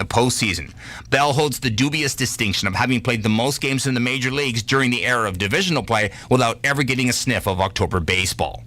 the postseason. Bell holds the dubious distinction of having played the most games in the major leagues during the era of divisional play without ever getting a sniff of October baseball.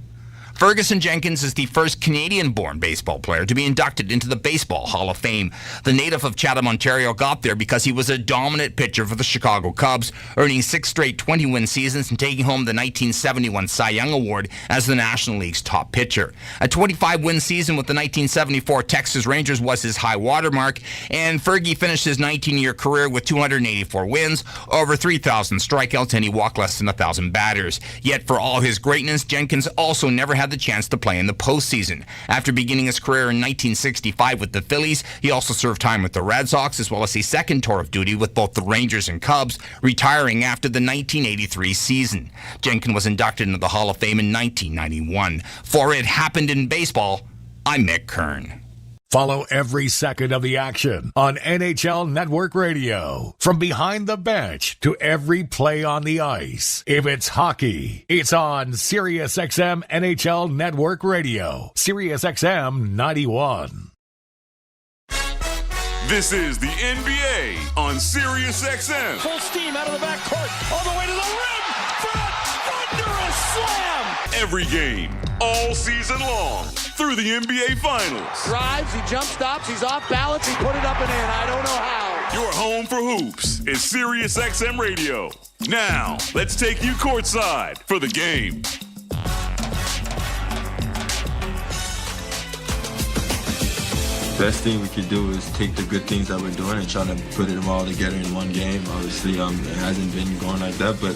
Ferguson Jenkins is the first Canadian-born baseball player to be inducted into the Baseball Hall of Fame. The native of Chatham, Ontario, got there because he was a dominant pitcher for the Chicago Cubs, earning 6 straight 20-win seasons and taking home the 1971 Cy Young Award as the National League's top pitcher. A 25-win season with the 1974 Texas Rangers was his high watermark, and Fergie finished his 19-year career with 284 wins, over 3,000 strikeouts, and he walked less than 1,000 batters. Yet for all his greatness, Jenkins also never had the chance to play in the postseason. After beginning his career in 1965 with the Phillies, he also served time with the Red Sox, as well as a second tour of duty with both the Rangers and Cubs, retiring after the 1983 season. Jenkins was inducted into the Hall of Fame in 1991. For It Happened in Baseball, I'm Mick Kern. Follow every second of the action on NHL Network Radio. From behind the bench to every play on the ice. If it's hockey, it's on SiriusXM NHL Network Radio. SiriusXM 91. This is the NBA on SiriusXM. Full steam out of the backcourt, all the way to the rim for a thunderous slam. Every game, all season long, through the NBA Finals. Drives, he jump stops, he's off balance, he put it up and in. I don't know how. Your home for hoops is SiriusXM Radio. Now, let's take you courtside for the game. Best thing we could do is take the good things that we're doing and try to put them all together in one game. Obviously, it hasn't been going like that, but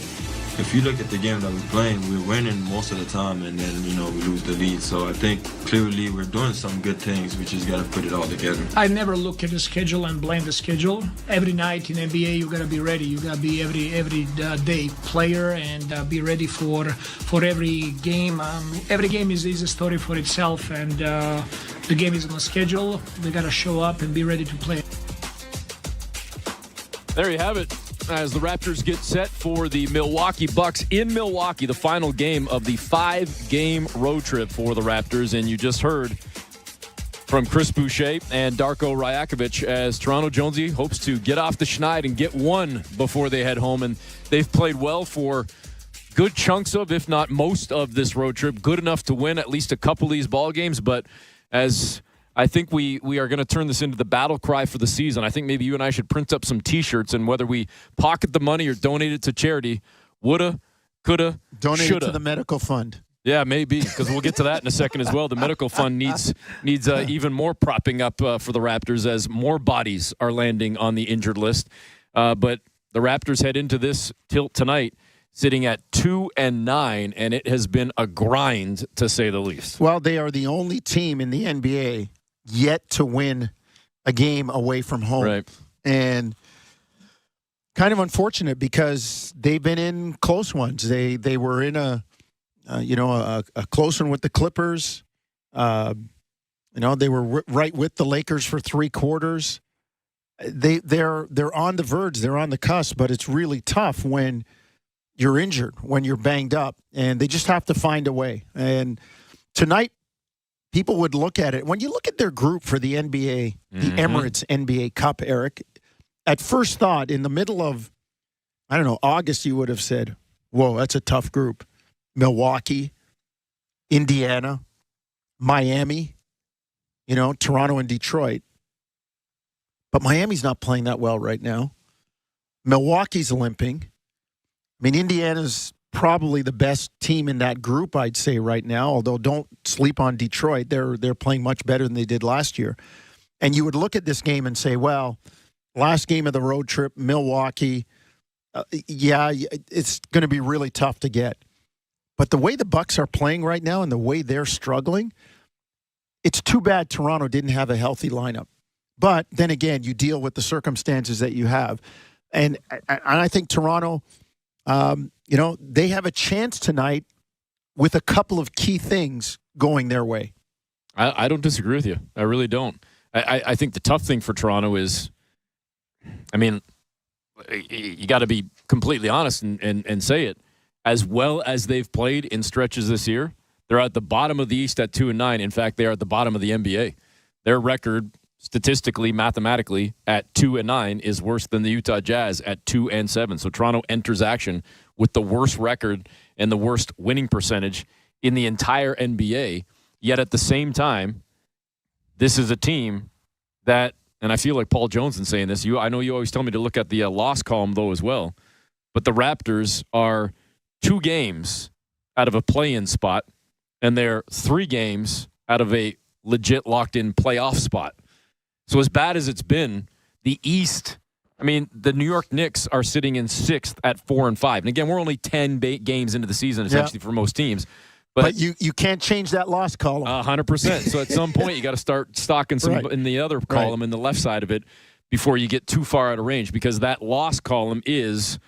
if you look at the game that we're playing, we're winning most of the time, and then, we lose the lead. So I think clearly we're doing some good things. We just got to put it all together. I never look at the schedule and blame the schedule. Every night in NBA, you got to be ready. You got to be every day player and be ready for every game. Every game is a story for itself, and the game is on a schedule. They got to show up and be ready to play. There you have it. As the Raptors get set for the Milwaukee Bucks in Milwaukee, the final game of the 5-game road trip for the Raptors. And you just heard from Chris Boucher and Darko Rajakovic as Toronto Jonesy hopes to get off the schneid and get one before they head home. And they've played well for good chunks of, if not most of this road trip, good enough to win at least a couple of these ball games. But as I think we are going to turn this into the battle cry for the season. I think maybe you and I should print up some T-shirts, and whether we pocket the money or donate it to charity, woulda, coulda, donate shoulda. it to the medical fund. Yeah, maybe, because we'll get to that in a second as well. The medical fund needs even more propping up for the Raptors as more bodies are landing on the injured list. But the Raptors head into this tilt tonight sitting at 2-9, and it has been a grind, to say the least. Well, they are the only team in the NBA yet to win a game away from home. Right. And kind of unfortunate because they've been in close ones. They were in a close one with the Clippers. They were right with the Lakers for 3 quarters. They're on the verge. They're on the cusp, but it's really tough when you're injured, when you're banged up, and they just have to find a way. And tonight, people would look at it. When you look at their group for the NBA, the Emirates NBA Cup, Eric, at first thought, in the middle of, August, you would have said, whoa, that's a tough group. Milwaukee, Indiana, Miami, Toronto and Detroit. But Miami's not playing that well right now. Milwaukee's limping. Indiana's probably the best team in that group, I'd say, right now, although don't sleep on Detroit. They're playing much better than they did last year. And you would look at this game and say, well, last game of the road trip, Milwaukee, it's going to be really tough to get. But the way the Bucks are playing right now and the way they're struggling, it's too bad Toronto didn't have a healthy lineup. But then again, you deal with the circumstances that you have. And I think Toronto, they have a chance tonight with a couple of key things going their way. I don't disagree with you. I really don't. I think the tough thing for Toronto is, you got to be completely honest and say it. As well as they've played in stretches this year, they're at the bottom of the East at 2-9. In fact, they are at the bottom of the NBA. Their record statistically, mathematically, at 2-9 is worse than the Utah Jazz at 2-7. So Toronto enters action with the worst record and the worst winning percentage in the entire NBA. Yet at the same time, this is a team that, and I feel like Paul Jones in saying this, I know you always tell me to look at the loss column though as well, but the Raptors are 2 games out of a play-in spot, and they're 3 games out of a legit locked-in playoff spot. So as bad as it's been, the East, I mean, the New York Knicks are sitting in 6th at 4-5. And again, we're only 10 games into the season, essentially, for most teams. But you can't change that loss column. 100%. So at some point, you got to start stocking some in the other column, in the left side of it, before you get too far out of range, because that loss column is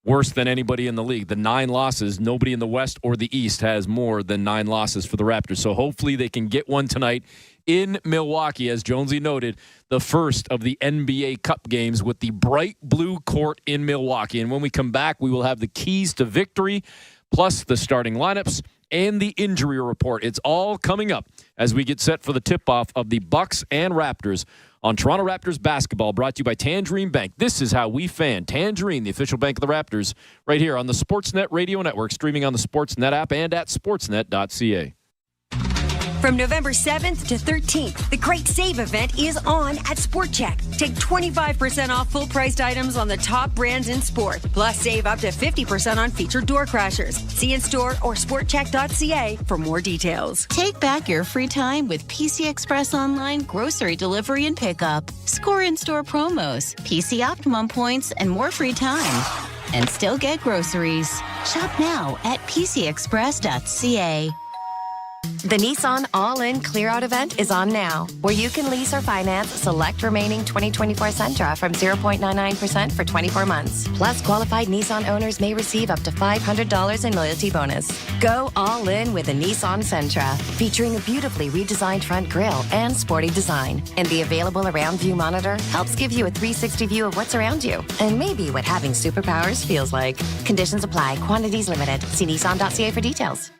worse than anybody in the league. The 9 losses, nobody in the West or the East has more than 9 losses for the Raptors. So hopefully they can get one tonight in Milwaukee, as Jonesy noted, the first of the NBA Cup games with the bright blue court in Milwaukee. And when we come back, we will have the keys to victory, plus the starting lineups and the injury report. It's all coming up as we get set for the tip-off of the Bucks and Raptors on Toronto Raptors basketball, brought to you by Tangerine Bank. This is how we fan. Tangerine, the official bank of the Raptors, right here on the Sportsnet Radio Network, streaming on the Sportsnet app and at sportsnet.ca. From November 7th to 13th, the Great Save event is on at SportCheck. Take 25% off full-priced items on the top brands in sport. Plus, save up to 50% on featured door crashers. See in-store or sportcheck.ca for more details. Take back your free time with PC Express Online grocery delivery and pickup. Score in-store promos, PC Optimum points, and more free time. And still get groceries. Shop now at pcexpress.ca. The Nissan All-In Clear-Out event is on now, where you can lease or finance select remaining 2024 Sentra from 0.99% for 24 months. Plus, qualified Nissan owners may receive up to $500 in loyalty bonus. Go all-in with a Nissan Sentra, featuring a beautifully redesigned front grille and sporty design. And the available Around View monitor helps give you a 360 view of what's around you, and maybe what having superpowers feels like. Conditions apply. Quantities limited. See Nissan.ca for details.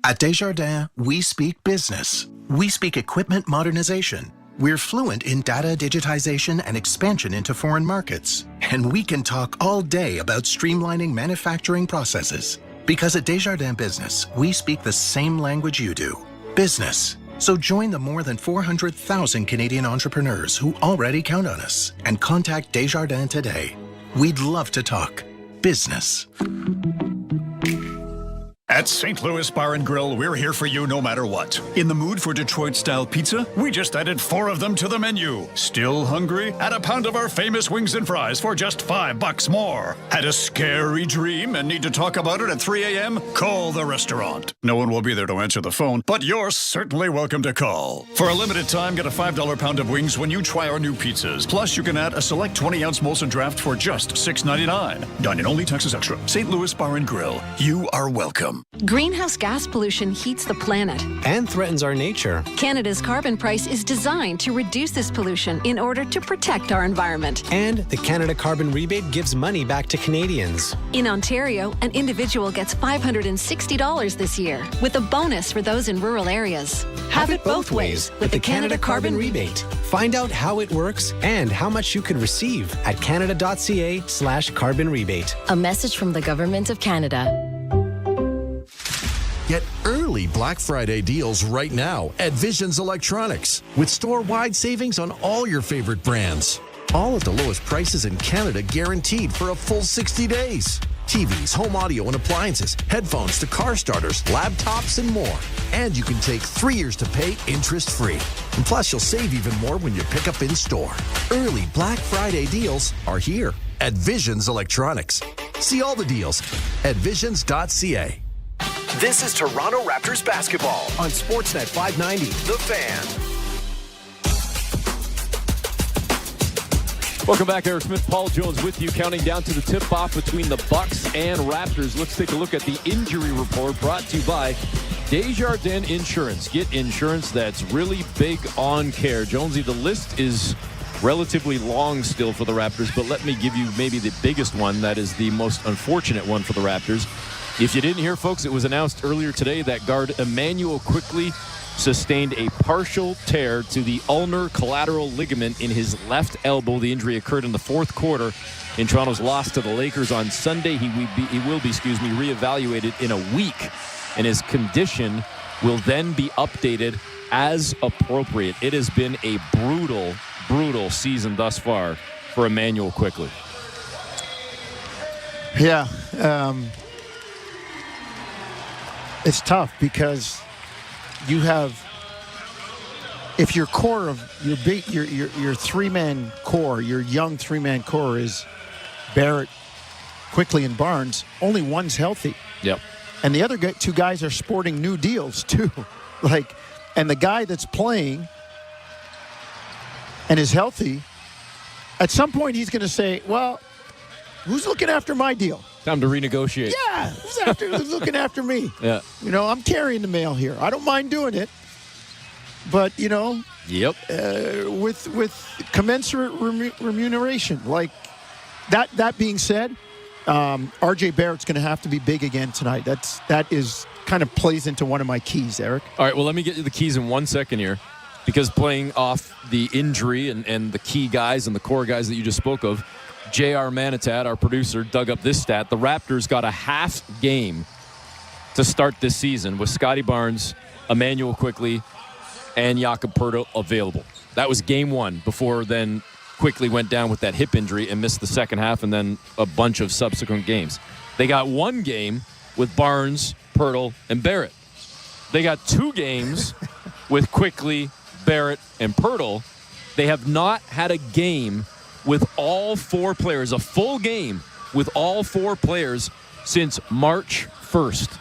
At Desjardins, we speak business. We speak equipment modernization. We're fluent in data digitization and expansion into foreign markets. And we can talk all day about streamlining manufacturing processes. Because at Desjardins Business, we speak the same language you do, business. So join the more than 400,000 Canadian entrepreneurs who already count on us and contact Desjardins today. We'd love to talk business. At St. Louis Bar and Grill, we're here for you no matter what. In the mood for Detroit-style pizza? We just added 4 of them to the menu. Still hungry? Add a pound of our famous wings and fries for just $5 more. Had a scary dream and need to talk about it at 3 a.m.? Call the restaurant. No one will be there to answer the phone, but you're certainly welcome to call. For a limited time, get a $5 pound of wings when you try our new pizzas. Plus, you can add a select 20-ounce Molson Draft for just $6.99. Dine-in only, taxes extra. St. Louis Bar and Grill. You are welcome. Greenhouse gas pollution heats the planet and threatens our nature. Canada's carbon price is designed to reduce this pollution in order to protect our environment. And the Canada Carbon Rebate gives money back to Canadians. In Ontario, an individual gets $560 this year, with a bonus for those in rural areas. Have it both ways with the Canada Carbon Rebate. Find out how it works and how much you could receive at canada.ca/carbon rebate. A message from the Government of Canada. Get early Black Friday deals right now at Visions Electronics with store-wide savings on all your favorite brands. All at the lowest prices in Canada, guaranteed for a full 60 days. TVs, home audio and appliances, headphones to car starters, laptops, and more. And you can take 3 years to pay interest-free. And plus, you'll save even more when you pick up in store. Early Black Friday deals are here at Visions Electronics. See all the deals at visions.ca. This is Toronto Raptors basketball on Sportsnet 590, The Fan. Welcome back, Eric Smith, Paul Jones with you, counting down to the tip-off between the Bucks and Raptors. Let's take a look at the injury report brought to you by Desjardins Insurance. Get insurance that's really big on care. Jonesy, the list is relatively long still for the Raptors, but let me give you maybe the biggest one that is the most unfortunate one for the Raptors. If you didn't hear, folks, it was announced earlier today that guard Emmanuel Quickley sustained a partial tear to the ulnar collateral ligament in his left elbow. The injury occurred in the fourth quarter in Toronto's loss to the Lakers on Sunday. He will be reevaluated in a week, and his condition will then be updated as appropriate. It has been a brutal, brutal season thus far for Emmanuel Quickley. Yeah, it's tough because you have, if your core of your three-man core, your young three-man core is Barrett, Quickley, and Barnes, only one's healthy. Yep. And the other two guys are sporting new deals too. And the guy that's playing and is healthy, at some point he's going to say, well, who's looking after my deal? Time to renegotiate. Yeah, who's looking after me? Yeah. I'm carrying the mail here. I don't mind doing it. But, Yep. With commensurate remuneration. Like, that being said, R.J. Barrett's going to have to be big again tonight. That is kind of plays into one of my keys, Eric. All right, well, let me get you the keys in 1 second here, because playing off the injury and the key guys and the core guys that you just spoke of, J.R. Manitat, our producer, dug up this stat. The Raptors got a half game to start this season with Scotty Barnes, Emmanuel Quickley, and Jakob Poeltl available. That was game one before then Quickley went down with that hip injury and missed the second half and then a bunch of subsequent games. They got one game with Barnes, Poeltl, and Barrett. They got 2 games with Quickley, Barrett, and Poeltl. They have not had a game with all 4 players, a full game with all 4 players since March 1st.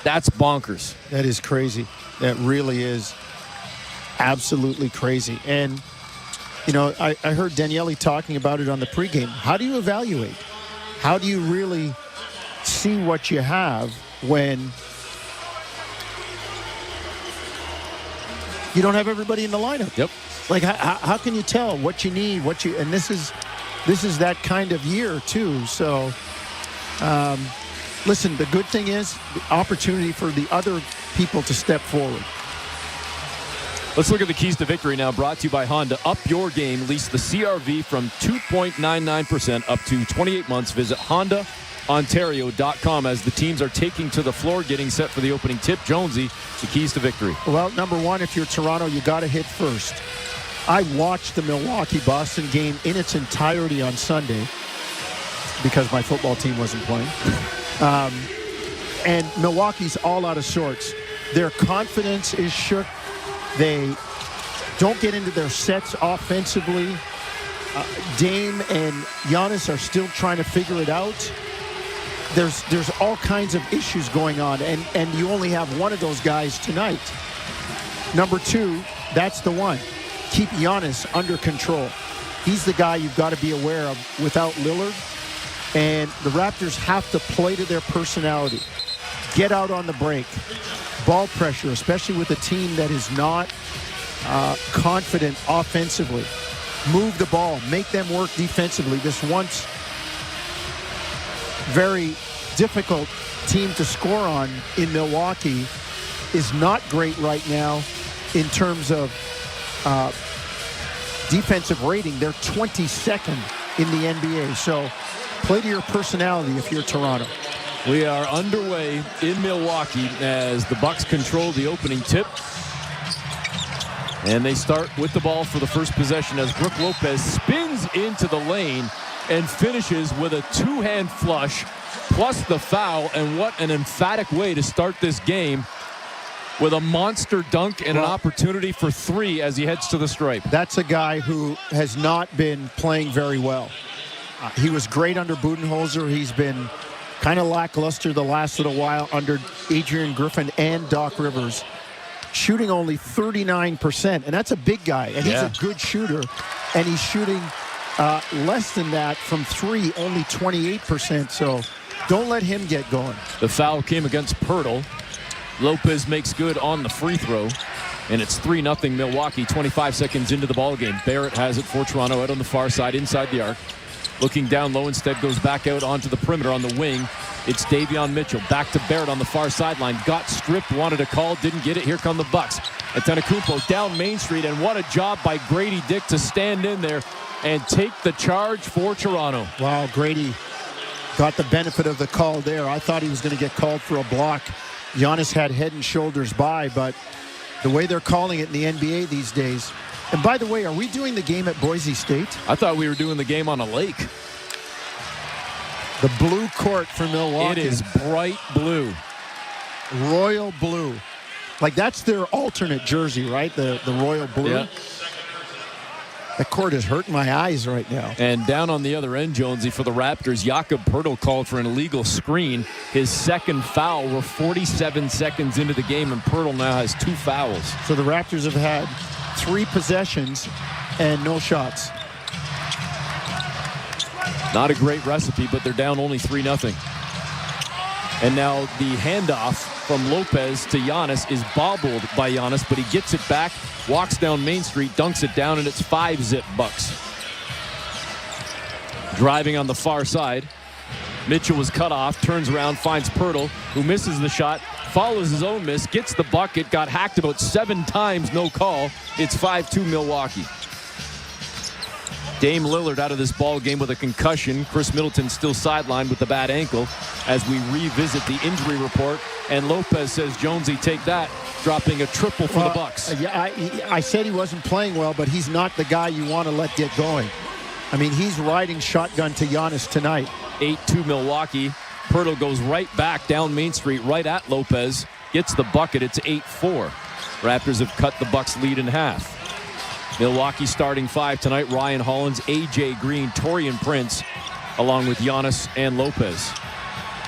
That's bonkers. That is crazy. That really is absolutely crazy. And, I heard Daniele talking about it on the pregame. How do you evaluate? How do you really see what you have when you don't have everybody in the lineup? Yep. Like, how can you tell what you need, and this is that kind of year too. So, listen, the good thing is the opportunity for the other people to step forward. Let's look at the keys to victory now, brought to you by Honda. Up your game. Lease the CR-V from 2.99% up to 28 months. Visit HondaOntario.com as the teams are taking to the floor, getting set for the opening tip. Jonesy, the keys to victory. Well, number one, if you're Toronto, you got to hit first. I watched the Milwaukee-Boston game in its entirety on Sunday because my football team wasn't playing. And Milwaukee's all out of sorts. Their confidence is shook. They don't get into their sets offensively. Dame and Giannis are still trying to figure it out. There's all kinds of issues going on, and you only have one of those guys tonight. Number 2, that's the one. Keep Giannis under control. He's the guy you've got to be aware of without Lillard. And the Raptors have to play to their personality. Get out on the break. Ball pressure, especially with a team that is not confident offensively. Move the ball. Make them work defensively. This once very difficult team to score on in Milwaukee is not great right now in terms of defensive rating. They're 22nd in the NBA. So play to your personality if you're Toronto. We are underway in Milwaukee as the Bucks control the opening tip. And they start with the ball for the first possession as Brook Lopez spins into the lane and finishes with a 2-hand flush plus the foul. And what an emphatic way to start this game with a monster dunk and an opportunity for 3 as he heads to the stripe. That's a guy who has not been playing very well. He was great under Budenholzer. He's been kind of lackluster the last little while under Adrian Griffin and Doc Rivers. Shooting only 39%, and that's a big guy, and he's a good shooter, and he's shooting less than that from 3, only 28%, so don't let him get going. The foul came against Poeltl. Lopez makes good on the free throw, and it's 3-0 Milwaukee, 25 seconds into the ballgame. Barrett has it for Toronto out on the far side, inside the arc. Looking down low, instead goes back out onto the perimeter on the wing. It's Davion Mitchell. Back to Barrett on the far sideline. Got stripped, wanted a call, didn't get it. Here come the Bucks. Antetokounmpo down Main Street, and what a job by Grady Dick to stand in there and take the charge for Toronto. Wow, Grady got the benefit of the call there. I thought he was going to get called for a block. Giannis had head and shoulders by, but the way they're calling it in the NBA these days. And by the way, are we doing the game at Boise State? I thought we were doing the game on a lake. The blue court for Milwaukee. It is bright blue. Royal blue. Like, that's their alternate jersey, right? The royal blue. Yeah. That court is hurting my eyes right now. And down on the other end, Jonesy, for the Raptors, Jakob Poeltl called for an illegal screen. His second foul. We're 47 seconds into the game, and Poeltl now has 2 fouls. So the Raptors have had 3 possessions and no shots. Not a great recipe, but they're down only 3-0. And now the handoff from Lopez to Giannis is bobbled by Giannis, but he gets it back, walks down Main Street, dunks it down, and it's 5-zip Bucks. Driving on the far side, Mitchell was cut off, turns around, finds Poeltl, who misses the shot, follows his own miss, gets the bucket, got hacked about 7 times, no call. It's 5-2 Milwaukee. Dame Lillard out of this ball game with a concussion. Chris Middleton still sidelined with the bad ankle as we revisit the injury report. And Lopez says, Jonesy, take that, dropping a triple for the Bucks. Yeah, I said he wasn't playing well, but he's not the guy you want to let get going. I mean, he's riding shotgun to Giannis tonight. 8-2 Milwaukee. Poeltl goes right back down Main Street, right at Lopez. Gets the bucket. It's 8-4. Raptors have cut the Bucks' lead in half. Milwaukee starting 5 tonight. Ryan Hollins, A.J. Green, Taurean Prince, along with Giannis and Lopez.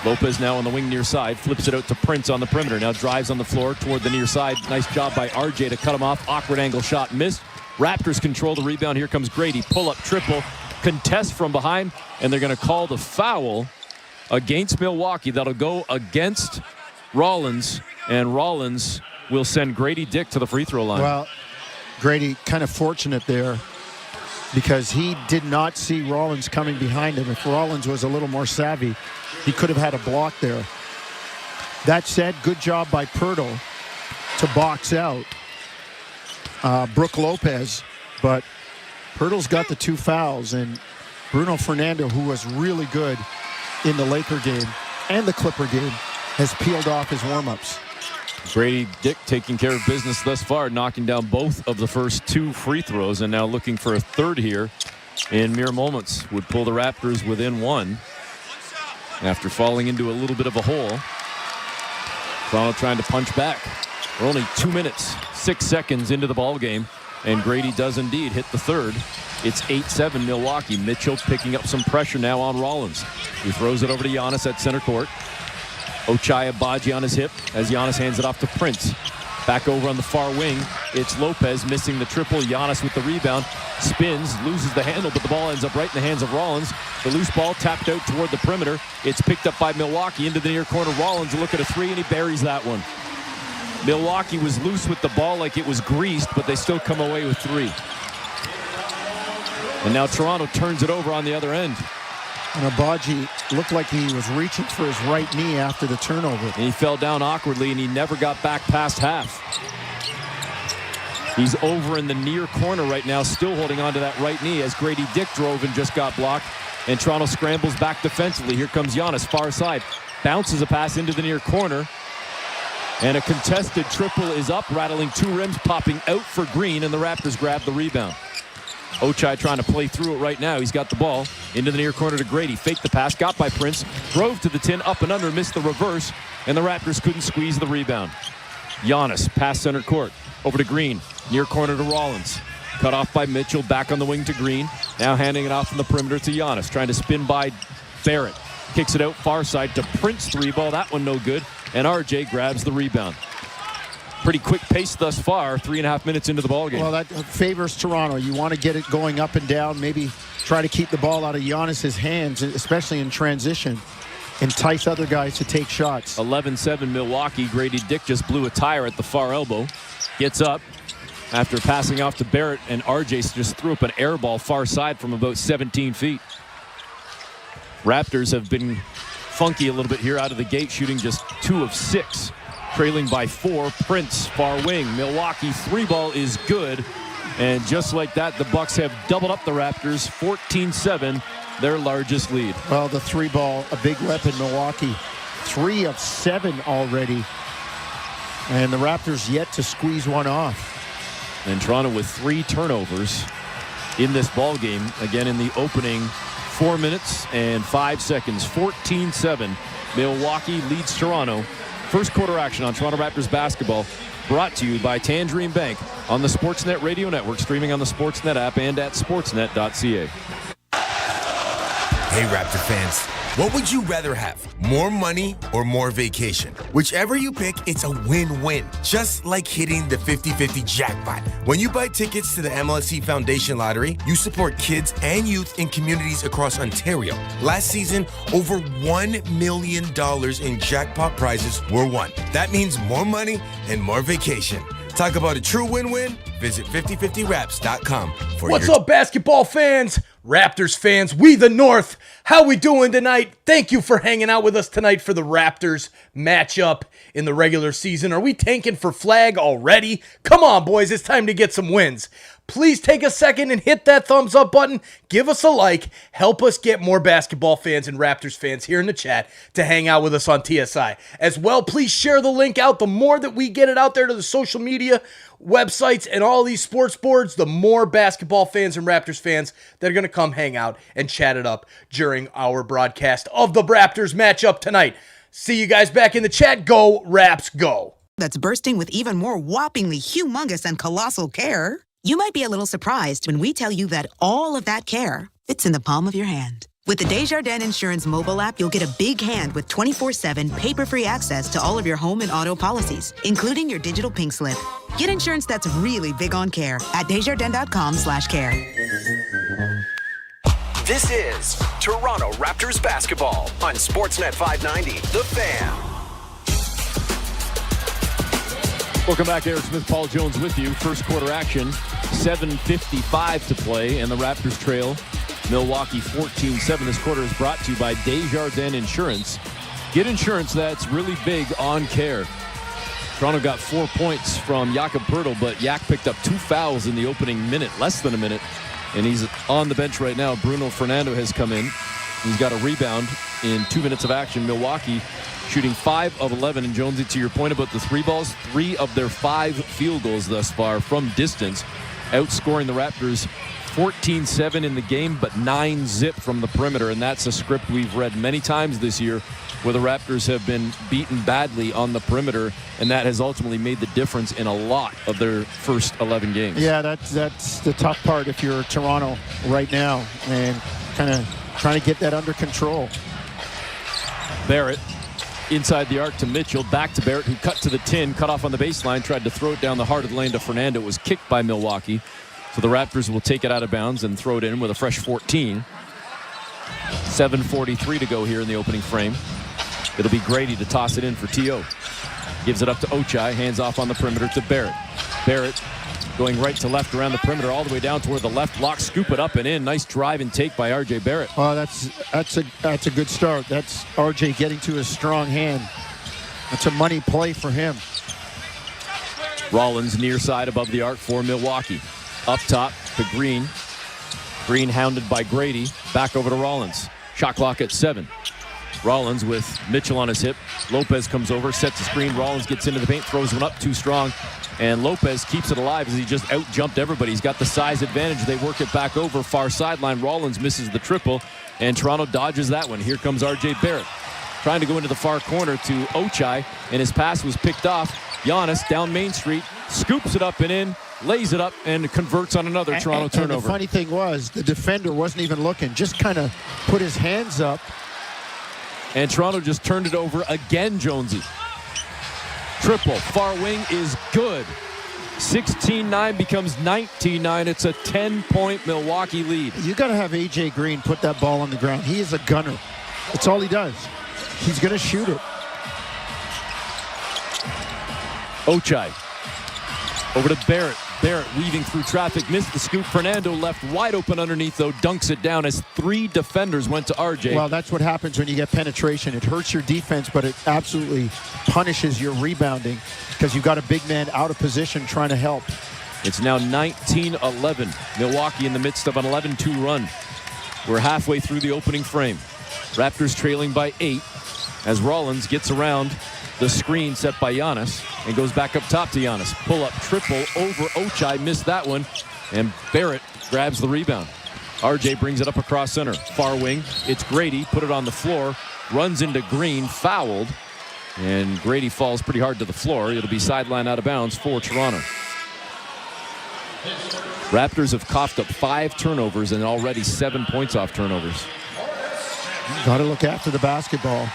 Lopez now on the wing near side. Flips it out to Prince on the perimeter. Now drives on the floor toward the near side. Nice job by R.J. to cut him off. Awkward angle shot missed. Raptors control the rebound. Here comes Grady. Pull-up triple. Contest from behind. And they're going to call the foul against Milwaukee. That'll go against Rollins. And Rollins will send Grady Dick to the free throw line. Well, Grady kind of fortunate there because he did not see Rollins coming behind him. If Rollins was a little more savvy, he could have had a block there. That said, good job by Poeltl to box out Brook Lopez, but Poeltl's got the 2 fouls, and Bruno Fernando, who was really good in the Laker game and the Clipper game, has peeled off his warm-ups. Grady Dick taking care of business thus far, knocking down both of the first 2 free throws, and now looking for a third here in mere moments. Would pull the Raptors within 1 after falling into a little bit of a hole. Toronto trying to punch back. We're only 2 minutes, 6 seconds into the ball game, and Grady does indeed hit the third. It's 8-7 Milwaukee. Mitchell picking up some pressure now on Rollins. He throws it over to Giannis at center court. Ochai Agbaji on his hip as Giannis hands it off to Prince. Back over on the far wing, it's Lopez missing the triple. Giannis with the rebound. Spins, loses the handle, but the ball ends up right in the hands of Rollins. The loose ball tapped out toward the perimeter. It's picked up by Milwaukee into the near corner. Rollins will look at a 3, and he buries that one. Milwaukee was loose with the ball like it was greased, but they still come away with 3. And now Toronto turns it over on the other end. And Agbaji looked like he was reaching for his right knee after the turnover. And he fell down awkwardly, and he never got back past half. He's over in the near corner right now, still holding on to that right knee as Grady Dick drove and just got blocked. And Toronto scrambles back defensively. Here comes Giannis, far side. Bounces a pass into the near corner. And a contested triple is up, rattling 2 rims, popping out for Green, and the Raptors grab the rebound. Ochai trying to play through it right now. He's got the ball into the near corner to Grady. Faked the pass, got by Prince, drove to the tin, up and under, missed the reverse, and the Raptors couldn't squeeze the rebound. Giannis, pass center court, over to Green, near corner to Rollins. Cut off by Mitchell, back on the wing to Green. Now handing it off from the perimeter to Giannis, trying to spin by Barrett. Kicks it out far side to Prince, 3-ball, that one no good, and RJ grabs the rebound. Pretty quick pace thus far, 3.5 minutes into the ballgame. Well, that favors Toronto. You want to get it going up and down, maybe try to keep the ball out of Giannis's hands, especially in transition, entice other guys to take shots. 11-7 Milwaukee. Grady Dick just blew a tire at the far elbow. Gets up after passing off to Barrett, and RJ just threw up an air ball far side from about 17 feet. Raptors have been funky a little bit here out of the gate, shooting just 2 of 6, trailing by 4. Prince, far wing. Milwaukee 3-ball is good. And just like that, the Bucks have doubled up the Raptors, 14-7, their largest lead. Well, the 3-ball, a big weapon, Milwaukee. 3 of 7 already. And the Raptors yet to squeeze one off. And Toronto with 3 turnovers in this ball game. Again, in the opening 4 minutes and 5 seconds. 14-7. Milwaukee leads Toronto. First quarter action on Toronto Raptors basketball, brought to you by Tangerine Bank on the Sportsnet Radio Network, streaming on the Sportsnet app and at sportsnet.ca. Hey, Raptor fans. What would you rather have? More money or more vacation? Whichever you pick, it's a win-win. Just like hitting the 50-50 jackpot. When you buy tickets to the MLSE Foundation Lottery, you support kids and youth in communities across Ontario. Last season, over $1 million in jackpot prizes were won. That means more money and more vacation. Talk about a true win-win? Visit 5050raps.com for What's up, basketball fans? Raptors fans, we the North. How we doing tonight? Thank you for hanging out with us tonight for the Raptors matchup in the regular season. Are we tanking for flag already? Come on, boys, it's time to get some wins. Please take a second and hit that thumbs up button. Give us a like. Help us get more basketball fans and Raptors fans here in the chat to hang out with us on TSI. As well, please share the link out. The more that we get it out there to the social media websites and all these sports boards, the more basketball fans and Raptors fans that are going to come hang out and chat it up during our broadcast of the Raptors matchup tonight. See you guys back in the chat. Go Raps, go. That's bursting with even more whoppingly humongous and colossal care. You might be a little surprised when we tell you that all of that care fits in the palm of your hand. With the Desjardins Insurance mobile app, you'll get a big hand with 24/7 paper-free access to all of your home and auto policies, including your digital pink slip. Get insurance that's really big on care at Desjardins.com/care. This is Toronto Raptors basketball on Sportsnet 590, The Fan. Welcome back. Eric Smith, Paul Jones with you. First quarter action, 7:55 to play, and the Raptors trail Milwaukee 14-7. This quarter is brought to you by Desjardins Insurance. Get insurance that's really big on care. Toronto got 4 points from Jakob Poeltl, but Yak picked up 2 fouls in the opening minute, less than a minute, and he's on the bench right now. Bruno Fernando has come in. He's got a rebound in 2 minutes of action. Milwaukee shooting 5 of 11. And Jonesy, to your point about the 3 balls, 3 of their 5 field goals thus far from distance, outscoring the Raptors 14-7 in the game, but 9-zip from the perimeter. And that's a script we've read many times this year, where the Raptors have been beaten badly on the perimeter, and that has ultimately made the difference in a lot of their first 11 games. Yeah, that's the tough part if you're Toronto right now, and kind of trying to get that under control. Barrett inside the arc to Mitchell, back to Barrett, who cut to the tin, cut off on the baseline, tried to throw it down the heart of the lane to Fernando. It was kicked by Milwaukee, so the Raptors will take it out of bounds and throw it in with a fresh 14. 7:43 to go here in the opening frame. It'll be Grady to toss it in for T.O. Gives it up to Ochai, hands off on the perimeter to Barrett. Barrett going right to left around the perimeter, all the way down toward the left block, scoop it up and in. Nice drive and take by R.J. Barrett. Well, that's a good start. That's R.J. getting to his strong hand. That's a money play for him. Rollins near side above the arc for Milwaukee. Up top to Green. Green hounded by Grady. Back over to Rollins. Shot clock at 7. Rollins with Mitchell on his hip. Lopez comes over, sets the screen. Rollins gets into the paint, throws one up too strong. And Lopez keeps it alive as he just out-jumped everybody. He's got the size advantage. They work it back over, far sideline. Rollins misses the triple, and Toronto dodges that one. Here comes R.J. Barrett, trying to go into the far corner to Ochai, and his pass was picked off. Giannis down Main Street, scoops it up and in, lays it up, and converts on another Toronto turnover. And the funny thing was, the defender wasn't even looking, just kind of put his hands up. And Toronto just turned it over again, Jonesy. Triple, far wing is good. 16-9 becomes 19-9. It's a 10-point Milwaukee lead. You got to have A.J. Green put that ball on the ground. He is a gunner. That's all he does. He's going to shoot it. Ochai over to Barrett. Barrett weaving through traffic, missed the scoop. Fernando left wide open underneath, though, dunks it down as 3 defenders went to RJ. Well, that's what happens when you get penetration. It hurts your defense, but it absolutely punishes your rebounding because you've got a big man out of position trying to help. It's now 19-11. Milwaukee in the midst of an 11-2 run. We're halfway through the opening frame. Raptors trailing by 8 as Rollins gets around the screen set by Giannis and goes back up top to Giannis. Pull-up triple over Ochai, missed that one, and Barrett grabs the rebound. RJ brings it up across center. Far wing, it's Grady, put it on the floor, runs into Green, fouled, and Grady falls pretty hard to the floor. It'll be sideline out of bounds for Toronto. Raptors have coughed up 5 turnovers and already 7 points off turnovers. Got to look after the basketball.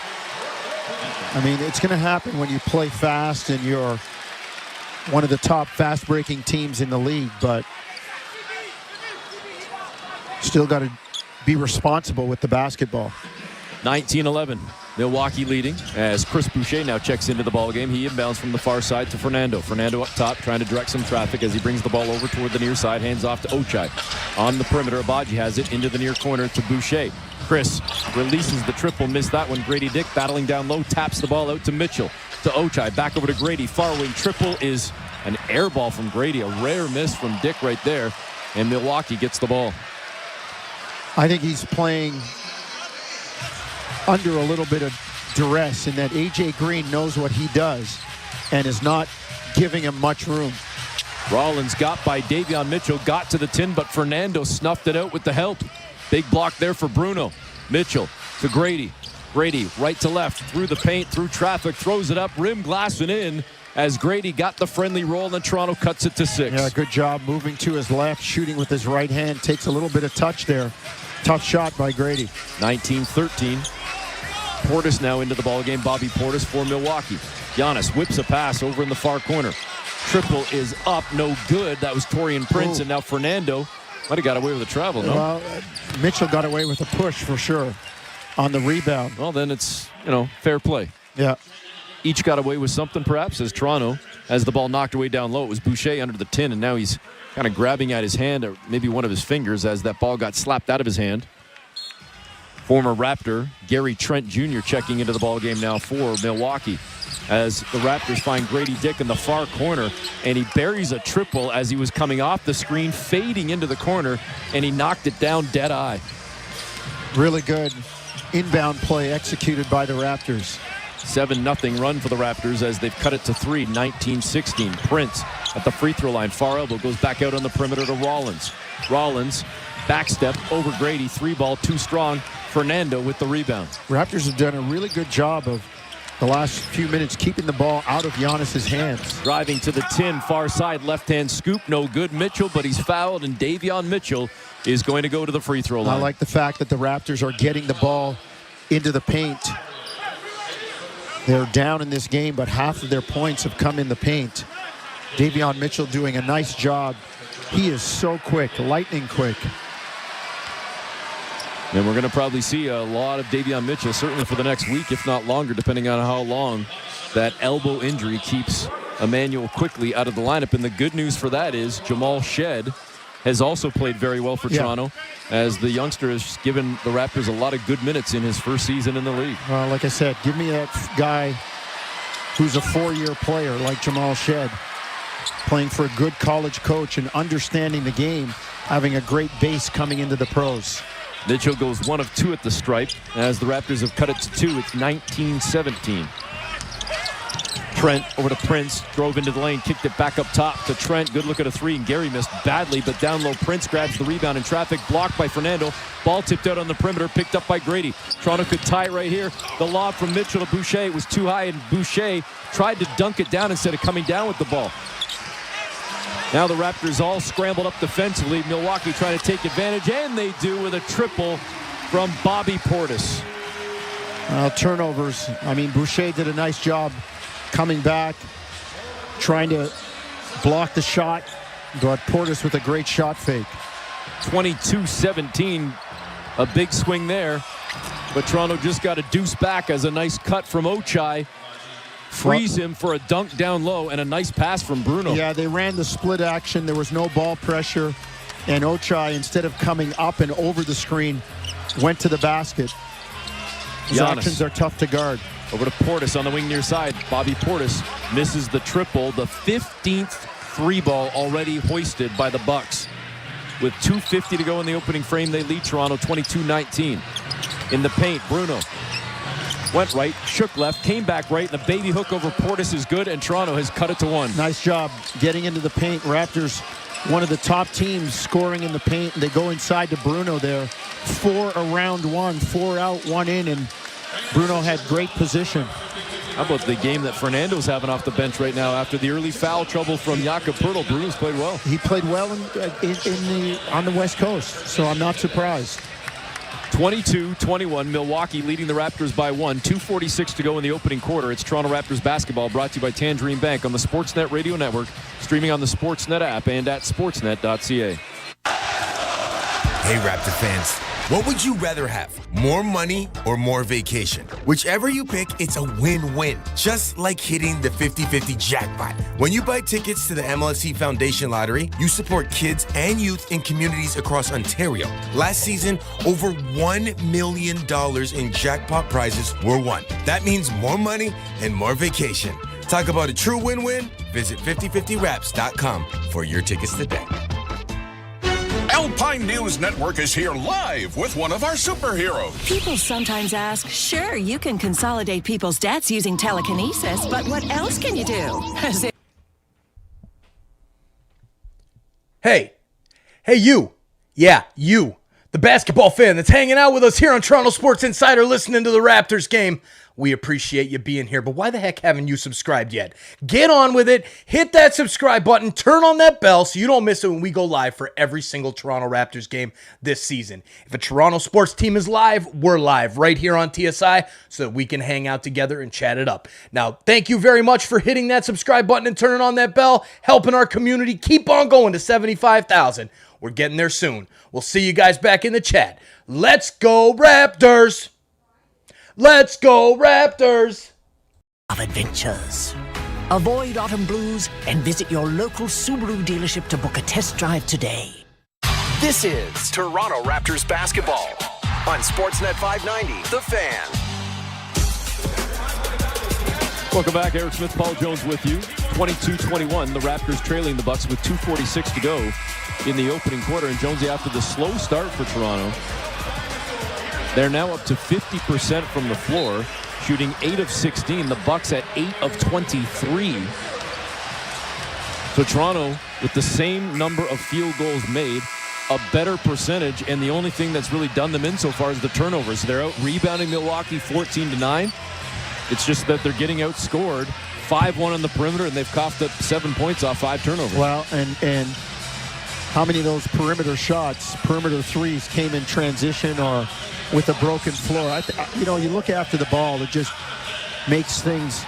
I mean, it's going to happen when you play fast and you're one of the top fast-breaking teams in the league, but still got to be responsible with the basketball. 19-11. Milwaukee leading as Chris Boucher now checks into the ball game. He inbounds from the far side to Fernando. Fernando up top trying to direct some traffic as he brings the ball over toward the near side. Hands off to Ochai. On the perimeter, Abaji has it into the near corner to Boucher. Chris releases the triple, missed that one. Grady Dick battling down low, taps the ball out to Mitchell. To Ochai, back over to Grady. Far wing triple is an air ball from Grady. A rare miss from Dick right there. And Milwaukee gets the ball. I think he's playing under a little bit of duress in that AJ Green knows what he does and is not giving him much room. Rollins got by Davion Mitchell, got to the tin, but Fernando snuffed it out with the help. Big block there for Bruno. Mitchell to Grady. Grady right to left, through the paint, through traffic, throws it up, rim glassing in as Grady got the friendly roll and Toronto cuts it to 6. Yeah, good job moving to his left, shooting with his right hand. Takes a little bit of touch there. Tough shot by Grady. 19-13. Portis now into the ball game. Bobby Portis for Milwaukee. Giannis whips a pass over in the far corner. Triple is up, no good. That was Taurean Prince, and now Fernando might have got away with a travel, no? Well, Mitchell got away with a push for sure on the rebound. Well, then it's, fair play. Yeah. Each got away with something, perhaps, as Toronto has the ball knocked away down low. It was Boucher under the tin, and now he's kind of grabbing at his hand, or maybe one of his fingers, as that ball got slapped out of his hand. Former Raptor Gary Trent Jr. checking into the ball game now for Milwaukee as the Raptors find Grady Dick in the far corner, and he buries a triple as he was coming off the screen, fading into the corner, and he knocked it down dead eye. Really good inbound play executed by the Raptors. 7-0 run for the Raptors as they've cut it to 3, 19-16. Prince at the free throw line, far elbow, goes back out on the perimeter to Rollins. Rollins, backstep over Grady, 3-ball, too strong. Fernando with the rebound. Raptors have done a really good job of the last few minutes keeping the ball out of Giannis's hands. Driving to the tin, far side, left-hand scoop, no good. Mitchell, but he's fouled, and Davion Mitchell is going to go to the free throw line. I like the fact that the Raptors are getting the ball into the paint. They're down in this game, but half of their points have come in the paint. Davion Mitchell doing a nice job. He is so quick, lightning quick. And we're going to probably see a lot of Davion Mitchell, certainly for the next week, if not longer, depending on how long that elbow injury keeps Emmanuel Quickley out of the lineup. And the good news for that is Jamal Shed has also played very well for Toronto, as the youngster has given the Raptors a lot of good minutes in his first season in the league. Well, like I said, give me that guy who's a 4-year player like Jamal Shed, playing for a good college coach and understanding the game, having a great base coming into the pros. Mitchell goes 1 of 2 at the stripe as the Raptors have cut it to 2. It's 19-17. Trent over to Prince, drove into the lane, kicked it back up top to Trent. Good look at a 3, and Gary missed badly, but down low, Prince grabs the rebound in traffic, blocked by Fernando. Ball tipped out on the perimeter, picked up by Grady. Toronto could tie it right here. The lob from Mitchell to Boucher was too high, and Boucher tried to dunk it down instead of coming down with the ball. Now the Raptors all scrambled up defensively. Milwaukee trying to take advantage, and they do with a triple from Bobby Portis. Turnovers. I mean, Boucher did a nice job coming back, trying to block the shot, but Portis with a great shot fake. 22-17, a big swing there, but Toronto just got a deuce back as a nice cut from Ochai freeze him for a dunk down low and a nice pass from Bruno. Yeah, they ran the split action. There was no ball pressure. And Ochai, instead of coming up and over the screen, went to the basket. His actions are tough to guard. Over to Portis on the wing near side. Bobby Portis misses the triple, the 15th three ball already hoisted by the Bucks. With 2:50 to go in the opening frame, they lead Toronto 22-19. In the paint, Bruno went right, shook left, came back right, and the baby hook over Portis is good, and Toronto has cut it to 1. Nice job getting into the paint. Raptors, one of the top teams scoring in the paint, and they go inside to Bruno there. 4 around 1, 4 out, 1 in, and Bruno had great position. How about the game that Fernando's having off the bench right now after the early foul trouble from Jakob Poeltl? Bruno's played well. He played well on the West Coast, so I'm not surprised. 22-21, Milwaukee leading the Raptors by 1. 2:46 to go in the opening quarter. It's Toronto Raptors basketball, brought to you by Tangerine Bank on the Sportsnet Radio Network, streaming on the Sportsnet app and at sportsnet.ca. Hey, Raptor fans. What would you rather have? More money or more vacation? Whichever you pick, it's a win-win. Just like hitting the 50-50 jackpot. When you buy tickets to the MLSE Foundation Lottery, you support kids and youth in communities across Ontario. Last season, over $1 million in jackpot prizes were won. That means more money and more vacation. Talk about a true win-win? Visit 5050raps.com for your tickets today. Alpine News Network is here live with one of our superheroes. People sometimes ask, sure, you can consolidate people's debts using telekinesis, but what else can you do? Hey, you. Yeah, you. The basketball fan that's hanging out with us here on Toronto Sports Insider listening to the Raptors game. We appreciate you being here, but why the heck haven't you subscribed yet? Get on with it. Hit that subscribe button. Turn on that bell so you don't miss it when we go live for every single Toronto Raptors game this season. If a Toronto sports team is live, we're live right here on TSI so that we can hang out together and chat it up. Now, thank you very much for hitting that subscribe button and turning on that bell, helping our community keep on going to 75,000. We're getting there soon. We'll see you guys back in the chat. Let's go Raptors! Let's go Raptors! Of adventures. Avoid autumn blues and visit your local Subaru dealership to book a test drive today. This is Toronto Raptors basketball on Sportsnet 590, The Fan. Welcome back. Eric Smith, Paul Jones with you. 22-21, the Raptors trailing the Bucks with 2:46 to go in the opening quarter. And Jonesy, after the slow start for Toronto, they're now up to 50% from the floor, shooting 8 of 16. The Bucks at 8 of 23. So Toronto, with the same number of field goals made, a better percentage, and the only thing that's really done them in so far is the turnovers. They're out rebounding Milwaukee 14-9. It's just that they're getting outscored 5-1 on the perimeter, and they've coughed up 7 points off 5 turnovers. Well, and how many of those perimeter shots, perimeter threes, came in transition or with a broken floor? You look after the ball, it just makes things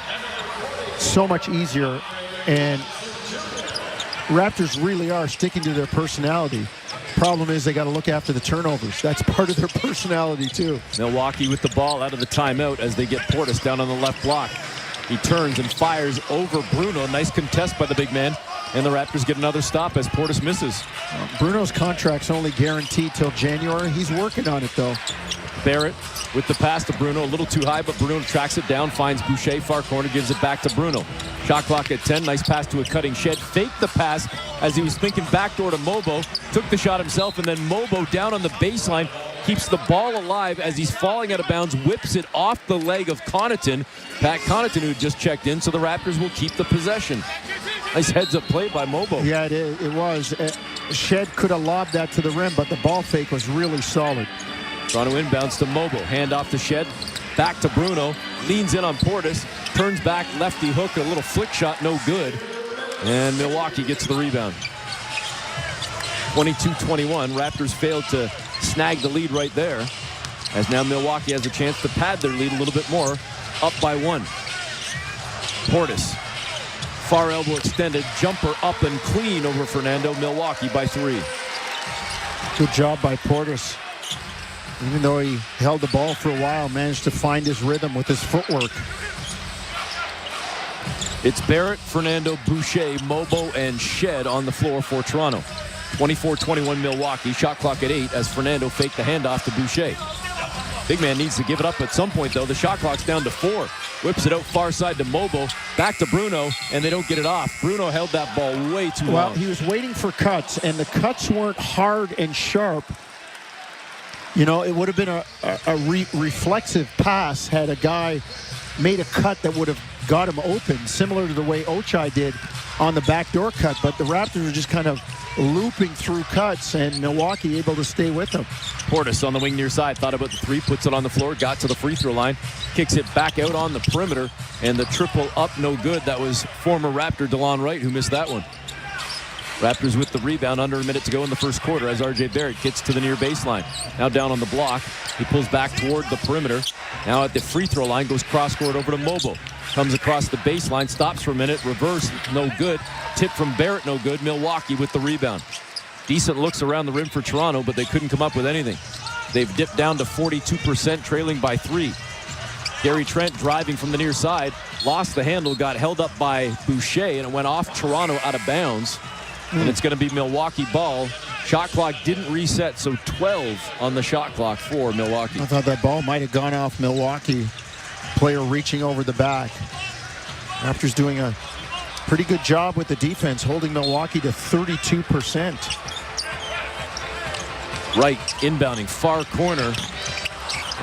so much easier. And Raptors really are sticking to their personality. Problem is they got to look after the turnovers. That's part of their personality too. Milwaukee with the ball out of the timeout as they get Portis down on the left block. He turns and fires over Bruno. Nice contest by the big man. And the Raptors get another stop as Portis misses. Bruno's contract's only guaranteed till January. He's working on it, though. Barrett with the pass to Bruno. A little too high, but Bruno tracks it down, finds Boucher, far corner, gives it back to Bruno. Shot clock at 10. Nice pass to a cutting Shed. Faked the pass as he was thinking backdoor to Mobo. Took the shot himself, and then Mobo down on the baseline. Keeps the ball alive as he's falling out of bounds. Whips it off the leg of Connaughton. Pat Connaughton, who just checked in, so the Raptors will keep the possession. Nice heads-up play by Mobo. Yeah, it was. Shed could have lobbed that to the rim, but the ball fake was really solid. Toronto inbounds to Mobo. Hand off to Shed. Back to Bruno. Leans in on Portis. Turns back, lefty hook. A little flick shot, no good. And Milwaukee gets the rebound. 22-21. Raptors failed to snag the lead right there. As now Milwaukee has a chance to pad their lead a little bit more. Up by 1. Portis. Far elbow extended. Jumper up and clean over Fernando. Milwaukee by 3. Good job by Portis. Even though he held the ball for a while, managed to find his rhythm with his footwork. It's Barrett, Fernando, Boucher, Mobo, and Shed on the floor for Toronto. 24-21 Milwaukee. Shot clock at 8 as Fernando faked the handoff to Boucher. Big man needs to give it up at some point, though. The shot clock's down to 4. Whips it out far side to Mobo. Back to Bruno, and they don't get it off. Bruno held that ball way too long. Well, he was waiting for cuts, and the cuts weren't hard and sharp. You know, it would have been a reflexive pass had a guy made a cut that would have got him open, similar to the way Ochai did on the backdoor cut. But the Raptors were just kind of looping through cuts, and Milwaukee able to stay with them. Portis on the wing near side, thought about the 3, puts it on the floor, got to the free throw line, kicks it back out on the perimeter, and the triple up no good. That was former Raptor DeLon Wright who missed that one. Raptors with the rebound, under a minute to go in the first quarter as R.J. Barrett gets to the near baseline. Now down on the block. He pulls back toward the perimeter. Now at the free throw line, goes cross-court over to Mobo. Comes across the baseline, stops for a minute, reverse, no good. Tip from Barrett, no good. Milwaukee with the rebound. Decent looks around the rim for Toronto, but they couldn't come up with anything. They've dipped down to 42%, trailing by 3. Gary Trent driving from the near side, lost the handle, got held up by Boucher, and it went off Toronto out of bounds. And it's going to be Milwaukee ball. Shot clock didn't reset, so 12 on the shot clock for Milwaukee. I thought that ball might have gone off Milwaukee. Player reaching over the back. Raptors doing a pretty good job with the defense, holding Milwaukee to 32%. Wright inbounding far corner.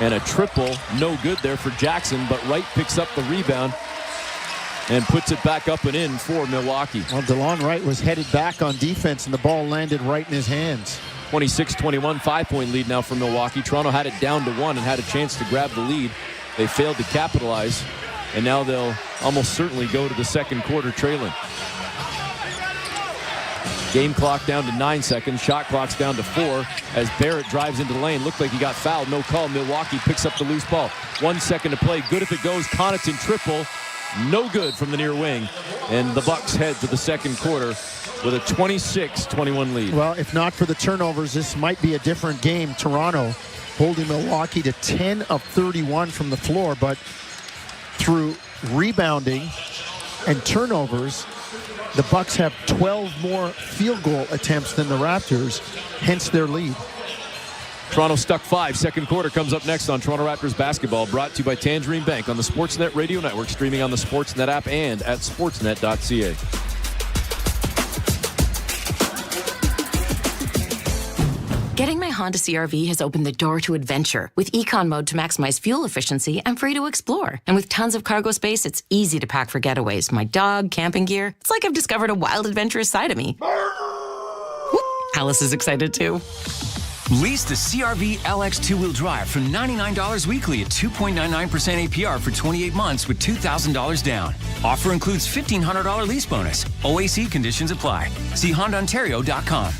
And a triple, no good there for Jackson, but Wright picks up the rebound and puts it back up and in for Milwaukee. Well, DeLon Wright was headed back on defense, and the ball landed right in his hands. 26-21, 5-point lead now for Milwaukee. Toronto had it down to 1 and had a chance to grab the lead. They failed to capitalize, and now they'll almost certainly go to the second quarter trailing. Game clock down to 9 seconds. Shot clock's down to 4 as Barrett drives into the lane. Looked like he got fouled. No call. Milwaukee picks up the loose ball. 1 second to play. Good if it goes. Connaughton triple. No good from the near wing. And the Bucks head to the second quarter with a 26-21 lead. Well, if not for the turnovers, this might be a different game. Toronto holding Milwaukee to 10 of 31 from the floor, but through rebounding and turnovers, the Bucks have 12 more field goal attempts than the Raptors, hence their lead. Toronto stuck 5. Second quarter comes up next on Toronto Raptors basketball, brought to you by Tangerine Bank on the Sportsnet Radio Network, streaming on the Sportsnet app and at sportsnet.ca. Getting my Honda CR-V has opened the door to adventure. With Econ Mode to maximize fuel efficiency, I'm free to explore. And with tons of cargo space, it's easy to pack for getaways. My dog, camping gear. It's like I've discovered a wild, adventurous side of me. Whoop, Alice is excited too. Lease the CR-V LX two-wheel drive for $99 weekly at 2.99% APR for 28 months with $2,000 down. Offer includes $1,500 lease bonus. OAC conditions apply. See HondaOntario.com.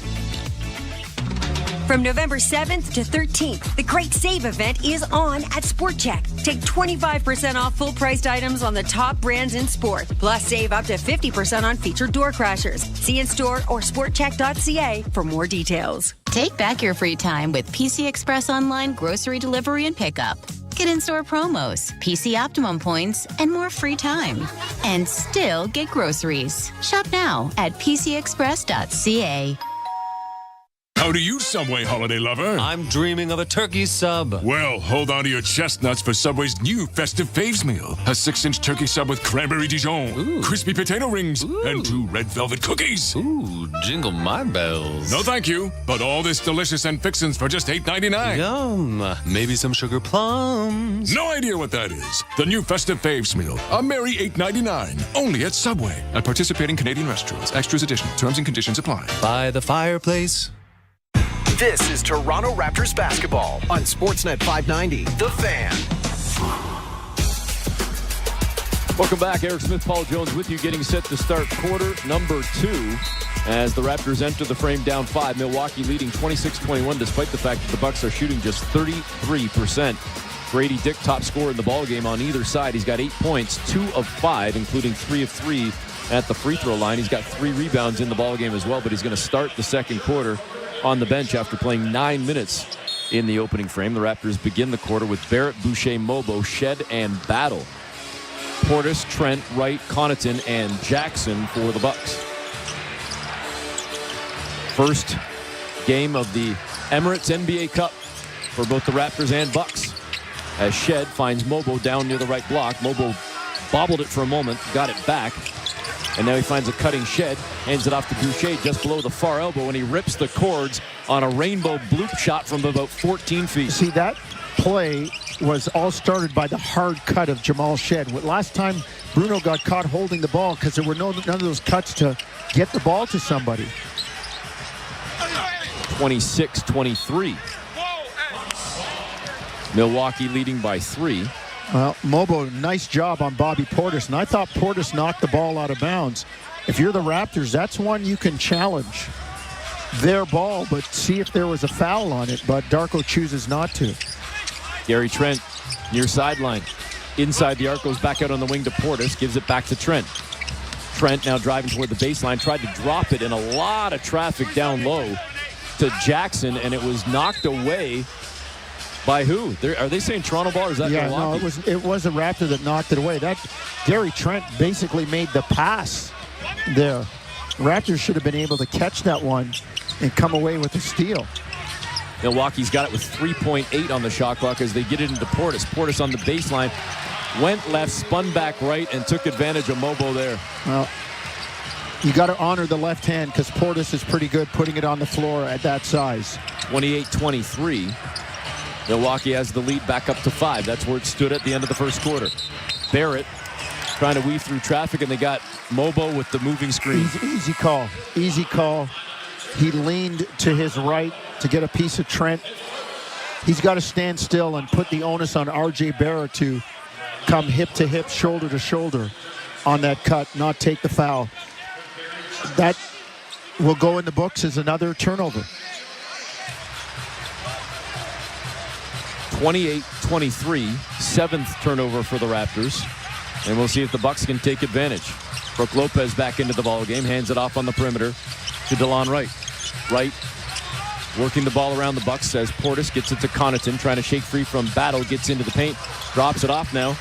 From November 7th to 13th, the Great Save event is on at Sport Check. Take 25% off full-priced items on the top brands in sport. Plus, save up to 50% on featured door crashers. See in-store or sportcheck.ca for more details. Take back your free time with PC Express Online grocery delivery and pickup. Get in-store promos, PC Optimum points, and more free time. And still get groceries. Shop now at pcexpress.ca. How do you, Subway holiday lover? I'm dreaming of a turkey sub. Well, hold on to your chestnuts for Subway's new festive faves meal. A 6-inch turkey sub with cranberry Dijon, crispy potato rings, and 2 red velvet cookies. Ooh, jingle my bells. No thank you, but all this delicious and fixins for just $8.99. Yum. Maybe some sugar plums. No idea what that is. The new festive faves meal. A merry $8.99. Only at Subway. At participating Canadian restaurants. Extras edition. Terms and conditions apply. By the fireplace. This is Toronto Raptors basketball on Sportsnet 590. The Fan. Welcome back. Eric Smith, Paul Jones with you, getting set to start quarter number 2 as the Raptors enter the frame down 5. Milwaukee leading 26-21 despite the fact that the Bucks are shooting just 33%. Grady Dick, top scorer in the ballgame on either side. He's got 8 points, 2 of 5, including 3 of 3 at the free throw line. He's got 3 rebounds in the ballgame as well, but he's going to start the second quarter on the bench after playing 9 minutes in the opening frame. The Raptors begin the quarter with Barrett, Boucher, Mobo, Shed, and Battle. Portis, Trent, Wright, Connaughton, and Jackson for the Bucks. First game of the Emirates NBA Cup for both the Raptors and Bucks. As Shed finds Mobo down near the right block. Mobo bobbled it for a moment, got it back, and now he finds a cutting Shed, hands it off to Boucher just below the far elbow, and he rips the cords on a rainbow bloop shot from about 14 feet. See, that play was all started by the hard cut of Jamal Shed. Last time Bruno got caught holding the ball because there were none of those cuts to get the ball to somebody. 26-23. Milwaukee leading by 3. Well, Mobo, nice job on Bobby Portis, and I thought Portis knocked the ball out of bounds. If you're the Raptors, that's one you can challenge. Their ball, but see if there was a foul on it, but Darko chooses not to. Gary Trent near sideline. Inside the arc, goes back out on the wing to Portis, gives it back to Trent. Trent now driving toward the baseline, tried to drop it in a lot of traffic down low to Jackson, and it was knocked away by who? Are they saying Toronto ball, or is that Milwaukee? No, it was a Raptor that knocked it away. That Gary Trent basically made the pass there. Raptors should have been able to catch that one and come away with a steal. Milwaukee's got it with 3.8 on the shot clock as they get it into Portis. Portis on the baseline, went left, spun back right, and took advantage of Mobo there. Well, you got to honor the left hand because Portis is pretty good putting it on the floor at that size. 28-23. Milwaukee has the lead back up to 5. That's where it stood at the end of the first quarter. Barrett trying to weave through traffic, and they got Mobo with the moving screen. Easy call. Easy call. He leaned to his right to get a piece of Trent. He's got to stand still and put the onus on R.J. Barrett to come hip to hip, shoulder to shoulder on that cut, not take the foul. That will go in the books as another turnover. 28-23, 7th turnover for the Raptors. And we'll see if the Bucks can take advantage. Brook Lopez back into the ball game, hands it off on the perimeter to DeLon Wright. Wright working the ball around the Bucks as Portis gets it to Connaughton, trying to shake free from Battle, gets into the paint, drops it off now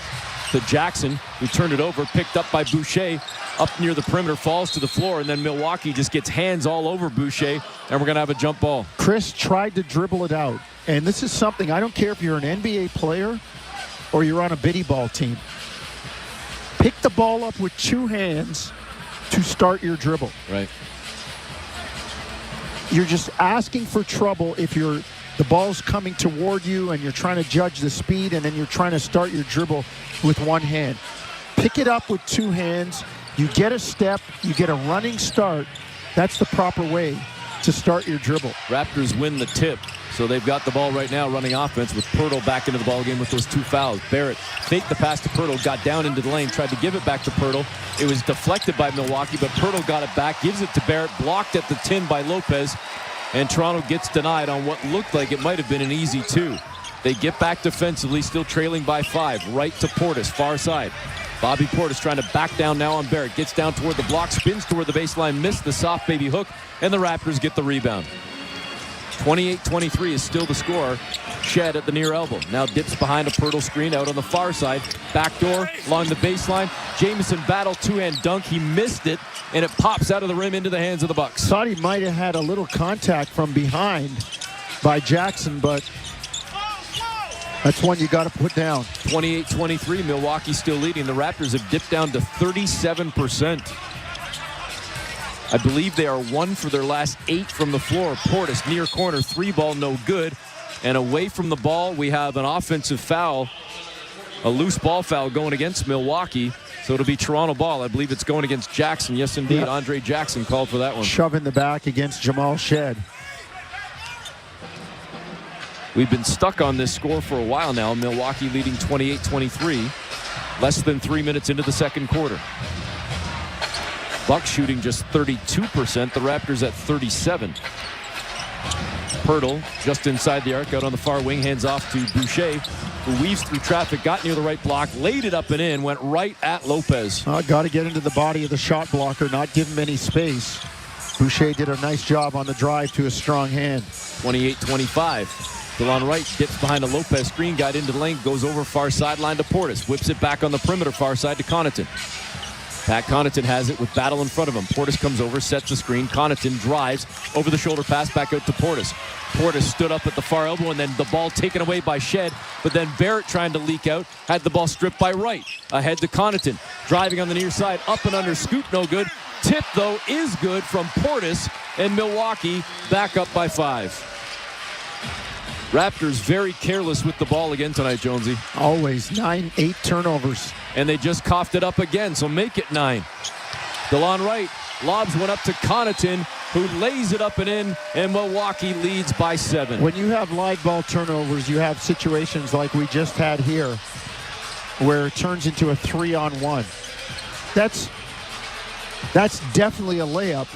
to Jackson, who turned it over, picked up by Boucher, up near the perimeter, falls to the floor, and then Milwaukee just gets hands all over Boucher, and we're going to have a jump ball. Chris tried to dribble it out, and this is something, I don't care if you're an NBA player or you're on a biddy ball team. Pick the ball up with 2 hands to start your dribble. Right. You're just asking for trouble if the ball's coming toward you and you're trying to judge the speed and then you're trying to start your dribble with 1 hand. Pick it up with 2 hands. You get a step. You get a running start. That's the proper way to start your dribble. Raptors win the tip, so they've got the ball right now running offense with Poeltl back into the ball game with those 2 fouls. Barrett faked the pass to Poeltl, got down into the lane, tried to give it back to Poeltl. It was deflected by Milwaukee, but Poeltl got it back, gives it to Barrett, blocked at the 10 by Lopez, and Toronto gets denied on what looked like it might have been an easy 2. They get back defensively, still trailing by 5. Right to Portis, far side. Bobby Portis trying to back down now on Barrett. Gets down toward the block, spins toward the baseline, missed the soft baby hook, and the Raptors get the rebound. 28-23 is still the score. Shed at the near elbow. Now dips behind a Poeltl screen out on the far side. Backdoor along the baseline. Jamison Battle 2-hand dunk. He missed it, and it pops out of the rim into the hands of the Bucks. Thought he might have had a little contact from behind by Jackson, but that's one you got to put down. 28-23, Milwaukee still leading. The Raptors have dipped down to 37%. I believe they are 1 for their last 8 from the floor. Portis, near corner, 3 ball, no good. And away from the ball, we have an offensive foul, a loose ball foul going against Milwaukee. So it'll be Toronto ball. I believe it's going against Jackson. Yes, indeed. Yeah. Andre Jackson called for that one. Shove in the back against Jamal Shed. We've been stuck on this score for a while now. Milwaukee leading 28-23. Less than 3 minutes into the second quarter. Bucks shooting just 32%. The Raptors at 37%. Poeltl just inside the arc, out on the far wing, hands off to Boucher, who weaves through traffic, got near the right block, laid it up and in, went right at Lopez. Got to get into the body of the shot blocker, not give him any space. Boucher did a nice job on the drive to a strong hand. 28-25. DeLon Wright gets behind a Lopez screen, got into the lane, goes over far sideline to Portis. Whips it back on the perimeter far side to Connaughton. Pat Connaughton has it with Battle in front of him. Portis comes over, sets the screen. Connaughton drives, over the shoulder pass back out to Portis. Portis stood up at the far elbow, and then the ball taken away by Shed. But then Barrett, trying to leak out, had the ball stripped by Wright. Ahead to Connaughton, driving on the near side, up and under, scoop, no good. Tip, though, is good from Portis, and Milwaukee back up by 5. Raptors very careless with the ball again tonight, Jonesy. Always 8 turnovers. And they just coughed it up again, so make it 9. DeLon Wright lobs one up to Connaughton, who lays it up and in, and Milwaukee leads by 7. When you have live ball turnovers, you have situations like we just had here where it turns into a 3-on-1. That's definitely a layup.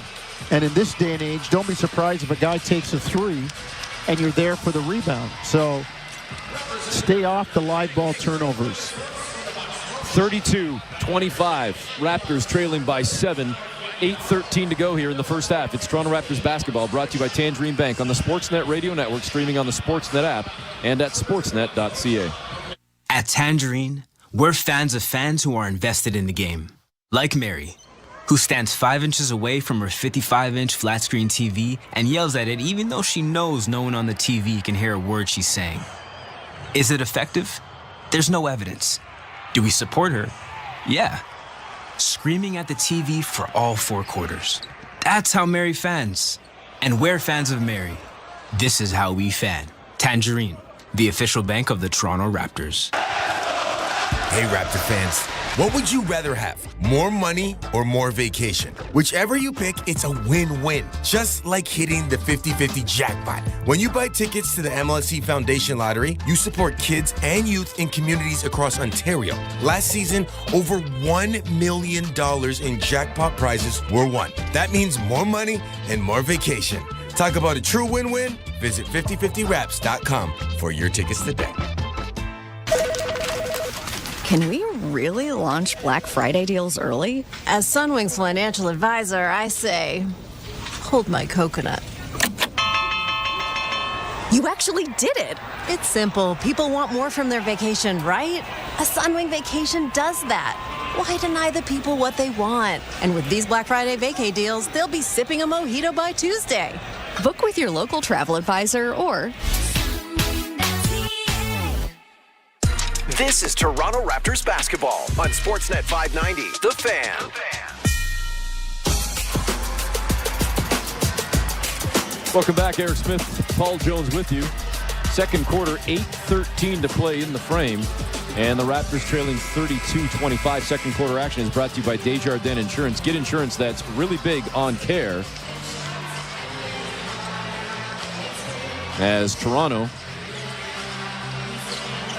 And in this day and age, don't be surprised if a guy takes a 3 and you're there for the rebound. So stay off the live ball turnovers. 32-25. Raptors trailing by 7. 8:13 to go here in the first half. It's Toronto Raptors basketball, brought to you by Tangerine Bank on the Sportsnet Radio Network, streaming on the Sportsnet app and at sportsnet.ca. At Tangerine, we're fans of fans who are invested in the game. Like Mary, who stands 5 inches away from her 55-inch flat-screen TV and yells at it even though she knows no one on the TV can hear a word she's saying. Is it effective? There's no evidence. Do we support her? Yeah. Screaming at the TV for all 4 quarters. That's how Mary fans. And we're fans of Mary. This is how we fan. Tangerine, the official bank of the Toronto Raptors. Hey, Raptor fans, what would you rather have? More money or more vacation? Whichever you pick, it's a win-win. Just like hitting the 50-50 jackpot. When you buy tickets to the MLSE Foundation Lottery, you support kids and youth in communities across Ontario. Last season, over $1 million in jackpot prizes were won. That means more money and more vacation. Talk about a true win-win? Visit 5050raps.com for your tickets today. Can we really launch Black Friday deals early? As Sunwing's financial advisor, I say, hold my coconut. You actually did it. It's simple. People want more from their vacation, right? A Sunwing vacation does that. Why deny the people what they want? And with these Black Friday vacay deals, they'll be sipping a mojito by Tuesday. Book with your local travel advisor or... This is Toronto Raptors basketball on Sportsnet 590, The Fan. Welcome back, Eric Smith, Paul Jones with you. Second quarter, 8:13 to play in the frame. And the Raptors trailing 32-25. Second quarter action is brought to you by Desjardins Insurance. Get insurance that's really big on care. As Toronto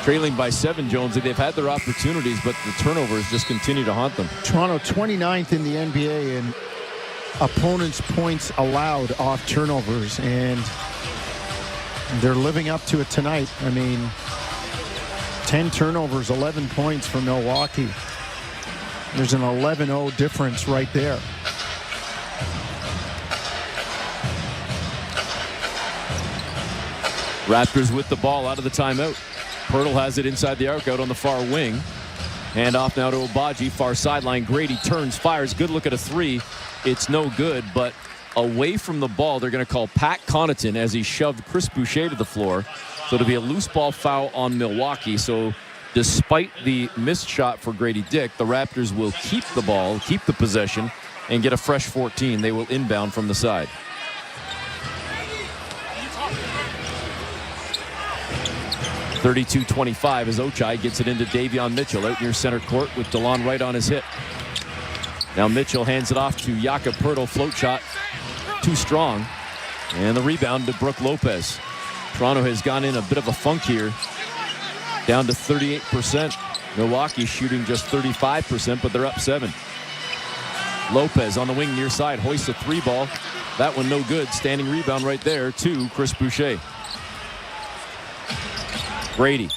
trailing by 7, Jonesy, they've had their opportunities, but the turnovers just continue to haunt them. Toronto 29th in the NBA in opponents' points allowed off turnovers, and they're living up to it tonight. I mean, 10 turnovers, 11 points for Milwaukee. There's an 11-0 difference right there. Raptors with the ball out of the timeout. Pirtle has it inside the arc out on the far wing. Hand off now to Obagi, far sideline. Grady turns, fires. Good look at a 3. It's no good, but away from the ball, they're going to call Pat Connaughton as he shoved Chris Boucher to the floor. So it'll be a loose ball foul on Milwaukee. So despite the missed shot for Grady Dick, the Raptors will keep the ball, keep the possession, and get a fresh 14. They will inbound from the side. (32-25) as Ochai gets it into Davion Mitchell out near center court with DeLon Wright on his hip. Now Mitchell hands it off to Jakob Poeltl. Float shot too strong. And the rebound to Brook Lopez. Toronto has gone in a bit of a funk here. Down to 38%. Milwaukee shooting just 35%, but they're up 7. Lopez on the wing near side hoists a 3 ball. That one no good. Standing rebound right there to Chris Boucher. Grady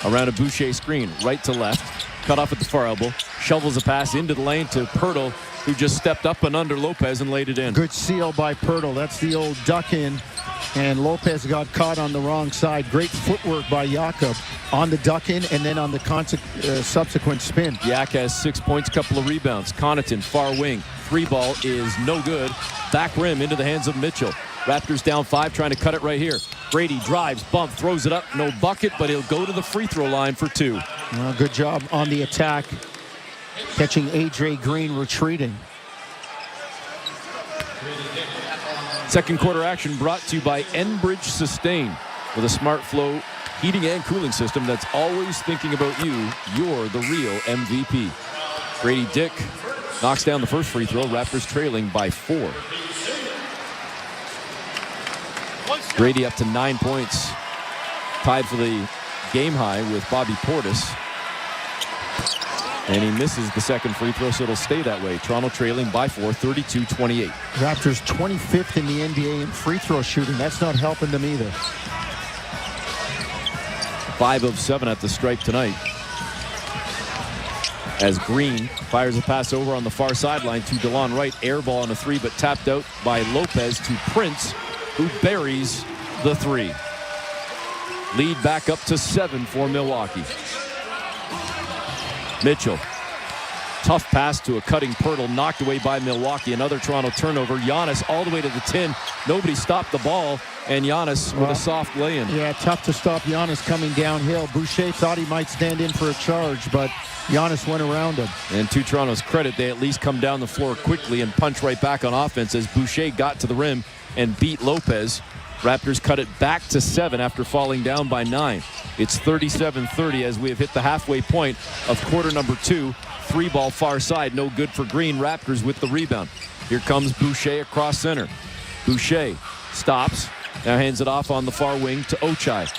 around a Boucher screen, right to left. Cut off at the far elbow. Shovels a pass into the lane to Poeltl, who just stepped up and under Lopez and laid it in. Good seal by Poeltl. That's the old duck in. And Lopez got caught on the wrong side. Great footwork by Jakob on the duck-in and then on the subsequent spin. Yak has 6 points, couple of rebounds. Connaughton, far wing. 3-ball is no good. Back rim into the hands of Mitchell. Raptors down 5, trying to cut it right here. Brady drives, bump, throws it up. No bucket, but he'll go to the free throw line for 2. Well, good job on the attack. Catching A.J. Green retreating. Second quarter action brought to you by Enbridge Sustain. With a smart flow heating and cooling system that's always thinking about you, you're the real MVP. Grady Dick knocks down the first free throw. Raptors trailing by 4. Grady up to 9 points. Tied for the game high with Bobby Portis. And he misses the second free throw, so it'll stay that way. Toronto trailing by 4, 32-28. Raptors 25th in the NBA in free throw shooting. That's not helping them either. 5 of 7 at the stripe tonight. As Green fires a pass over on the far sideline to DeLon Wright. Air ball on a 3, but tapped out by Lopez to Prince, who buries the 3. Lead back up to 7 for Milwaukee. Mitchell. Tough pass to a cutting Pirtle, knocked away by Milwaukee. Another Toronto turnover. Giannis all the way to the 10. Nobody stopped the ball, and Giannis with a soft lay-in. Yeah, tough to stop Giannis coming downhill. Boucher thought he might stand in for a charge, but Giannis went around him. And to Toronto's credit, they at least come down the floor quickly and punch right back on offense as Boucher got to the rim and beat Lopez. Raptors cut it back to 7 after falling down by 9. It's 37-30 as we have hit the halfway point of quarter number 2. 3-ball far side, no good for Green. Raptors with the rebound. Here comes Boucher across center. Boucher stops, now hands it off on the far wing to Ochai.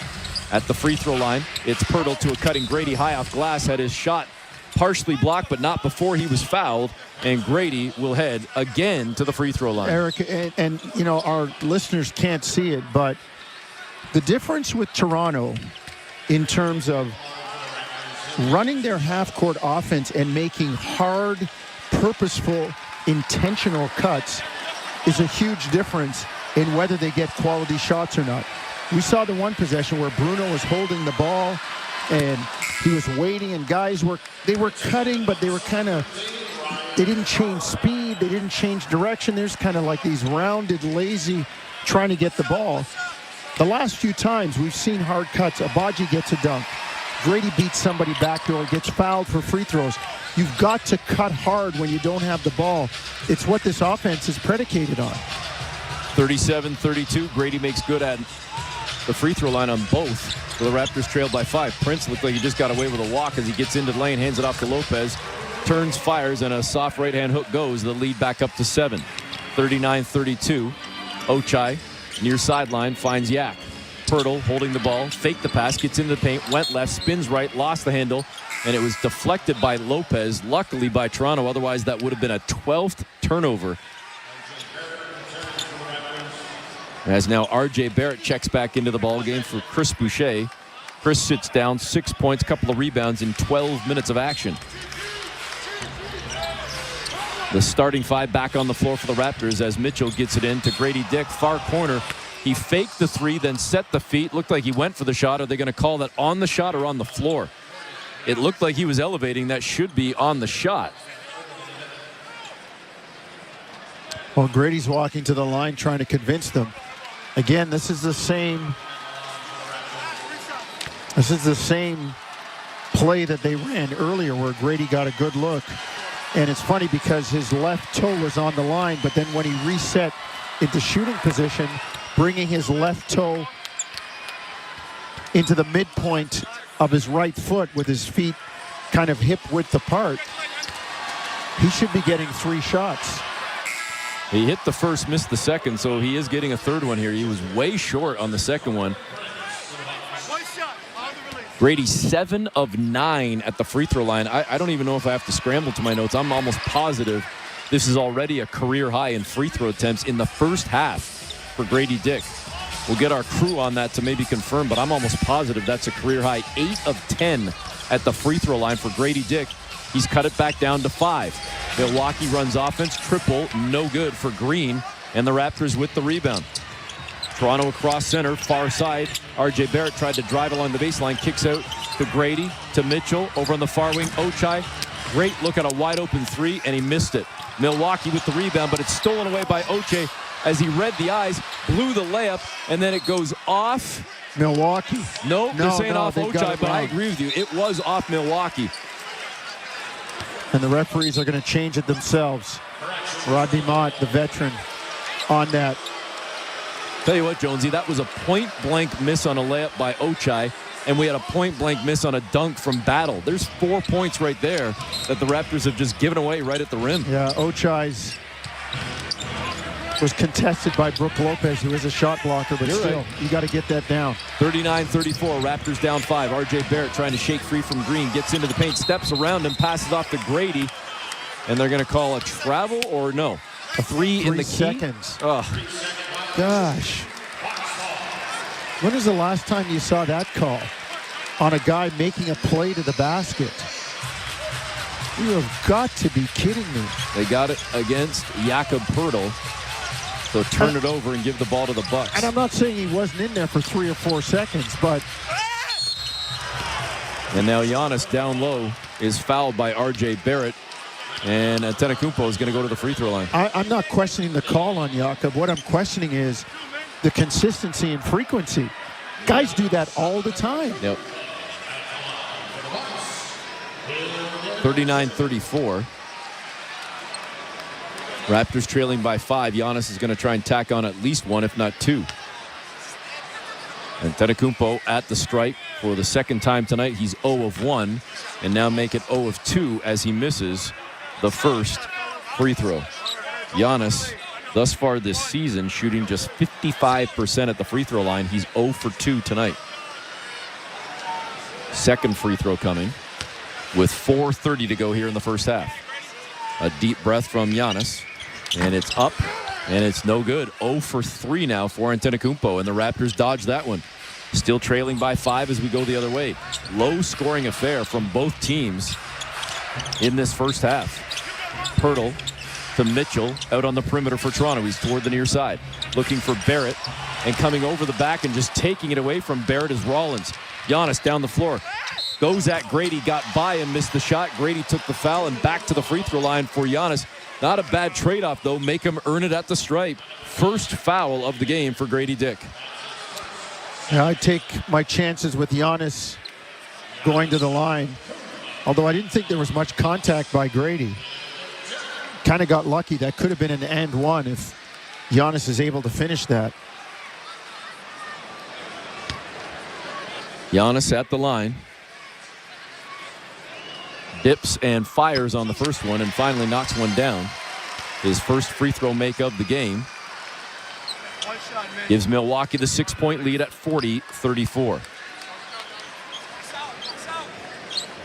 At the free throw line, it's Pirtle to a cutting Grady high off glass. Had his shot partially blocked, but not before he was fouled. And Grady will head again to the free throw line. Eric, and you know, our listeners can't see it, but the difference with Toronto in terms of running their half-court offense and making hard, purposeful, intentional cuts is a huge difference in whether they get quality shots or not. We saw the one possession where Bruno was holding the ball and he was waiting, and guys were cutting, but they were they didn't change speed, they didn't change direction. There's kind of like these rounded, lazy, trying to get the ball. The last few times we've seen hard cuts. Abaji gets a dunk. Grady beats somebody backdoor, gets fouled for free throws. You've got to cut hard when you don't have the ball. It's what this offense is predicated on. 37-32. Grady makes good at the free throw line on both. So the Raptors trailed by 5. Prince looked like he just got away with a walk as he gets into the lane, hands it off to Lopez. Turns, fires, and a soft right-hand hook goes. The lead back up to 7. 39-32. Ochai, near sideline, finds Yak. Pirtle holding the ball, faked the pass, gets into the paint, went left, spins right, lost the handle, and it was deflected by Lopez, luckily by Toronto. Otherwise, that would have been a 12th turnover. As now R.J. Barrett checks back into the ball game for Chris Boucher. Chris sits down, 6 points, couple of rebounds in 12 minutes of action. The starting 5 back on the floor for the Raptors as Mitchell gets it in to Grady Dick, far corner. He faked the 3, then set the feet. Looked like he went for the shot. Are they going to call that on the shot or on the floor? It looked like he was elevating. That should be on the shot. Well, Grady's walking to the line trying to convince them. Again, this is the same play that they ran earlier where Grady got a good look. And it's funny because his left toe was on the line, but then when he reset into shooting position, bringing his left toe into the midpoint of his right foot with his feet kind of hip width apart, he should be getting 3 shots. He hit the first, missed the second, so he is getting a third one here. He was way short on the second one. Grady 7 of 9 at the free throw line. I don't even know if I have to scramble to my notes. I'm almost positive this is already a career high in free throw attempts in the first half for Grady Dick. We'll get our crew on that to maybe confirm, but I'm almost positive that's a career high. 8 of 10 at the free throw line for Grady Dick. He's cut it back down to 5. Milwaukee runs offense, triple, no good for Green, and the Raptors with the rebound. Toronto across center, far side. R.J. Barrett tried to drive along the baseline, kicks out to Grady, to Mitchell, over on the far wing, Ochai. Great look at a wide open three, and he missed it. Milwaukee with the rebound, but it's stolen away by Ochai as he read the eyes, blew the layup, and then it goes off. Milwaukee. No, they're saying off Ochai, but I agree with you. It was off Milwaukee. And the referees are going to change it themselves. Rodney Mott, the veteran, on that. Tell you what, Jonesy, that was a point-blank miss on a layup by Ochai, and we had a point-blank miss on a dunk from Battle. There's 4 points right there that the Raptors have just given away right at the rim. Yeah, Ochai's was contested by Brook Lopez, who is a shot blocker, but still, you got to get that down. 39-34, Raptors down 5. R.J. Barrett trying to shake free from Green, gets into the paint, steps around him, passes off to Grady, and they're going to call a travel or no? A 3 in the key? 3 seconds. Oh. Gosh. When was the last time you saw that call on a guy making a play to the basket? You have got to be kidding me. They got it against Jakob Poeltl. So turn it over and give the ball to the Bucks. And I'm not saying he wasn't in there for 3 or 4 seconds, but... And now Giannis down low is fouled by R.J. Barrett. And Antetokounmpo is going to go to the free throw line. I'm not questioning the call on Jakob. What I'm questioning is the consistency and frequency. Guys do that all the time. Yep. 39-34. Raptors trailing by 5. Giannis is going to try and tack on at least 1, if not 2. Antetokounmpo at the stripe for the second time tonight. He's 0 of 1 and now make it 0 of 2 as he misses the first free throw. Giannis, thus far this season, shooting just 55% at the free throw line. He's 0 for 2 tonight. Second free throw coming with 4:30 to go here in the first half. A deep breath from Giannis, and it's up, and it's no good. 0 for 3 now for Antetokounmpo, and the Raptors dodge that one. Still trailing by 5 as we go the other way. Low-scoring affair from both teams in this first half. Poeltl to Mitchell out on the perimeter for Toronto. He's toward the near side, looking for Barrett, and coming over the back and just taking it away from Barrett is Rollins. Giannis down the floor. Goes at Grady, got by him, missed the shot. Grady took the foul and back to the free throw line for Giannis. Not a bad trade-off, though. Make him earn it at the stripe. First foul of the game for Grady Dick. Yeah, I take my chances with Giannis going to the line. Although I didn't think there was much contact by Grady. Kind of got lucky. That could have been an and one if Giannis is able to finish that. Giannis at the line. Dips and fires on the first one and finally knocks one down. His first free throw make of the game. Gives Milwaukee the 6-point lead at 40-34.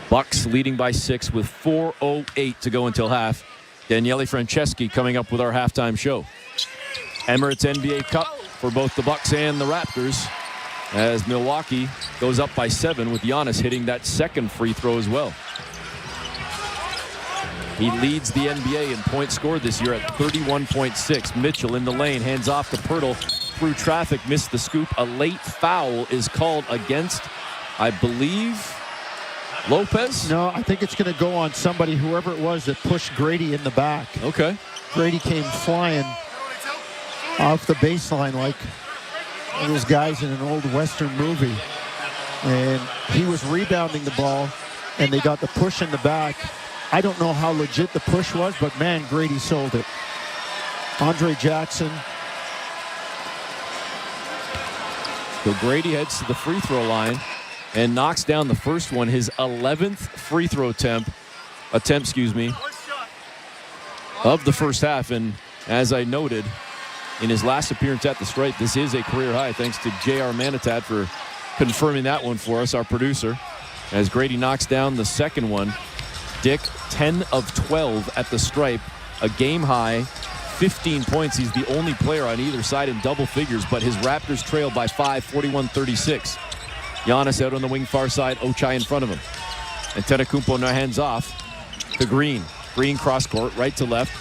Bucks leading by 6 with 4:08 to go until half. Daniele Franceschi coming up with our halftime show. Emirates NBA Cup for both the Bucks and the Raptors as Milwaukee goes up by 7 with Giannis hitting that second free throw as well. He leads the NBA in points scored this year at 31.6. Mitchell in the lane, hands off to Poeltl through traffic, missed the scoop. A late foul is called against, I believe, Lopez? No, I think it's going to go on somebody, whoever it was, that pushed Grady in the back. Okay. Grady came flying off the baseline like one of those guys in an old Western movie. And he was rebounding the ball, and they got the push in the back. I don't know how legit the push was, but man, Grady sold it. Andre Jackson. So Grady heads to the free throw line and knocks down the first one, his 11th free throw attempt, of the first half. And as I noted, in his last appearance at the stripe, this is a career high, thanks to J.R. Manitat for confirming that one for us, our producer. As Grady knocks down the second one, Dick, 10 of 12 at the stripe, a game high, 15 points. He's the only player on either side in double figures, but his Raptors trail by 5, 41-36. Giannis out on the wing far side, Ochai in front of him. Antetokounmpo now hands off to Green. Green cross court, right to left.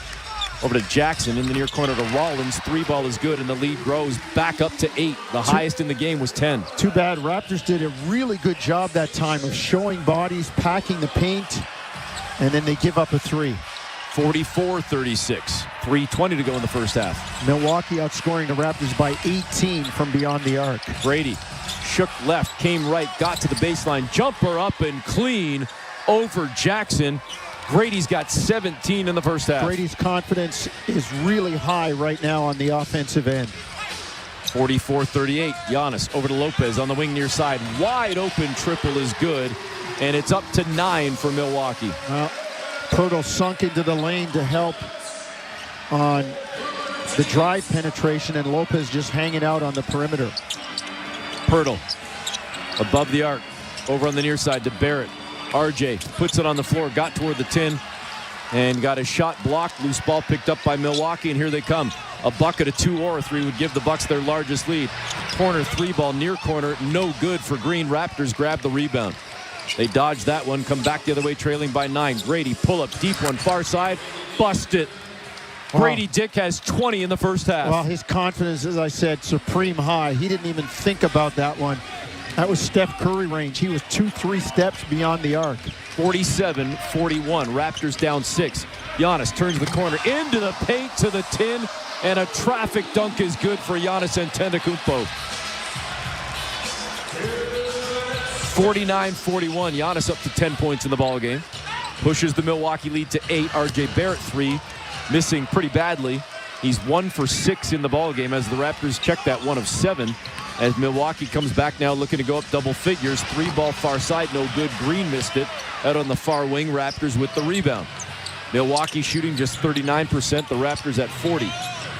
Over to Jackson in the near corner to Rollins. 3-ball is good, and the lead grows back up to 8. The highest in the game was 10. Too bad. Raptors did a really good job that time of showing bodies, packing the paint, and then they give up a 3. 44-36. 3:20 to go in the first half. Milwaukee outscoring the Raptors by 18 from beyond the arc. Grady shook left, came right, got to the baseline. Jumper up and clean over Jackson. Grady's got 17 in the first half. Grady's confidence is really high right now on the offensive end. 44-38. Giannis over to Lopez on the wing near side. Wide open triple is good, and it's up to 9 for Milwaukee. Pirtle sunk into the lane to help on the drive penetration, and Lopez just hanging out on the perimeter. Pirtle above the arc, over on the near side to Barrett. RJ puts it on the floor, got toward the tin, and got a shot blocked. Loose ball picked up by Milwaukee, and here they come. A bucket of 2 or 3 would give the Bucks their largest lead. Corner 3-ball near corner, no good for Green. Raptors grab the rebound. They dodge that one, come back the other way, trailing by 9. Grady pull up deep one, far side, bust it. Grady Dick has 20 in the first half. Well, his confidence, as I said, supreme high. He didn't even think about that one. That was Steph Curry range. He was 2-3 steps beyond the arc. 47-41. Raptors down 6. Giannis turns the corner into the paint to the tin, and a traffic dunk is good for Giannis Antetokounmpo. 49-41. Giannis up to 10 points in the ball game. Pushes the Milwaukee lead to 8. RJ Barrett 3, missing pretty badly. He's 1 for 6 in the ball game as the Raptors check that 1 of 7. As Milwaukee comes back now looking to go up double figures. 3-ball far side, no good. Green missed it. Out on the far wing, Raptors with the rebound. Milwaukee shooting just 39%, the Raptors at 40.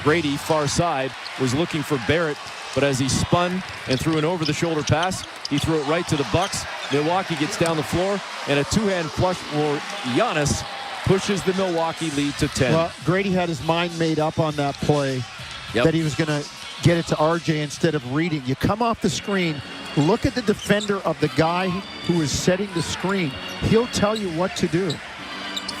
Grady, far side, was looking for Barrett, but as he spun and threw an over-the-shoulder pass, he threw it right to the Bucks. Milwaukee gets down the floor, and a 2-hand flush for Giannis pushes the Milwaukee lead to 10. Well, Grady had his mind made up on that play that he was going to get it to RJ instead of reading. You come off the screen, look at the defender of the guy who is setting the screen. He'll tell you what to do.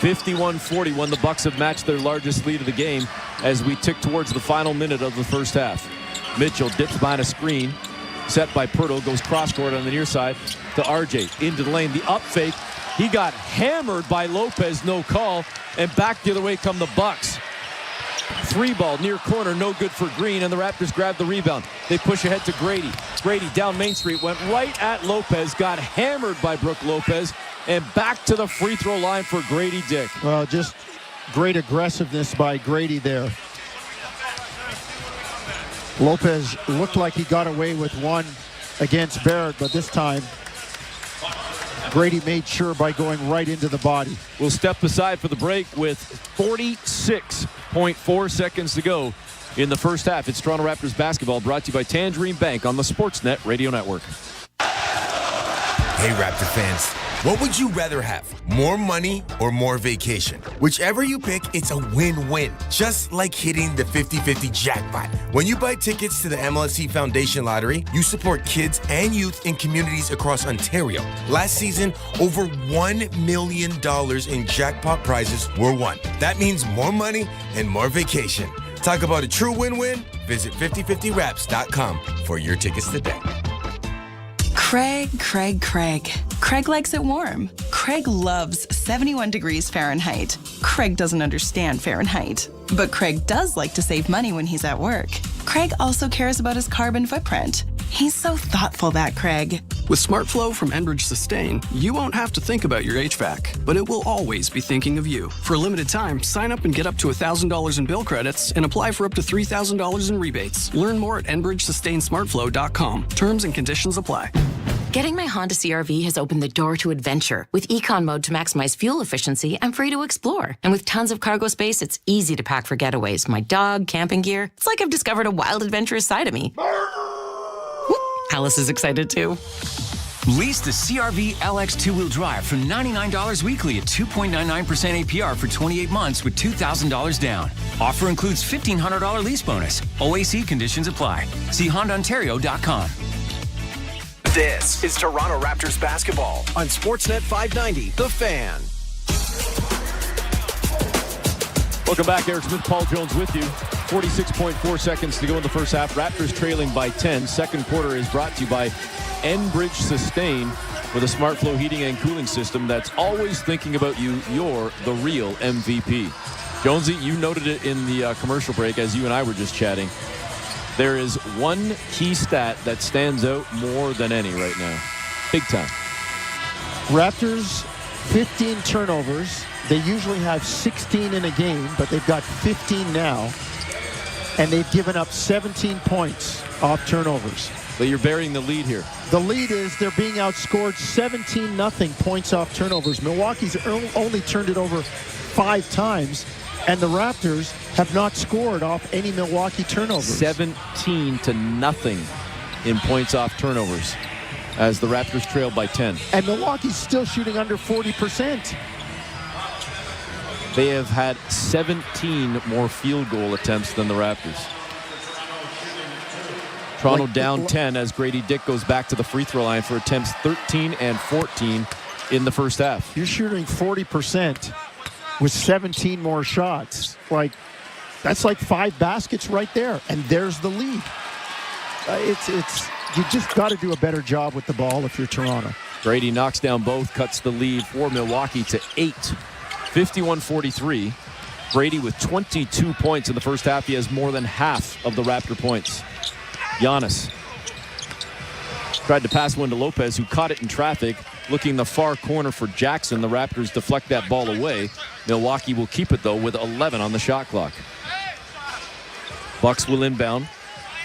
51-41, the Bucks have matched their largest lead of the game as we tick towards the final minute of the first half. Mitchell dips behind a screen, set by Pirtle, goes cross-court on the near side to RJ, into the lane, the up fake. He got hammered by Lopez, no call, and back the other way come the Bucks. 3-ball near corner, no good for Green, and the Raptors grab the rebound. They push ahead to Grady. Grady down Main Street, went right at Lopez, got hammered by Brook Lopez, and back to the free throw line for Grady Dick. Well, just great aggressiveness by Grady there. Lopez looked like he got away with one against Barrett, but this time Grady made sure by going right into the body. We'll step aside for the break with 46.4 seconds to go in the first half. It's Toronto Raptors basketball, brought to you by Tangerine Bank on the Sportsnet Radio Network. Hey, Raptor fans. What would you rather have? More money or more vacation? Whichever you pick, it's a win-win. Just like hitting the 50-50 jackpot. When you buy tickets to the MLSE Foundation Lottery, you support kids and youth in communities across Ontario. Last season, over $1 million in jackpot prizes were won. That means more money and more vacation. Talk about a true win-win? Visit 5050raps.com for your tickets today. Craig. Craig likes it warm. Craig loves 71 degrees Fahrenheit. Craig doesn't understand Fahrenheit. But Craig does like to save money when he's at work. Craig also cares about his carbon footprint. He's so thoughtful, that Craig. With SmartFlow from Enbridge Sustain, you won't have to think about your HVAC, but it will always be thinking of you. For a limited time, sign up and get up to $1,000 in bill credits and apply for up to $3,000 in rebates. Learn more at EnbridgeSustainSmartFlow.com. Terms and conditions apply. Getting my Honda CR-V has opened the door to adventure. With Econ Mode to maximize fuel efficiency, I'm free to explore. And with tons of cargo space, it's easy to pack for getaways. My dog, camping gear. It's like I've discovered a wild, adventurous side of me. Whoop, Alice is excited too. Lease the CR-V LX two-wheel drive from $99 weekly at 2.99% APR for 28 months with $2,000 down. Offer includes $1,500 lease bonus. OAC conditions apply. See HondaOntario.com. This is Toronto Raptors basketball on Sportsnet 590, The Fan. Welcome back. Eric Smith, Paul Jones with you. 46.4 seconds to go in the first half. Raptors trailing by 10. Second quarter is brought to you by Enbridge Sustain with a smart flow heating and cooling system that's always thinking about you. You're the real MVP. Jonesy, you noted it in the commercial break as you and I were just chatting. There is one key stat that stands out more than any right now. Big time. Raptors, 15 turnovers. They usually have 16 in a game, but they've got 15 now. And they've given up 17 points off turnovers. But you're burying the lead here. The lead is they're being outscored 17-0 points off turnovers. Milwaukee's only turned it over 5 times, and the Raptors have not scored off any Milwaukee turnovers. 17-0 in points off turnovers as the Raptors trail by 10. And Milwaukee's still shooting under 40%. They have had 17 more field goal attempts than the Raptors. Toronto down 10 as Grady Dick goes back to the free throw line for attempts 13 and 14 in the first half. You're shooting 40% with 17 more shots. That's like 5 baskets right there, and there's the lead. You just got to do a better job with the ball if you're Toronto. Grady knocks down both, cuts the lead for Milwaukee to 8. 51-43. Brady with 22 points in the first half. He has more than half of the Raptor points. Giannis tried to pass one to Lopez, who caught it in traffic, looking the far corner for Jackson. The Raptors deflect that ball away. Milwaukee will keep it, though, with 11 on the shot clock. Bucks will inbound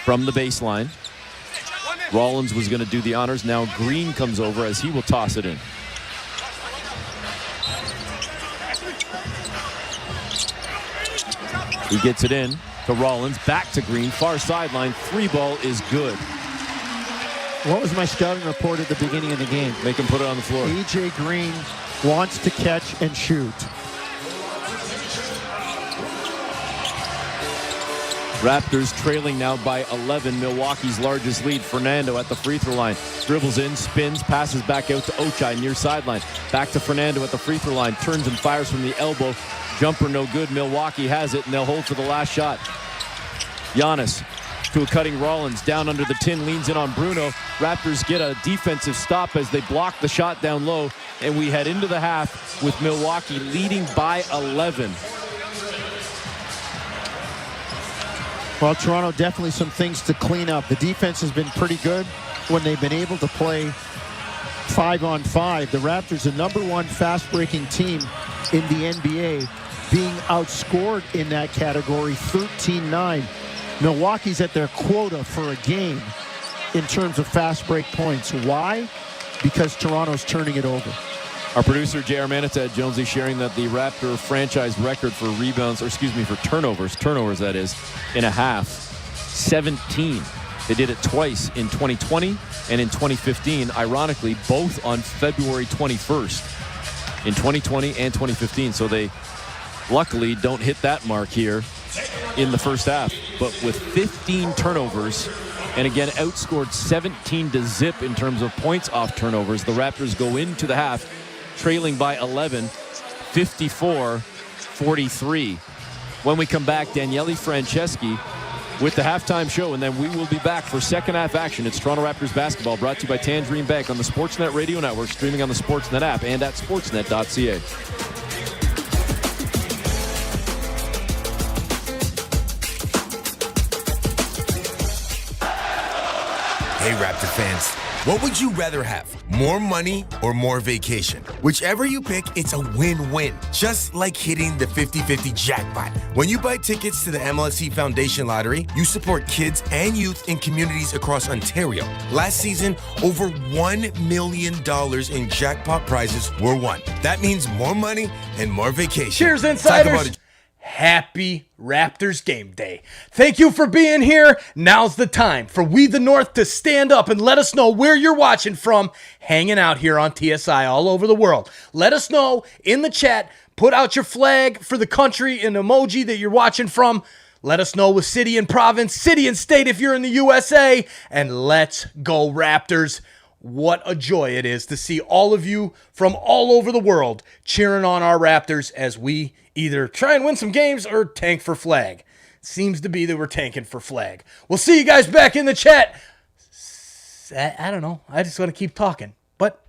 from the baseline. Rollins was going to do the honors. Now Green comes over as he will toss it in. He gets it in to Rollins, back to Green, far sideline. 3-ball is good. What was my scouting report at the beginning of the game? Make him put it on the floor. A.J. Green wants to catch and shoot. Raptors trailing now by 11. Milwaukee's largest lead. Fernando at the free throw line. Dribbles in, spins, passes back out to Ochai near sideline. Back to Fernando at the free throw line. Turns and fires from the elbow. Jumper no good. Milwaukee has it, and they'll hold for the last shot. Giannis to a cutting Rollins. Down under the tin, leans in on Bruno. Raptors get a defensive stop as they block the shot down low, and we head into the half with Milwaukee leading by 11. Well, Toronto, definitely some things to clean up. The defense has been pretty good when they've been able to play 5-on-5. The Raptors, the number 1 fast-breaking team in the NBA, being outscored in that category 13-9. Milwaukee's at their quota for a game in terms of fast break points. Why? Because Toronto's turning it over. Our producer, J.R. Manatad Jonesy, sharing that the Raptor franchise record for rebounds, for turnovers that is, in a half, 17. They did it twice in 2020 and in 2015, ironically, both on February 21st in 2020 and 2015. So they luckily don't hit that mark here in the first half. But with 15 turnovers, and again outscored 17-0 in terms of points off turnovers, the Raptors go into the half trailing by 11, 54-43. When we come back, Daniele Franceschi with the halftime show, and then we will be back for second half action. It's Toronto Raptors basketball, brought to you by Tangerine Bank on the Sportsnet Radio Network, streaming on the Sportsnet app and at sportsnet.ca. Hey, Raptor fans, what would you rather have? More money or more vacation? Whichever you pick, it's a win-win. Just like hitting the 50-50 jackpot. When you buy tickets to the MLSE Foundation Lottery, you support kids and youth in communities across Ontario. Last season, over $1 million in jackpot prizes were won. That means more money and more vacation. Cheers, insiders! Happy Raptors game day. Thank you for being here. Now's the time for We the North to stand up and let us know where you're watching from, hanging out here on TSI all over the world. Let us know in the chat. Put out your flag for the country and emoji that you're watching from. Let us know with city and province, city and state if you're in the USA. And let's go Raptors. what a joy it is to see all of you from all over the world cheering on our Raptors as we either try and win some games or tank for flag. Seems to be that we're tanking for flag. We'll see you guys back in the chat. I don't know. I just want to keep talking. But,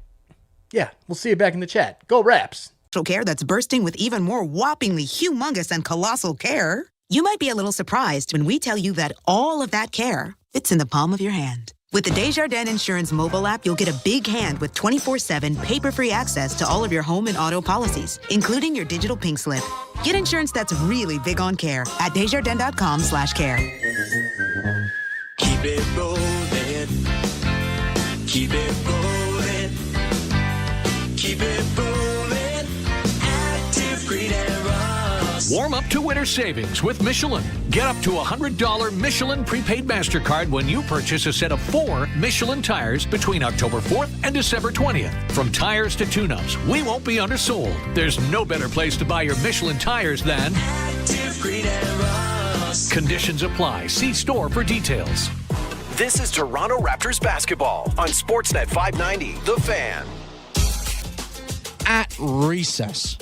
yeah, we'll see you back in the chat. Go Raps. Care that's bursting with even more whoppingly humongous and colossal care. You might be a little surprised when we tell you that all of that care fits in the palm of your hand. With the Desjardins Insurance mobile app, you'll get a big hand with 24/7 paper-free access to all of your home and auto policies, including your digital pink slip. Get insurance that's really big on care at Desjardins.com/care. Keep it rolling. Keep it rolling. Keep it rolling. Active Green and Ross. Warm up to winter savings with Michelin. Get up to $100 Michelin prepaid MasterCard when you purchase a set of 4 Michelin tires between October 4th and December 20th. From tires to tune-ups, we won't be undersold. There's no better place to buy your Michelin tires than Active Green and Ross. Conditions apply. See store for details. This is Toronto Raptors basketball on Sportsnet 590, The Fan. At recess.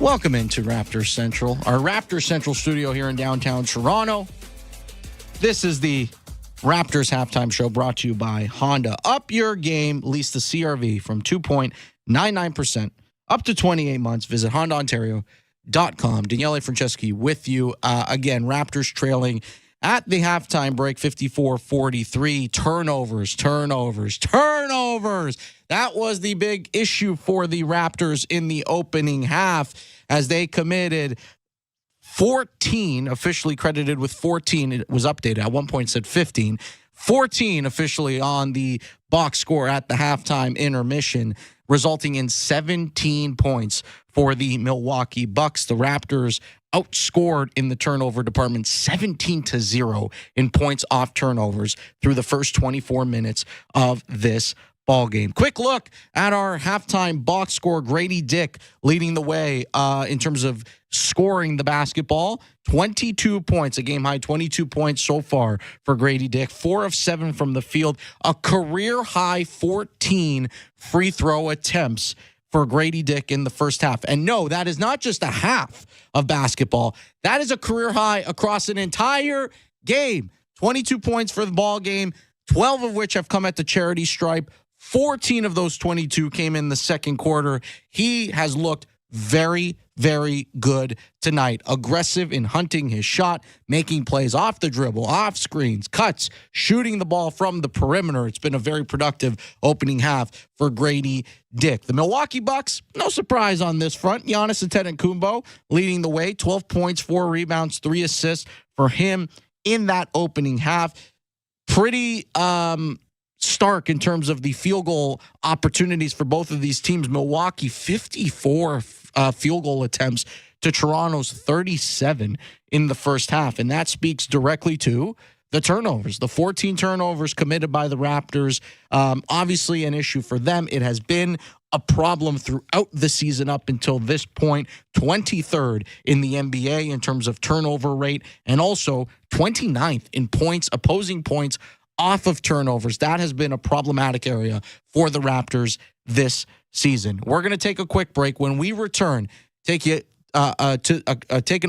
Welcome into Raptors Central, our Raptors Central studio here in downtown Toronto. This is the Raptors halftime show brought to you by Honda. Up your game, lease the CRV from 2.99% up to 28 months. Visit HondaOntario.com. Daniele Franceschi with you. Again, Raptors trailing at the halftime break, 54-43. Turnovers. That was the big issue for the Raptors in the opening half as they committed 14, officially credited with 14. It was updated. At one point it said 15. 14 officially on the box score at the halftime intermission, resulting in 17 points for the Milwaukee Bucks. The Raptors outscored in the turnover department 17-0 in points off turnovers through the first 24 minutes of this ball game. Quick look at our halftime box score. Grady Dick leading the way in terms of scoring the basketball. 22 points, a game high 22 points so far for Grady Dick. 4 of 7 from the field. A career high 14 free throw attempts for Grady Dick in the first half. And no, that is not just a half of basketball. That is a career high across an entire game. 22 points for the ball game, 12 of which have come at the charity stripe. 14 of those 22 came in the second quarter. He has looked very, very good tonight. Aggressive in hunting his shot, making plays off the dribble, off screens, cuts, shooting the ball from the perimeter. It's been a very productive opening half for Grady Dick. The Milwaukee Bucks, no surprise on this front. Giannis Antetokounmpo leading the way. 12 points, 4 rebounds, 3 assists for him in that opening half. Pretty stark in terms of the field goal opportunities for both of these teams. Milwaukee, 54 field goal attempts to Toronto's 37 in the first half. And that speaks directly to the turnovers. The 14 turnovers committed by the Raptors, obviously an issue for them. It has been a problem throughout the season up until this point. 23rd in the NBA in terms of turnover rate, and also 29th in points, opposing points off of turnovers. That has been a problematic area for the Raptors this season. We're going to take a quick break. When we return, take an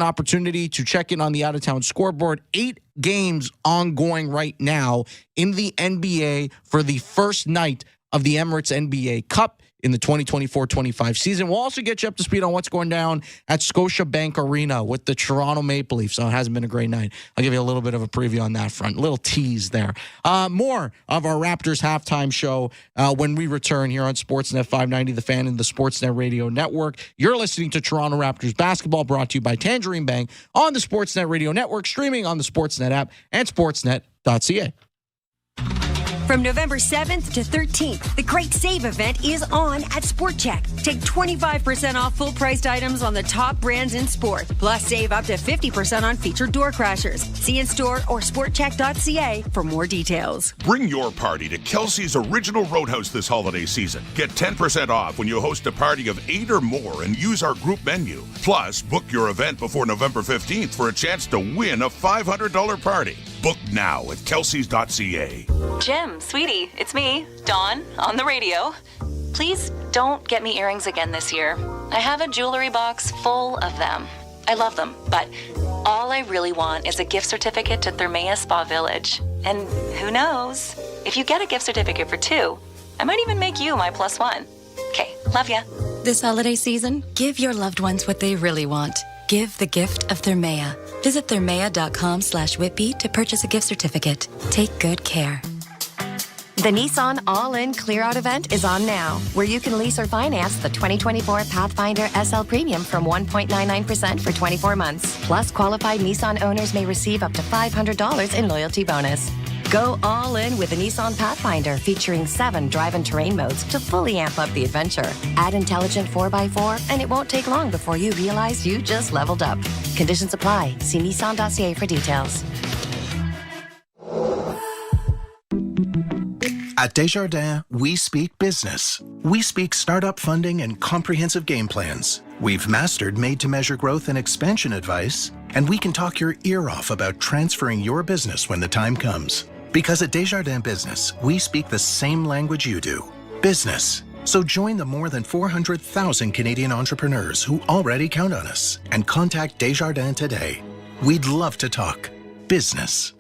opportunity to check in on the out-of-town scoreboard. 8 games ongoing right now in the NBA for the first night of the Emirates NBA Cup in the 2024-25 season. We'll also get you up to speed on what's going down at Scotiabank Arena with the Toronto Maple Leafs. So it hasn't been a great night. I'll give you a little bit of a preview on that front. A little tease there. More of our Raptors halftime show when we return here on Sportsnet 590, The Fan, and the Sportsnet Radio Network. You're listening to Toronto Raptors basketball, brought to you by Tangerine Bank on the Sportsnet Radio Network, streaming on the Sportsnet app and sportsnet.ca. From November 7th to 13th, the Great Save event is on at SportCheck. Take 25% off full-priced items on the top brands in sport. Plus, save up to 50% on featured door crashers. See in-store or sportcheck.ca for more details. Bring your party to Kelsey's Original Roadhouse this holiday season. Get 10% off when you host a party of 8 or more and use our group menu. Plus, book your event before November 15th for a chance to win a $500 party. Book now at kelseys.ca. Jim, sweetie, it's me, Dawn, on the radio. Please don't get me earrings again this year. I have a jewelry box full of them. I love them, but all I really want is a gift certificate to Thermea Spa Village. And who knows? If you get a gift certificate for 2, I might even make you my +1. Okay, love ya. This holiday season, give your loved ones what they really want. Give the gift of Thermea. Visit thermea.com/whitby to purchase a gift certificate. Take good care. The Nissan All-In Clear-Out event is on now, where you can lease or finance the 2024 Pathfinder SL Premium from 1.99% for 24 months. Plus, qualified Nissan owners may receive up to $500 in loyalty bonus. Go all in with the Nissan Pathfinder, featuring 7 drive and terrain modes to fully amp up the adventure. Add intelligent 4x4, and it won't take long before you realize you just leveled up. Conditions apply. See Nissan.ca for details. At Desjardins, we speak business. We speak startup funding and comprehensive game plans. We've mastered made-to-measure growth and expansion advice, and we can talk your ear off about transferring your business when the time comes. Because at Desjardins Business, we speak the same language you do, business. So join the more than 400,000 Canadian entrepreneurs who already count on us and contact Desjardins today. We'd love to talk business.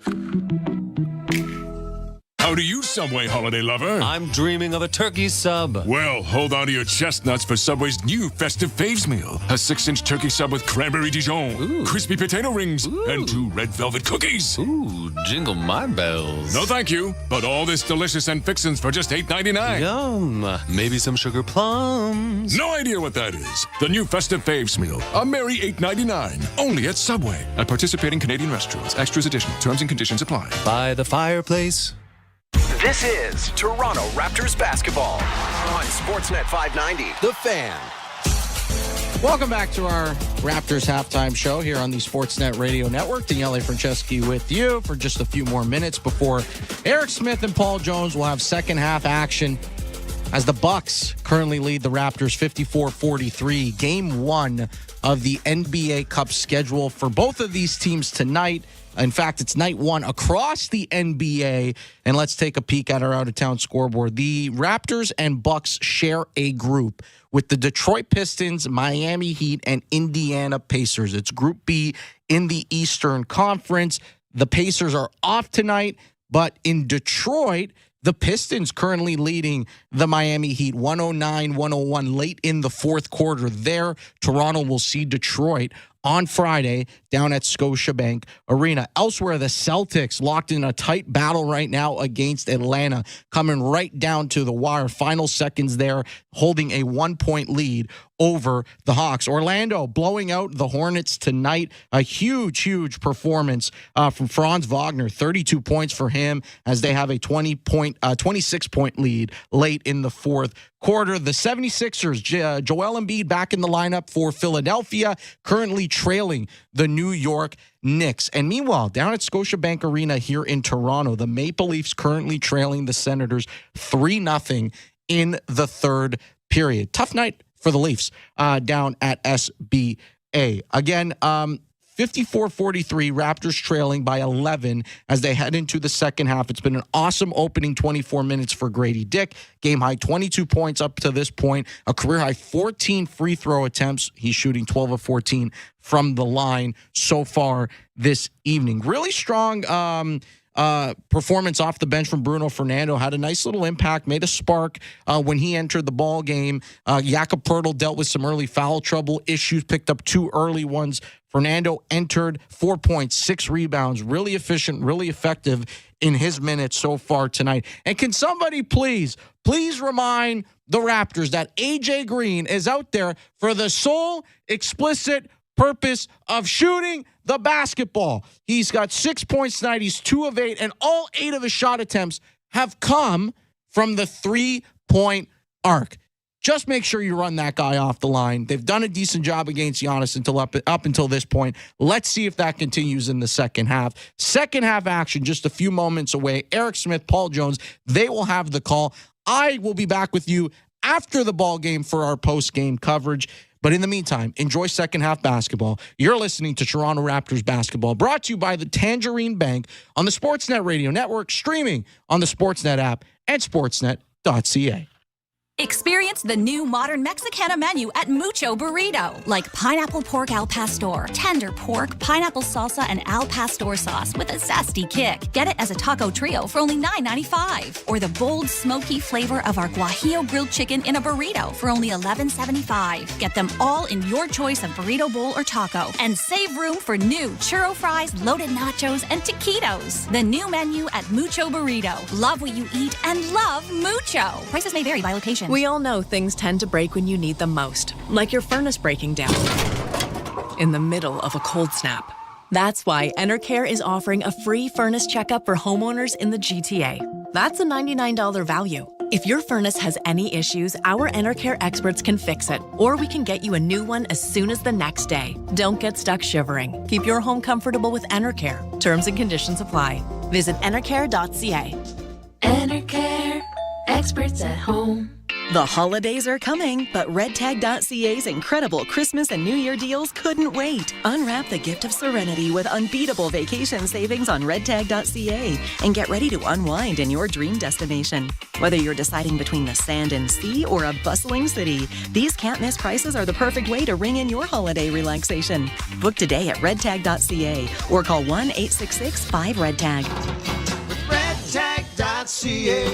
How do you, Subway holiday lover? I'm dreaming of a turkey sub. Well, hold on to your chestnuts for Subway's new festive faves meal. A 6-inch turkey sub with cranberry Dijon, crispy potato rings, and 2 red velvet cookies. Ooh, jingle my bells. No thank you, but all this delicious and fixins for just $8.99. Yum. Maybe some sugar plums. No idea what that is. The new festive faves meal. A merry $8.99. Only at Subway. At participating Canadian restaurants. Extras additional. Terms and conditions apply. By the fireplace. This is Toronto Raptors basketball on Sportsnet 590. The Fan. Welcome back to our Raptors halftime show here on the Sportsnet Radio Network. Daniele Franceschi with you for just a few more minutes before Eric Smith and Paul Jones will have second half action as the Bucks currently lead the Raptors 54-43. Game 1 of the NBA Cup schedule for both of these teams tonight. In fact, it's night 1 across the NBA. And let's take a peek at our out-of-town scoreboard. The Raptors and Bucks share a group with the Detroit Pistons, Miami Heat, and Indiana Pacers. It's Group B in the Eastern Conference. The Pacers are off tonight, but in Detroit, the Pistons currently leading the Miami Heat 109-101 late in the fourth quarter there. Toronto will see Detroit on Friday down at Scotiabank Arena. Elsewhere, the Celtics locked in a tight battle right now against Atlanta, coming right down to the wire. Final seconds there, holding a 1-point lead over the Hawks. Orlando blowing out the Hornets tonight. A huge performance from Franz Wagner. 32 points for him as they have a 26-point lead late in the fourth quarter. The 76ers, Joel Embiid back in the lineup for Philadelphia, currently trailing the New York Knicks. And meanwhile, down at Scotiabank Arena here in Toronto, the Maple Leafs currently trailing the Senators 3-0 in the third period. Tough night for the Leafs down at SBA. Again, 54-43, Raptors trailing by 11 as they head into the second half. It's been an awesome opening 24 minutes for Grady Dick. Game high 22 points up to this point, a career high 14 free throw attempts. He's shooting 12 of 14 from the line so far this evening. Really strong performance off the bench from Bruno Fernando. Had a nice little impact, made a spark when he entered the ball game. Jakob Poeltl dealt with some early foul trouble issues, picked up 2 early ones. Fernando entered 4 points, 6 rebounds, really efficient, really effective in his minutes so far tonight. And can somebody please remind the Raptors that AJ Green is out there for the sole explicit purpose of shooting the basketball. He's got 6 points tonight. He's 2 of 8, and all 8 of his shot attempts have come from the 3-point arc. Just make sure you run that guy off the line. They've done a decent job against Giannis up until this point. Let's see if that continues in the second half. Second half action just a few moments away. Eric Smith, Paul Jones, they will have the call. I will be back with you after the ball game for our post-game coverage. But in the meantime, enjoy second half basketball. You're listening to Toronto Raptors basketball, brought to you by the Tangerine Bank on the Sportsnet Radio Network, streaming on the Sportsnet app and sportsnet.ca. Experience the new modern Mexicana menu at Mucho Burrito, like pineapple pork al pastor, tender pork, pineapple salsa, and al pastor sauce with a zesty kick. Get it as a taco trio for only $9.95. Or the bold, smoky flavor of our guajillo grilled chicken in a burrito for only $11.75. Get them all in your choice of burrito bowl or taco. And save room for new churro fries, loaded nachos, and taquitos. The new menu at Mucho Burrito. Love what you eat and love Mucho. Prices may vary by location. We all know things tend to break when you need them most, like your furnace breaking down in the middle of a cold snap. That's why Enercare is offering a free furnace checkup for homeowners in the GTA. That's a $99 value. If your furnace has any issues, our Enercare experts can fix it, or we can get you a new one as soon as the next day. Don't get stuck shivering. Keep your home comfortable with Enercare. Terms and conditions apply. Visit enercare.ca. Enercare, experts at home. The holidays are coming, but redtag.ca's incredible Christmas and New Year deals couldn't wait. Unwrap the gift of serenity with unbeatable vacation savings on redtag.ca and get ready to unwind in your dream destination. Whether you're deciding between the sand and sea or a bustling city, these can't-miss prices are the perfect way to ring in your holiday relaxation. Book today at redtag.ca or call 1-866-5-REDTAG. redtag.ca.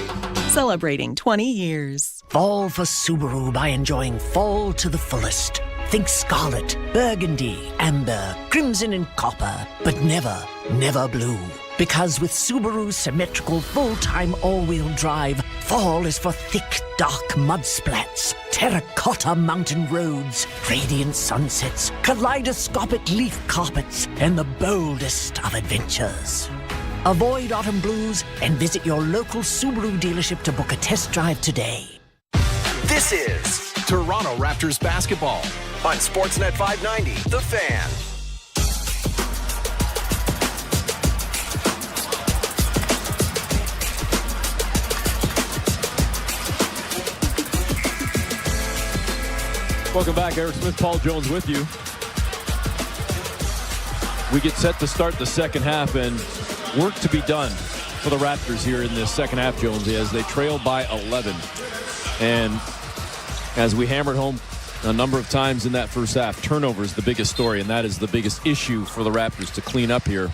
Celebrating 20 years. Fall for Subaru by enjoying fall to the fullest. Think scarlet, burgundy, amber, crimson and copper, but never, never blue. Because with Subaru's symmetrical full-time all-wheel drive, fall is for thick, dark mud splats, terracotta mountain roads, radiant sunsets, kaleidoscopic leaf carpets, and the boldest of adventures. Avoid autumn blues and visit your local Subaru dealership to book a test drive today. This is Toronto Raptors basketball on Sportsnet 590, The Fan. Welcome back. Eric Smith, Paul Jones with you. We get set to start the second half, and work to be done for the Raptors here in this second half, Jonesy, as they trail by 11. And as we hammered home a number of times in that first half, turnover is the biggest story, and that is the biggest issue for the Raptors to clean up here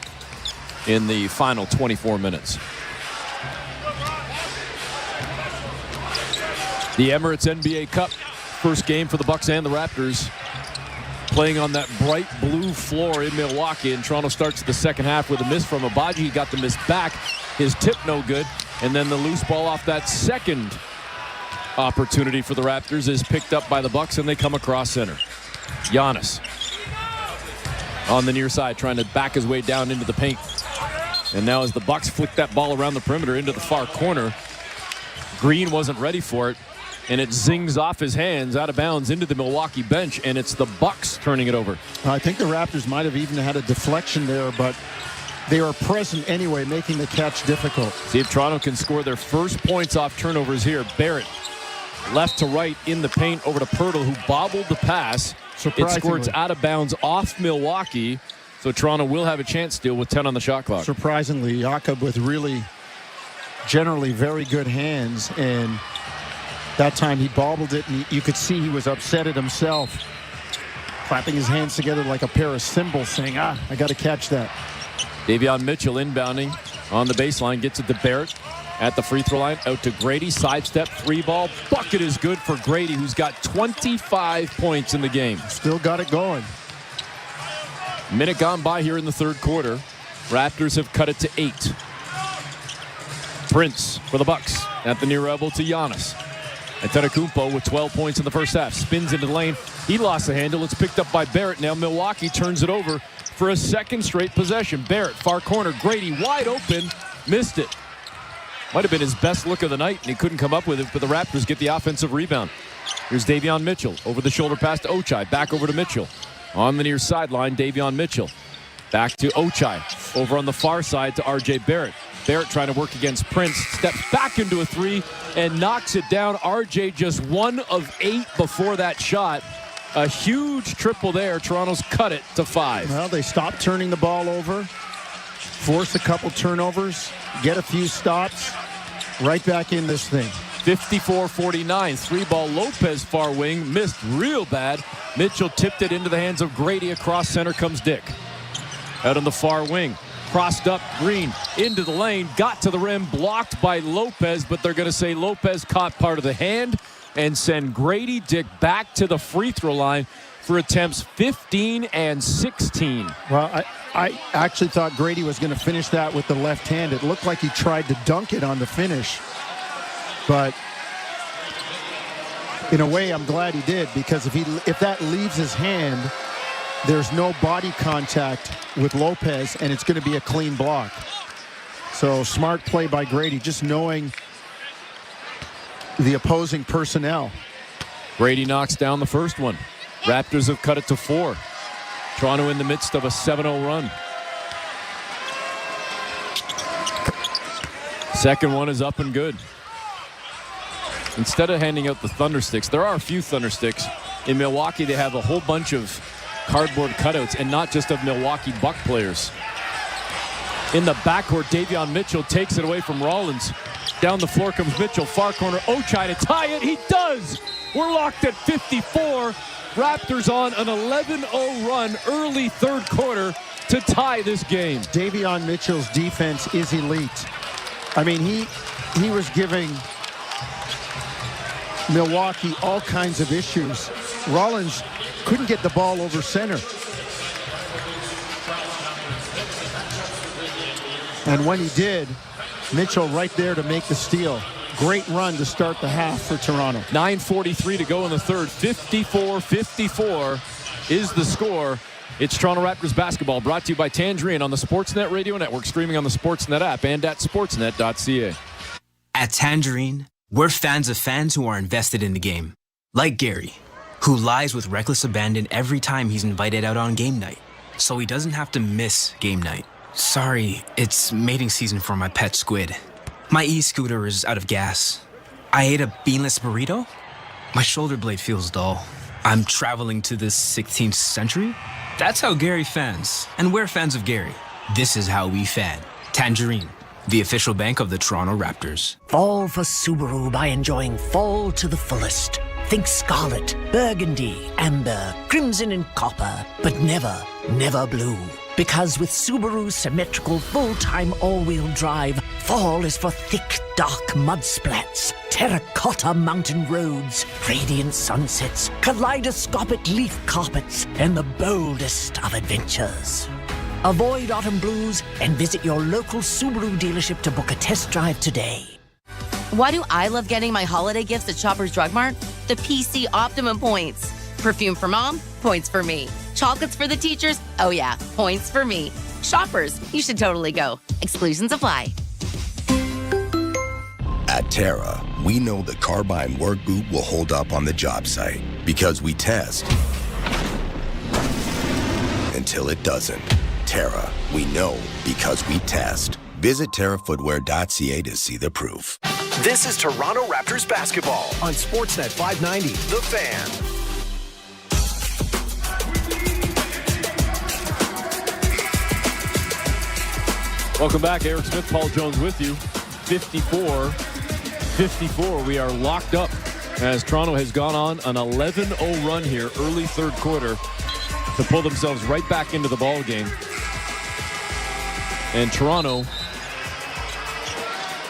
in the final 24 minutes. The Emirates NBA Cup, first game for the Bucks and the Raptors, playing on that bright blue floor in Milwaukee, and Toronto starts the second half with a miss from Abaji. He got the miss back. His tip no good, and then the loose ball off that second opportunity for the Raptors is picked up by the Bucks, and they come across center. Giannis on the near side trying to back his way down into the paint. And now as the Bucks flick that ball around the perimeter into the far corner, Green wasn't ready for it, and it zings off his hands out of bounds into the Milwaukee bench, and it's the Bucks turning it over. I think the Raptors might have even had a deflection there, but they are present anyway, making the catch difficult. See if Toronto can score their first points off turnovers here. Barrett left to right in the paint over to Pirtle, who bobbled the pass. It squirts out of bounds off Milwaukee, so Toronto will have a chance still with 10 on the shot clock. Surprisingly, Jakob with really generally very good hands, and that time he bobbled it, and you could see he was upset at himself, clapping his hands together like a pair of cymbals, saying, I got to catch that. Davion Mitchell inbounding on the baseline, gets it to Barrett at the free throw line, out to Grady, sidestep, three ball. Bucket is good for Grady, who's got 25 points in the game. Still got it going. Minute gone by here in the third quarter. Raptors have cut it to 8. Prince for the Bucks at the near elbow to Giannis. Antetokounmpo with 12 points in the first half. Spins into the lane. He lost the handle. It's picked up by Barrett. Now Milwaukee turns it over for a second straight possession. Barrett, far corner. Grady wide open. Missed it. Might have been his best look of the night, and he couldn't come up with it, but the Raptors get the offensive rebound. Here's Davion Mitchell. Over the shoulder pass to Ochai. Back over to Mitchell. On the near sideline, Davion Mitchell. Back to Ochai. Over on the far side to R.J. Barrett. Barrett trying to work against Prince. Steps back into a three and knocks it down. R.J. just 1 of 8 before that shot. A huge triple there. Toronto's cut it to 5. Well, they stopped turning the ball over, force a couple turnovers, get a few stops, right back in this thing. 54-49, 3-ball Lopez far wing, missed real bad. Mitchell tipped it into the hands of Grady. Across center comes Dick. Out on the far wing, crossed up, Green into the lane, got to the rim, blocked by Lopez, but they're going to say Lopez caught part of the hand and send Grady Dick back to the free throw line for attempts 15 and 16. Well, I actually thought Grady was going to finish that with the left hand. It looked like he tried to dunk it on the finish. But in a way, I'm glad he did, because if that leaves his hand, there's no body contact with Lopez, and it's going to be a clean block. So smart play by Grady, just knowing the opposing personnel. Grady knocks down the first one. Raptors have cut it to 4. Toronto in the midst of a 7-0 run. Second one is up and good. Instead of handing out the Thunder Sticks, there are a few Thunder Sticks. In Milwaukee, they have a whole bunch of cardboard cutouts, and not just of Milwaukee Buck players. In the backcourt, Davion Mitchell takes it away from Rollins. Down the floor comes Mitchell, far corner. Ochai to tie it. He does. We're locked at 54. Raptors on an 11-0 run early third quarter to tie this game. Davion Mitchell's defense is elite. I mean, he was giving Milwaukee all kinds of issues. Rollins couldn't get the ball over center. And when he did, Mitchell right there to make the steal. Great run to start the half for Toronto. 9:43 to go in the third. 54-54 is the score. It's Toronto Raptors basketball, brought to you by Tangerine on the Sportsnet Radio Network, streaming on the Sportsnet app and at sportsnet.ca. At Tangerine, we're fans of fans who are invested in the game. Like Gary, who lies with reckless abandon every time he's invited out on game night, so he doesn't have to miss game night. Sorry, it's mating season for my pet squid. My e-scooter is out of gas. I ate a beanless burrito. My shoulder blade feels dull. I'm traveling to the 16th century. That's how Gary fans. And we're fans of Gary. This is how we fan. Tangerine, the official bank of the Toronto Raptors. Fall for Subaru by enjoying fall to the fullest. Think scarlet, burgundy, amber, crimson and copper, but never, never blue. Because with Subaru's symmetrical full-time all-wheel drive, fall is for thick, dark mud splats, terracotta mountain roads, radiant sunsets, kaleidoscopic leaf carpets, and the boldest of adventures. Avoid autumn blues and visit your local Subaru dealership to book a test drive today. Why do I love getting my holiday gifts at Shoppers Drug Mart? The PC Optimum points. Perfume for mom? Points for me. Chocolates for the teachers? Oh yeah, points for me. Shoppers, you should totally go. Exclusions apply. At Terra, we know the carbine work boot will hold up on the job site because we test until it doesn't. Terra, we know because we test. Visit terrafootwear.ca to see the proof. This is Toronto Raptors basketball on Sportsnet 590, The Fan. Welcome back. Eric Smith, Paul Jones with you. 54-54. We are locked up as Toronto has gone on an 11-0 run here early third quarter to pull themselves right back into the ball game. And Toronto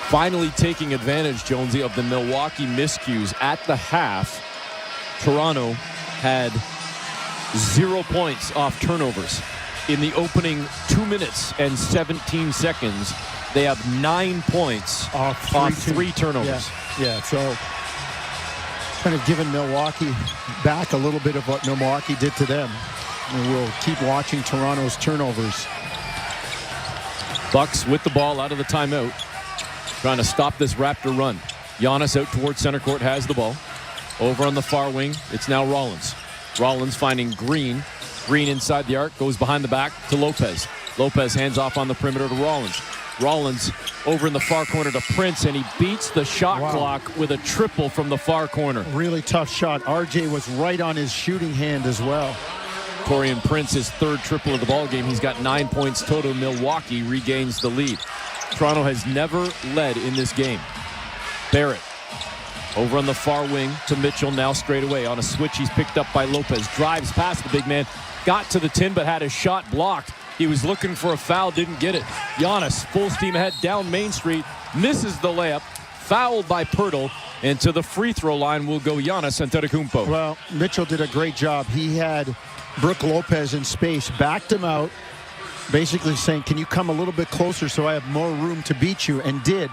finally taking advantage, Jonesy, of the Milwaukee miscues. At the half, Toronto had 0 points off turnovers. In the opening 2 minutes and 17 seconds, they have 9 points off three turnovers. Yeah, so kind of giving Milwaukee back a little bit of what Milwaukee did to them. And we'll keep watching Toronto's turnovers. Bucks with the ball out of the timeout, trying to stop this Raptor run. Giannis out towards center court, has the ball. Over on the far wing, it's now Rollins. Rollins finding Green. Green inside the arc, goes behind the back to Lopez. Lopez hands off on the perimeter to Rollins. Rollins over in the far corner to Prince, and he beats the shot clock with a triple from the far corner. Really tough shot. RJ was right on his shooting hand as well. Taurean Prince, his third triple of the ball game. He's got 9 points total. Milwaukee regains the lead. Toronto has never led in this game. Barrett over on the far wing to Mitchell, now straight away. On a switch, he's picked up by Lopez. Drives past the big man. Got to the tin, but had his shot blocked. He was looking for a foul, didn't get it. Giannis, full steam ahead down Main Street. Misses the layup. Fouled by Pirtle. And to the free throw line will go Giannis Antetokounmpo. Well, Mitchell did a great job. He had Brook Lopez in space, backed him out, basically saying, can you come a little bit closer so I have more room to beat you? And did.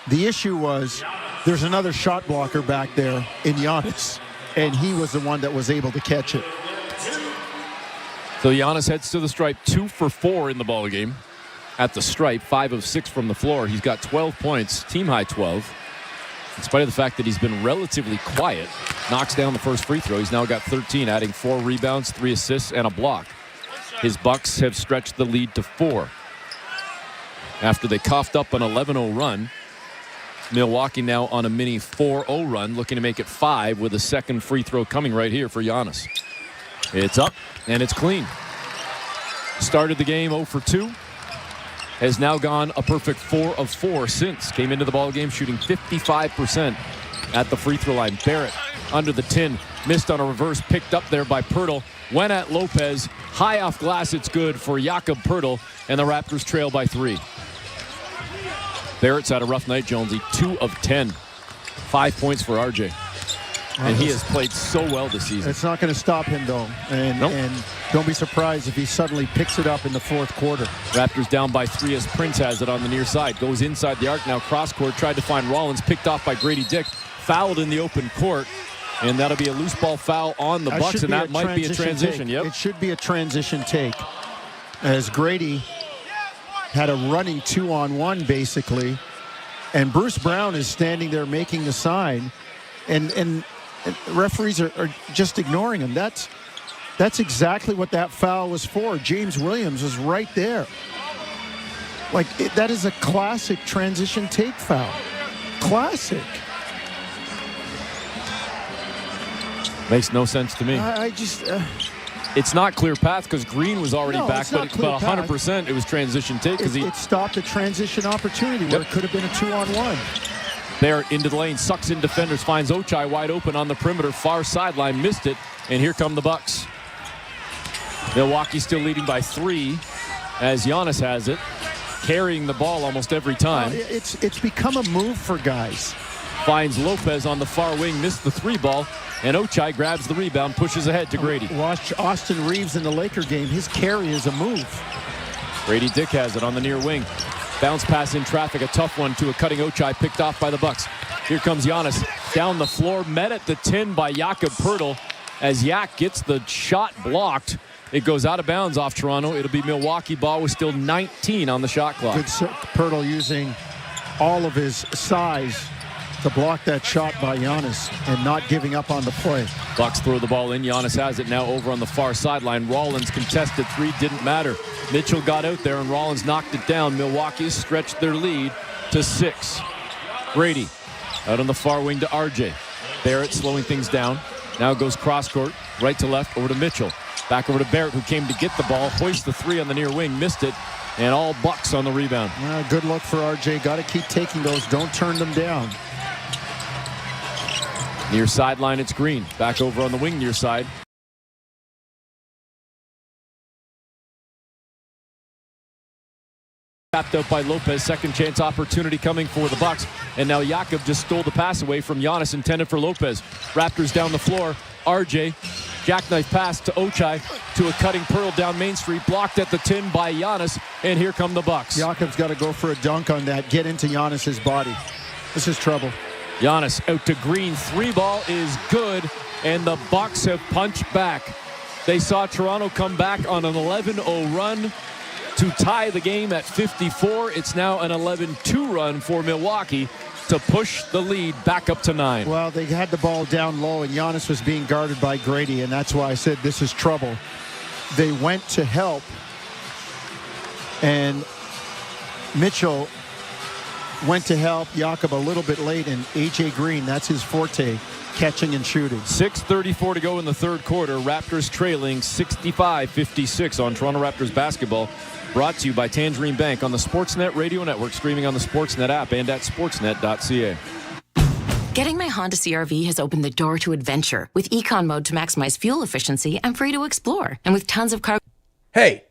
The issue was there's another shot blocker back there in Giannis, and he was the one that was able to catch it. So Giannis heads to the stripe, 2 for 4 in the ball game. At the stripe, 5 of 6 from the floor. He's got 12 points, team high 12. In spite of the fact that he's been relatively quiet, knocks down the first free throw. He's now got 13, adding 4 rebounds, 3 assists, and a block. His Bucks have stretched the lead to 4. After they coughed up an 11-0 run, Milwaukee now on a mini 4-0 run, looking to make it 5 with a second free throw coming right here for Giannis. It's up, and it's clean. Started the game 0 for 2. Has now gone a perfect 4 of 4 since. Came into the ball game shooting 55% at the free throw line. Barrett under the tin. Missed on a reverse. Picked up there by Pirtle. Went at Lopez. High off glass. It's good for Jakob Pirtle. And the Raptors trail by 3. Barrett's had a rough night, Jonesy. 2 of 10. 5 points for RJ. And he has played so well this season. It's not going to stop him, though. And don't be surprised if he suddenly picks it up in the fourth quarter. Raptors down by 3 as Prince has it on the near side. Goes inside the arc now. Cross court. Tried to find Rollins. Picked off by Grady Dick. Fouled in the open court. And that'll be a loose ball foul on the Bucks. And that might be a transition. Yep. It should be a transition take. As Grady had a running 2-on-1, basically. And Bruce Brown is standing there making the sign. And referees are just ignoring him. That's exactly what that foul was for. James Williams was right there. That is a classic transition take foul. Classic. Makes no sense to me. It's not clear path because Green was already back, but it's about 100% it was transition take because it stopped a transition opportunity where it could have been a 2-on-1. Barrett into the lane, sucks in defenders, finds Ochai wide open on the perimeter, far sideline, missed it, and here come the Bucks. Milwaukee still leading by 3 as Giannis has it, carrying the ball almost every time. It's become a move for guys. Finds Lopez on the far wing, missed the 3 ball, and Ochai grabs the rebound, pushes ahead to Grady. Watch Austin Reeves in the Laker game. His carry is a move. Grady Dick has it on the near wing. Bounce pass in traffic, a tough one to a cutting Ochai, picked off by the Bucks. Here comes Giannis down the floor, met at the tin by Jakob Pirtle. As Yak gets the shot blocked, it goes out of bounds off Toronto. It'll be Milwaukee ball with still 19 on the shot clock. Good Pirtle using all of his size to block that shot by Giannis and not giving up on the play. Bucks throw the ball in. Giannis has it now over on the far sideline. Rollins contested 3, didn't matter. Mitchell got out there and Rollins knocked it down. Milwaukee stretched their lead to 6. Grady out on the far wing to RJ. Barrett slowing things down. Now goes cross court, right to left, over to Mitchell. Back over to Barrett, who came to get the ball. Hoist the 3 on the near wing, missed it. And all Bucks on the rebound. Good look for RJ. Got to keep taking those. Don't turn them down. Near sideline, it's Green. Back over on the wing near side. Tapped out by Lopez. Second chance opportunity coming for the Bucks. And now Jakob just stole the pass away from Giannis, intended for Lopez. Raptors down the floor. RJ, jackknife pass to Ochai, to a cutting Pearl down Main Street. Blocked at the tin by Giannis. And here come the Bucks. Jakob's got to go for a dunk on that. Get into Giannis's body. This is trouble. Giannis out to Green. 3 ball is good. And the Bucks have punched back. They saw Toronto come back on an 11-0 run to tie the game at 54. It's now an 11-2 run for Milwaukee to push the lead back up to 9. Well, they had the ball down low, and Giannis was being guarded by Grady, and that's why I said this is trouble. They went to help, and Mitchell went to help Jakob a little bit late, and A.J. Green, that's his forte, catching and shooting. 6:34 to go in the third quarter. Raptors trailing 65-56 on Toronto Raptors basketball. Brought to you by Tangerine Bank on the Sportsnet Radio Network, streaming on the Sportsnet app and at sportsnet.ca. Getting my Honda CR-V has opened the door to adventure with Econ Mode to maximize fuel efficiency and free to explore. And with tons of cargo. Hey,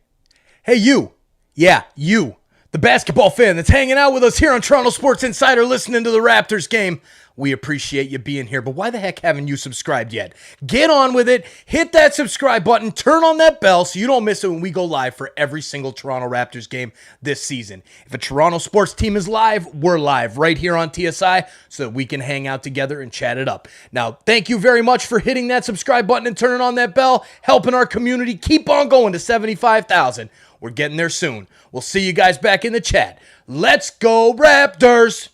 you. Yeah, you. The basketball fan that's hanging out with us here on Toronto Sports Insider listening to the Raptors game. We appreciate you being here, but why the heck haven't you subscribed yet? Get on with it. Hit that subscribe button. Turn on that bell so you don't miss it when we go live for every single Toronto Raptors game this season. If a Toronto sports team is live, we're live right here on TSI so that we can hang out together and chat it up. Now, thank you very much for hitting that subscribe button and turning on that bell, helping our community keep on going to 75,000. We're getting there soon. We'll see you guys back in the chat. Let's go Raptors!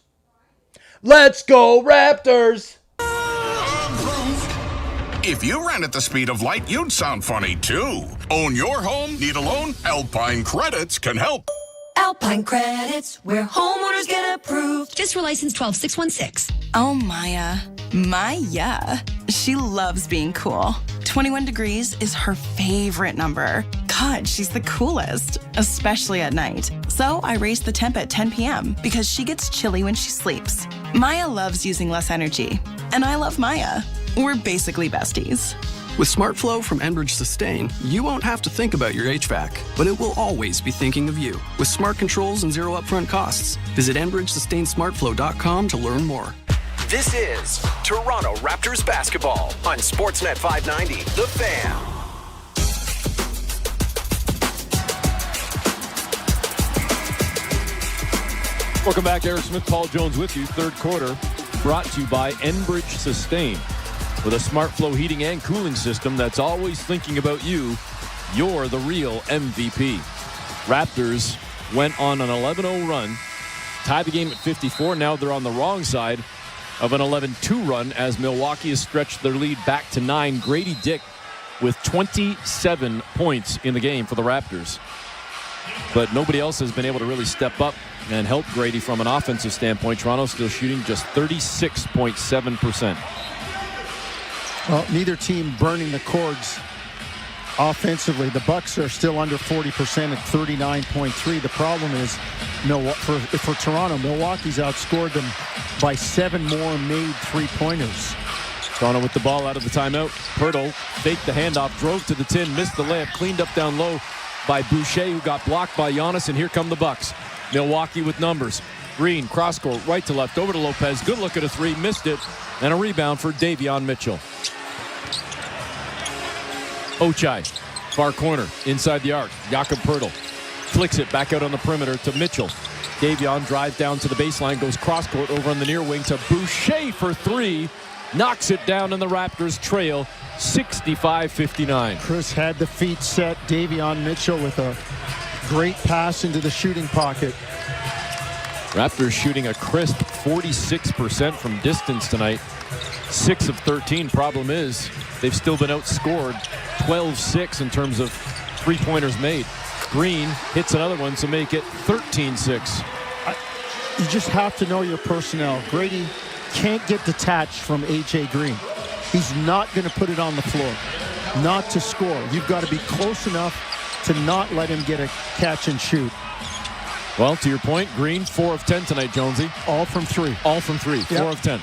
Let's go Raptors! If you ran at the speed of light, you'd sound funny too. Own your home? Need a loan? Alpine Credits can help. Alpine Credits, where homeowners get approved. Just for license 12616. Oh, Maya. Maya. She loves being cool. 21 degrees is her favorite number. God, she's the coolest, especially at night. So I raised the temp at 10 p.m. because she gets chilly when she sleeps. Maya loves using less energy, and I love Maya. We're basically besties. With SmartFlow from Enbridge Sustain, you won't have to think about your HVAC, but it will always be thinking of you. With smart controls and zero upfront costs. Visit EnbridgeSustainSmartFlow.com to learn more. This is Toronto Raptors basketball on Sportsnet 590, The Fan. Welcome back. Eric Smith, Paul Jones with you. Third quarter brought to you by Enbridge Sustain. With a SmartFlow heating and cooling system that's always thinking about you, you're the real MVP. Raptors went on an 11-0 run, tied the game at 54. Now they're on the wrong side of an 11-2 run as Milwaukee has stretched their lead back to 9. Grady Dick with 27 points in the game for the Raptors. But nobody else has been able to really step up and help Grady from an offensive standpoint. Toronto still shooting just 36.7%. Well, neither team burning the cords offensively. The Bucks are still under 40% at 39.3. The problem is, for Toronto, Milwaukee's outscored them by 7 more made three-pointers. Toronto with the ball out of the timeout. Pirtle faked the handoff, drove to the tin, missed the layup, cleaned up down low by Boucher, who got blocked by Giannis, and here come the Bucks. Milwaukee with numbers. Green, cross court, right to left, over to Lopez. Good look at a three, missed it, and a rebound for Davion Mitchell. Ochai, far corner, inside the arc. Jakob Pirtle flicks it back out on the perimeter to Mitchell. Davion drives down to the baseline, goes cross court over on the near wing to Boucher for three. Knocks it down, and the Raptors trail 65-59. Chris had the feet set. Davion Mitchell with a great pass into the shooting pocket. Raptors shooting a crisp 46% from distance tonight. 6 of 13. Problem is, they've still been outscored 12-6 in terms of three-pointers made. Green hits another one to make it 13-6. You just have to know your personnel. Grady can't get detached from A.J. Green. He's not going to put it on the floor, not to score. You've got to be close enough to not let him get a catch and shoot. Well, to your point, Green 4 of 10 tonight, Jonesy. All from 3. All from 3. Yep. 4 of 10.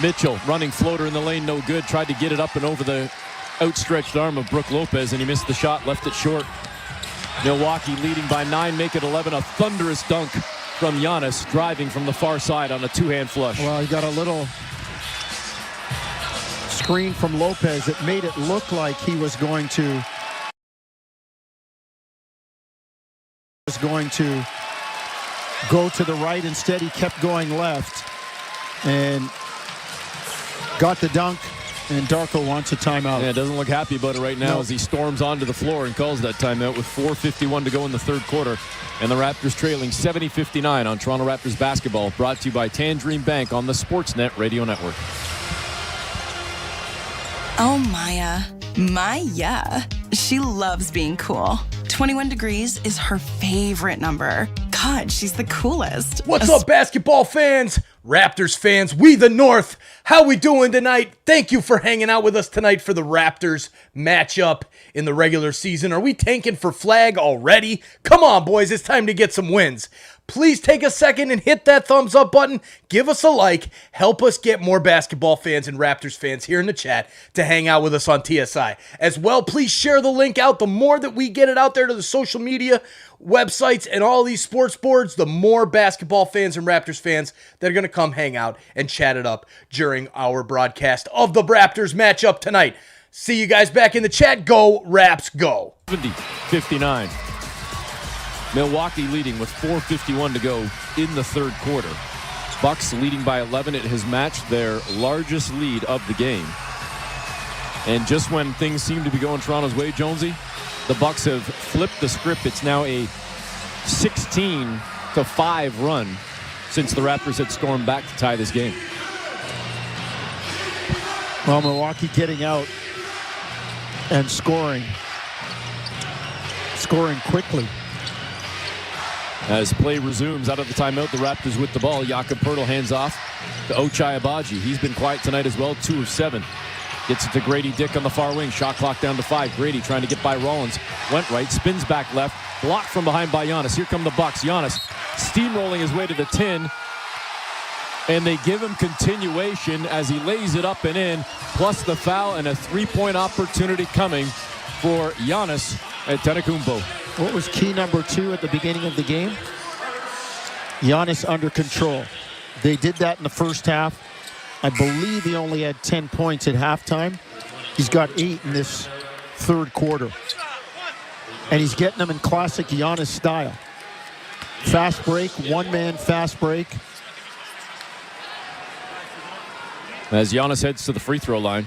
Mitchell running floater in the lane, no good. Tried to get it up and over the outstretched arm of Brook Lopez, and he missed the shot, left it short. Milwaukee leading by 9, make it 11. A thunderous dunk from Giannis, driving from the far side on a two-hand flush. Well, he got a little screen from Lopez. It made it look like he was going to go to the right. Instead, he kept going left and got the dunk. And Darko wants a timeout. Yeah, doesn't look happy about it right now as he storms onto the floor and calls that timeout with 4:51 to go in the third quarter. And the Raptors trailing 70-59 on Toronto Raptors basketball. Brought to you by Tangerine Bank on the Sportsnet Radio Network. Oh, Maya. Maya. She loves being cool. 21 degrees is her favorite number. God, she's the coolest. What's up, basketball fans? Raptors fans, we the North. How we doing tonight? Thank you for hanging out with us tonight for the Raptors matchup in the regular season. Are we tanking for flag already? Come on, boys, it's time to get some wins. Please take a second and hit that thumbs up button. Give us a like. Help us get more basketball fans and Raptors fans here in the chat to hang out with us on TSI. As well, please share the link out. The more that we get it out there to the social media websites and all these sports boards, the more basketball fans and Raptors fans that are going to come hang out and chat it up during our broadcast of the Raptors matchup tonight. See you guys back in the chat. Go Raps, go. 70-59. Milwaukee leading with 4:51 to go in the third quarter. Bucks leading by 11. It has matched their largest lead of the game. And just when things seem to be going Toronto's way, Jonesy, the Bucks have flipped the script. It's now a 16-5 run since the Raptors had stormed back to tie this game. Well, Milwaukee getting out and scoring quickly. As play resumes out of the timeout, the Raptors with the ball. Jakob Poeltl hands off to Ochai Agbaji. He's been quiet tonight as well, 2 of 7. Gets it to Grady Dick on the far wing. Shot clock down to 5. Grady trying to get by Rollins. Went right, spins back left. Blocked from behind by Giannis. Here come the Bucks. Giannis steamrolling his way to the 10. And they give him continuation as he lays it up and in. Plus the foul and a 3-point opportunity coming for Giannis Antetokounmpo. What was key number 2 at the beginning of the game? Giannis under control. They did that in the first half. I believe he only had 10 points at halftime. He's got 8 in this third quarter. And he's getting them in classic Giannis style. Fast break, one-man fast break. As Giannis heads to the free throw line.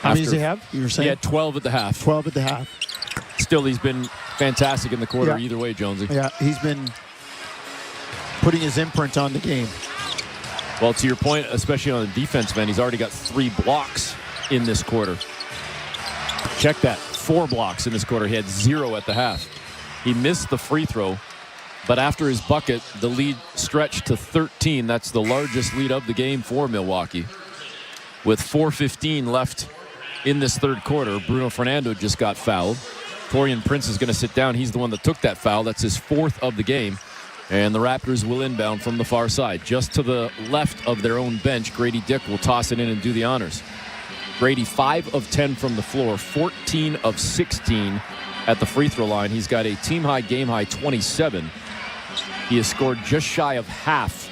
How many does he have? You were saying? He had 12 at the half. 12 at the half. Still, he's been fantastic in the quarter either way, Jonesy. Yeah, he's been putting his imprint on the game. Well, to your point, especially on the defensive end, he's already got 3 blocks in this quarter. Check that. 4 blocks in this quarter. He had 0 at the half. He missed the free throw, but after his bucket, the lead stretched to 13. That's the largest lead of the game for Milwaukee. With 4:15 left in this third quarter, Bruno Fernando just got fouled. Taurean Prince is going to sit down. He's the one that took that foul. That's his 4th of the game. And the Raptors will inbound from the far side. Just to the left of their own bench, Grady Dick will toss it in and do the honors. Grady 5 of 10 from the floor, 14 of 16 at the free throw line. He's got a team-high, game-high 27. He has scored just shy of half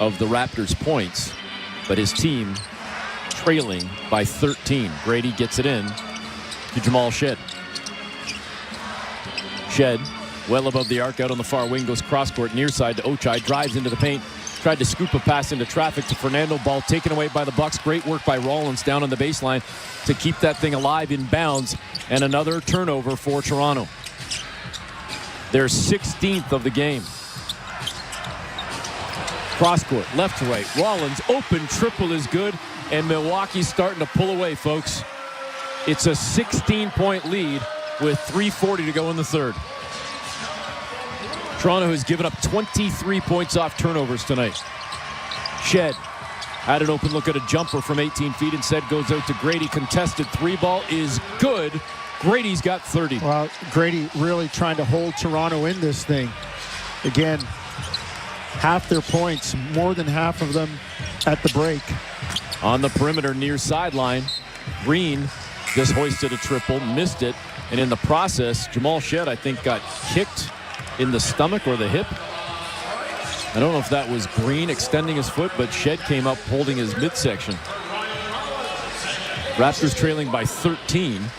of the Raptors' points, but his team trailing by 13. Grady gets it in to Jamal Shed. Shed, well above the arc, out on the far wing, goes cross-court near side to Ochai, drives into the paint, tried to scoop a pass into traffic to Fernando. Ball taken away by the Bucks. Great work by Rollins down on the baseline to keep that thing alive in bounds, and another turnover for Toronto. Their 16th of the game. Cross-court, left to right. Rollins, open triple is good, and Milwaukee's starting to pull away, folks. It's a 16-point lead with 3:40 to go in the third. Toronto has given up 23 points off turnovers tonight. Shed had an open look at a jumper from 18 feet. Instead goes out to Grady. Contested 3-ball is good. Grady's got 30. Well, Grady really trying to hold Toronto in this thing. Again, half their points, more than half of them at the break. On the perimeter near sideline, Green just hoisted a triple, missed it, and in the process, Jamal Shed, I think, got kicked in the stomach or the hip. I don't know if that was Green extending his foot, but Shed came up holding his midsection. Raptors trailing by 13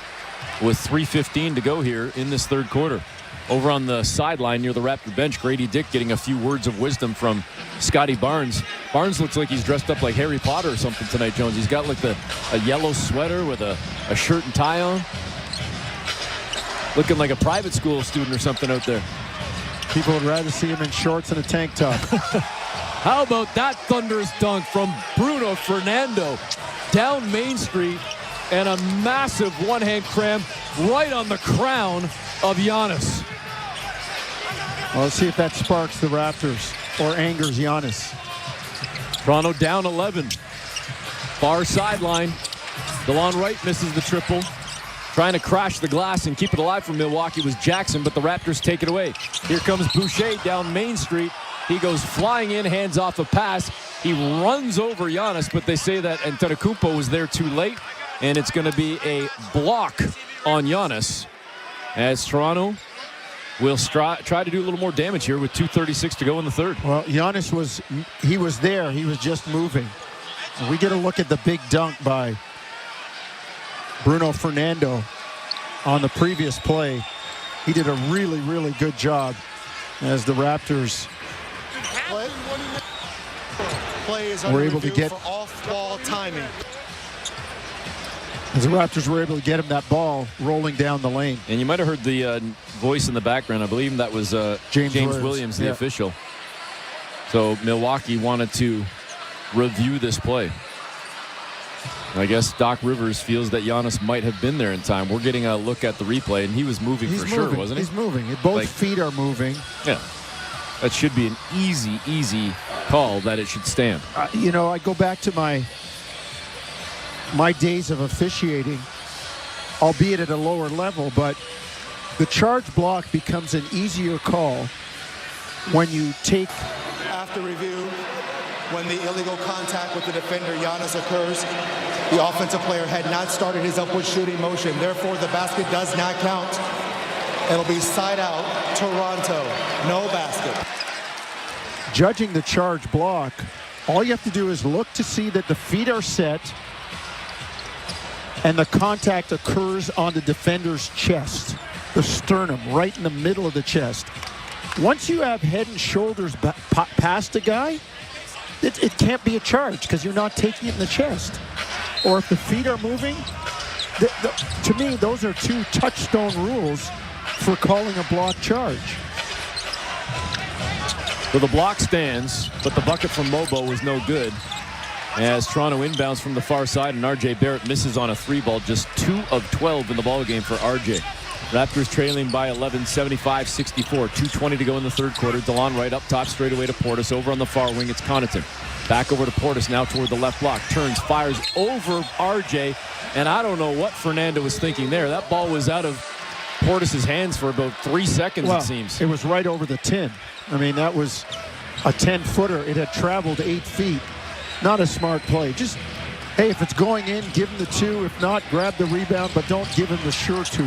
with 3:15 to go here in this third quarter. Over on the sideline near the Raptor bench, Grady Dick getting a few words of wisdom from Scotty Barnes. Barnes looks like he's dressed up like Harry Potter or something tonight, Jones. He's got like a yellow sweater with a shirt and tie on. Looking like a private school student or something out there. People would rather see him in shorts and a tank top. How about that thunderous dunk from Bruno Fernando down Main Street, and a massive one-hand cram right on the crown of Giannis. Well, let's see if that sparks the Raptors or angers Giannis. Toronto down 11. Far sideline. DeLon Wright misses the triple. Trying to crash the glass and keep it alive for Milwaukee was Jackson, but the Raptors take it away. Here comes Boucher down Main Street. He goes flying in, hands off a pass. He runs over Giannis, but they say that Antetokounmpo was there too late, and it's going to be a block on Giannis as Toronto will try to do a little more damage here with 2:36 to go in the third. Well, Giannis was there. He was just moving. And we get a look at the big dunk by Bruno Fernando on the previous play. He did a really, really good job as the Raptors were able to get off-ball timing. As the Raptors were able to get him that ball rolling down the lane. And you might have heard the voice in the background. I believe that was James Williams, the official. So Milwaukee wanted to review this play. I guess Doc Rivers feels that Giannis might have been there in time. We're getting a look at the replay, and he was moving sure, wasn't he? He's moving. Both feet are moving. Yeah. That should be an easy call that it should stand. I go back to my days of officiating, albeit at a lower level, but the charge block becomes an easier call when you take... After review, when the illegal contact with the defender, Giannis, occurs, the offensive player had not started his upward shooting motion. Therefore, the basket does not count. It'll be side out, Toronto. No basket. Judging the charge block, all you have to do is look to see that the feet are set and the contact occurs on the defender's chest, the sternum, right in the middle of the chest. Once you have head and shoulders past a guy, it can't be a charge because you're not taking it in the chest. Or if the feet are moving, to me, those are two touchstone rules for calling a block charge. So the block stands, but the bucket from Mobo was no good. As Toronto inbounds from the far side, and R.J. Barrett misses on a three ball, just 2 of 12 in the ballgame for R.J. Raptors trailing by 11, 75-64. 2:20 to go in the third quarter. DeLon Wright up top, straight away to Portis. Over on the far wing, it's Connaughton. Back over to Portis, now toward the left block. Turns, fires over R.J., and I don't know what Fernando was thinking there. That ball was out of Portis' hands for about 3 seconds, it seems. It was right over the 10. I mean, that was a 10-footer. It had traveled 8 feet. Not a smart play. Just, hey, if it's going in, give him the 2. If not, grab the rebound, but don't give him the sure 2.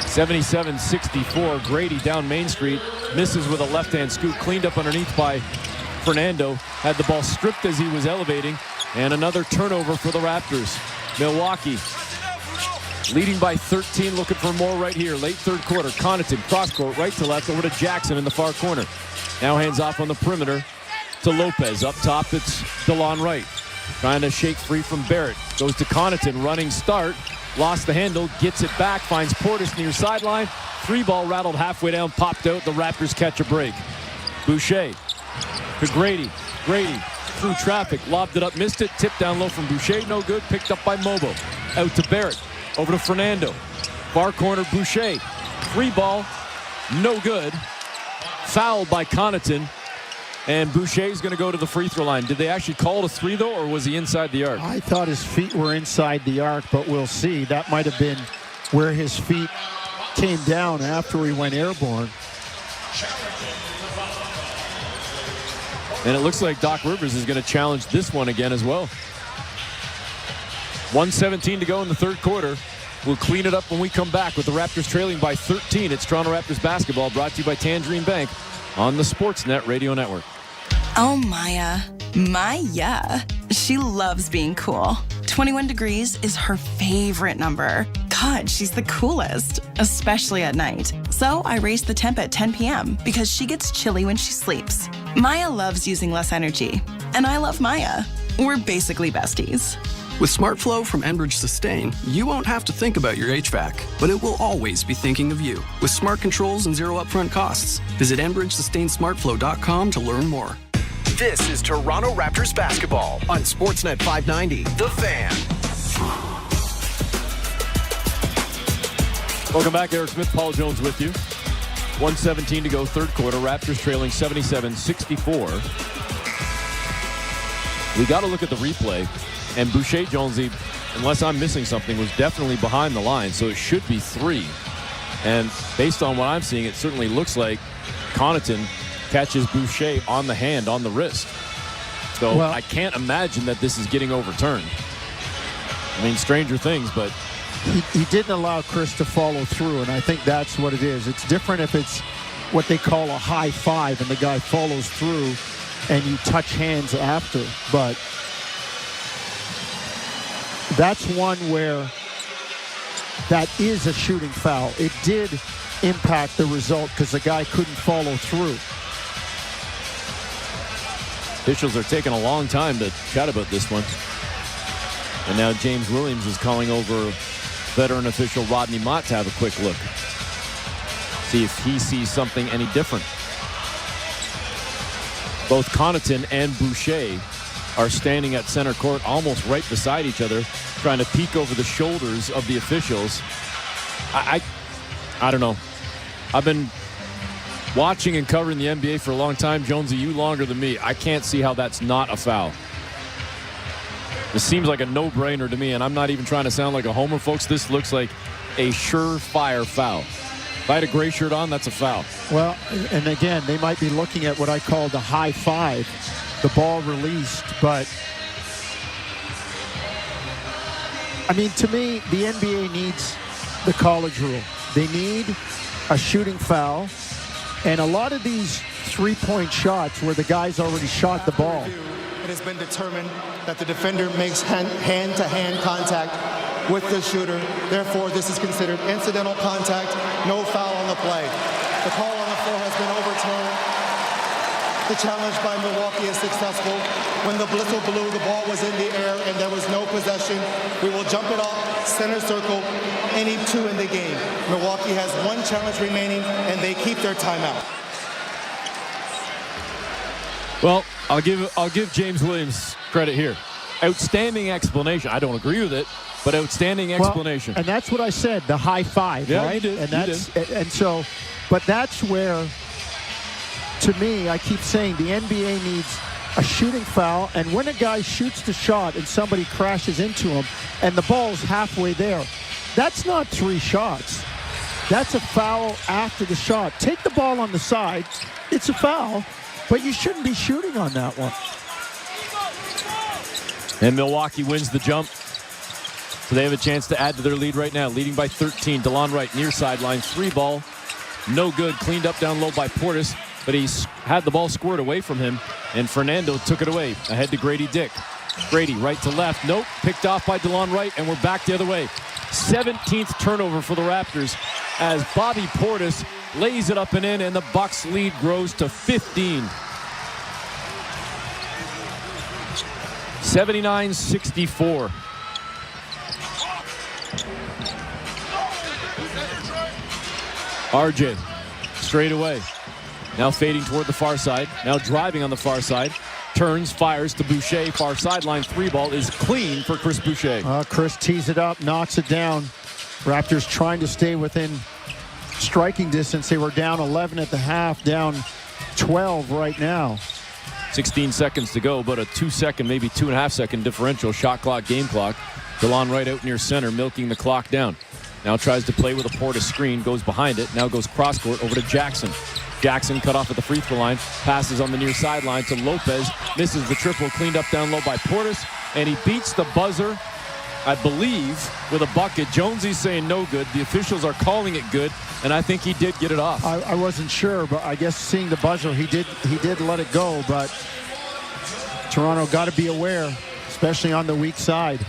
77-64. Grady down Main Street. Misses with a left-hand scoop. Cleaned up underneath by Fernando. Had the ball stripped as he was elevating. And another turnover for the Raptors. Milwaukee leading by 13. Looking for more right here. Late third quarter. Connaughton, cross-court, right to left, over to Jackson in the far corner. Now hands off on the perimeter to Lopez. Up top, it's DeLon Wright. Trying to shake free from Barrett. Goes to Connaughton, running start. Lost the handle, gets it back, finds Portis near sideline. 3-ball rattled halfway down, popped out. The Raptors catch a break. Boucher to Grady. Grady through traffic, lobbed it up, missed it. Tipped down low from Boucher, no good. Picked up by Mobo. Out to Barrett. Over to Fernando. Far corner, Boucher. 3-ball, no good. Fouled by Connaughton. And Boucher's going to go to the free throw line. Did they actually call it a 3, though, or was he inside the arc? I thought his feet were inside the arc, but we'll see. That might have been where his feet came down after he went airborne. And it looks like Doc Rivers is going to challenge this one again as well. 1:17 to go in the third quarter. We'll clean it up when we come back with the Raptors trailing by 13. It's Toronto Raptors basketball, brought to you by Tangerine Bank on the Sportsnet Radio Network. Oh, Maya. Maya. She loves being cool. 21 degrees is her favorite number. God, she's the coolest, especially at night. So I raised the temp at 10 p.m. because she gets chilly when she sleeps. Maya loves using less energy, and I love Maya. We're basically besties. With SmartFlow from Enbridge Sustain, you won't have to think about your HVAC, but it will always be thinking of you. With smart controls and zero upfront costs. Visit EnbridgeSustainSmartFlow.com to learn more. This is Toronto Raptors basketball on Sportsnet 590, The Fan. Welcome back. Eric Smith, Paul Jones with you. 1:17 to go, third quarter. Raptors trailing 77-64. We got to look at the replay. And Boucher, Jonesy, unless I'm missing something, was definitely behind the line, so it should be 3. And based on what I'm seeing, it certainly looks like Connaughton catches Boucher on the hand, on the wrist. So I can't imagine that this is getting overturned. I mean, stranger things, but he didn't allow Chris to follow through, and I think that's what it is. It's different if it's what they call a high five and the guy follows through and you touch hands after. But that's one where that is a shooting foul. It did impact the result because the guy couldn't follow through. Officials are taking a long time to chat about this one. And now James Williams is calling over veteran official Rodney Mott to have a quick look. See if he sees something any different. Both Connaughton and Boucher are standing at center court almost right beside each other, trying to peek over the shoulders of the officials. I don't know. I've been watching and covering the NBA for a long time. Jonesy, you longer than me. I can't see how that's not a foul. This seems like a no-brainer to me, and I'm not even trying to sound like a homer, folks. This looks like a surefire foul. If I had a gray shirt on, that's a foul. Well, and again, they might be looking at what I call the high five, the ball released, but I mean, to me, the NBA needs the college rule. They need a shooting foul, and a lot of these three-point shots where the guy's already shot the ball. It has been determined that the defender makes hand-to-hand contact with the shooter. Therefore, this is considered incidental contact, no foul on the play. The call on the floor has been overturned. The challenge by Milwaukee is successful. When the whistle blew, the ball was in the air and there was no possession. We will jump it off center circle, any 2 in the game. Milwaukee has 1 challenge remaining and they keep their timeout. Well, I'll give James Williams credit here. Outstanding explanation. I don't agree with it, but outstanding explanation. Well, and that's what I said, the high five, yeah, right? You did. And that's and so, but that's where, to me, I keep saying the NBA needs a shooting foul, and when a guy shoots the shot and somebody crashes into him and the ball's halfway there, that's not 3 shots. That's a foul after the shot. Take the ball on the side. It's a foul. But you shouldn't be shooting on that one. And Milwaukee wins the jump. So they have a chance to add to their lead right now. Leading by 13. DeLon Wright near sideline. 3 ball. No good. Cleaned up down low by Portis. But he's had the ball squared away from him. And Fernando took it away. Ahead to Grady Dick. Grady right to left. Nope. Picked off by DeLon Wright. And we're back the other way. 17th turnover for the Raptors as Bobby Portis lays it up and in, and the Bucks lead grows to 15. 79-64. RJ straight away. Now fading toward the far side. Now driving on the far side. Turns, fires to Boucher. Far sideline 3 ball is clean for Chris Boucher. Chris tees it up, knocks it down. Raptors trying to stay within striking distance. They were down 11 at the half, down 12 right now. 16 seconds to go, but a 2-second, maybe 2.5-second differential. Shot clock, game clock. DeLon Wright out near center, milking the clock down. Now tries to play with a Portis screen, goes behind it. Now goes cross court over to Jackson. Jackson cut off at the free throw line. Passes on the near sideline to Lopez. Misses the triple, cleaned up down low by Portis. And he beats the buzzer, I believe, with a bucket. Jonesy's saying no good. The officials are calling it good, and I think he did get it off. I wasn't sure, but I guess seeing the buzzer, he did let it go. But Toronto got to be aware, especially on the weak side.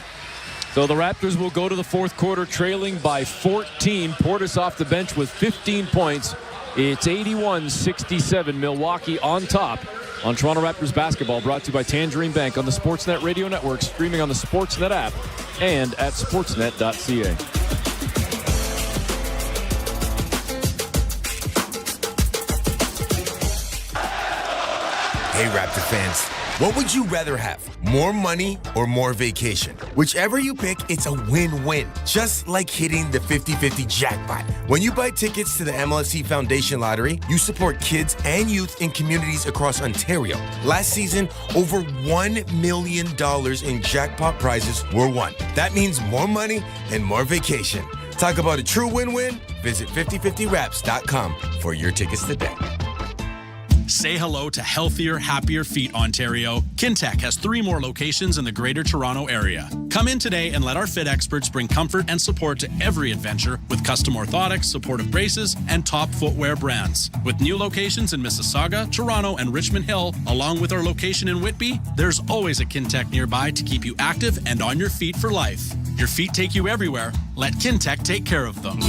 So the Raptors will go to the fourth quarter trailing by 14. Portis off the bench with 15 points. It's 81-67. Milwaukee on top on Toronto Raptors basketball, brought to you by Tangerine Bank on the Sportsnet Radio Network, streaming on the Sportsnet app and at sportsnet.ca. Hey, Raptor fans, what would you rather have? More money or more vacation? Whichever you pick, it's a win-win. Just like hitting the 50-50 jackpot. When you buy tickets to the MLSE Foundation Lottery, you support kids and youth in communities across Ontario. Last season, over $1 million in jackpot prizes were won. That means more money and more vacation. Talk about a true win-win? Visit 5050raps.com for your tickets today. Say hello to healthier, happier feet, Ontario. Kintec has 3 more locations in the Greater Toronto Area. Come in today and let our fit experts bring comfort and support to every adventure with custom orthotics, supportive braces, and top footwear brands. With new locations in Mississauga, Toronto, and Richmond Hill, along with our location in Whitby, there's always a Kintec nearby to keep you active and on your feet for life. Your feet take you everywhere. Let Kintec take care of them.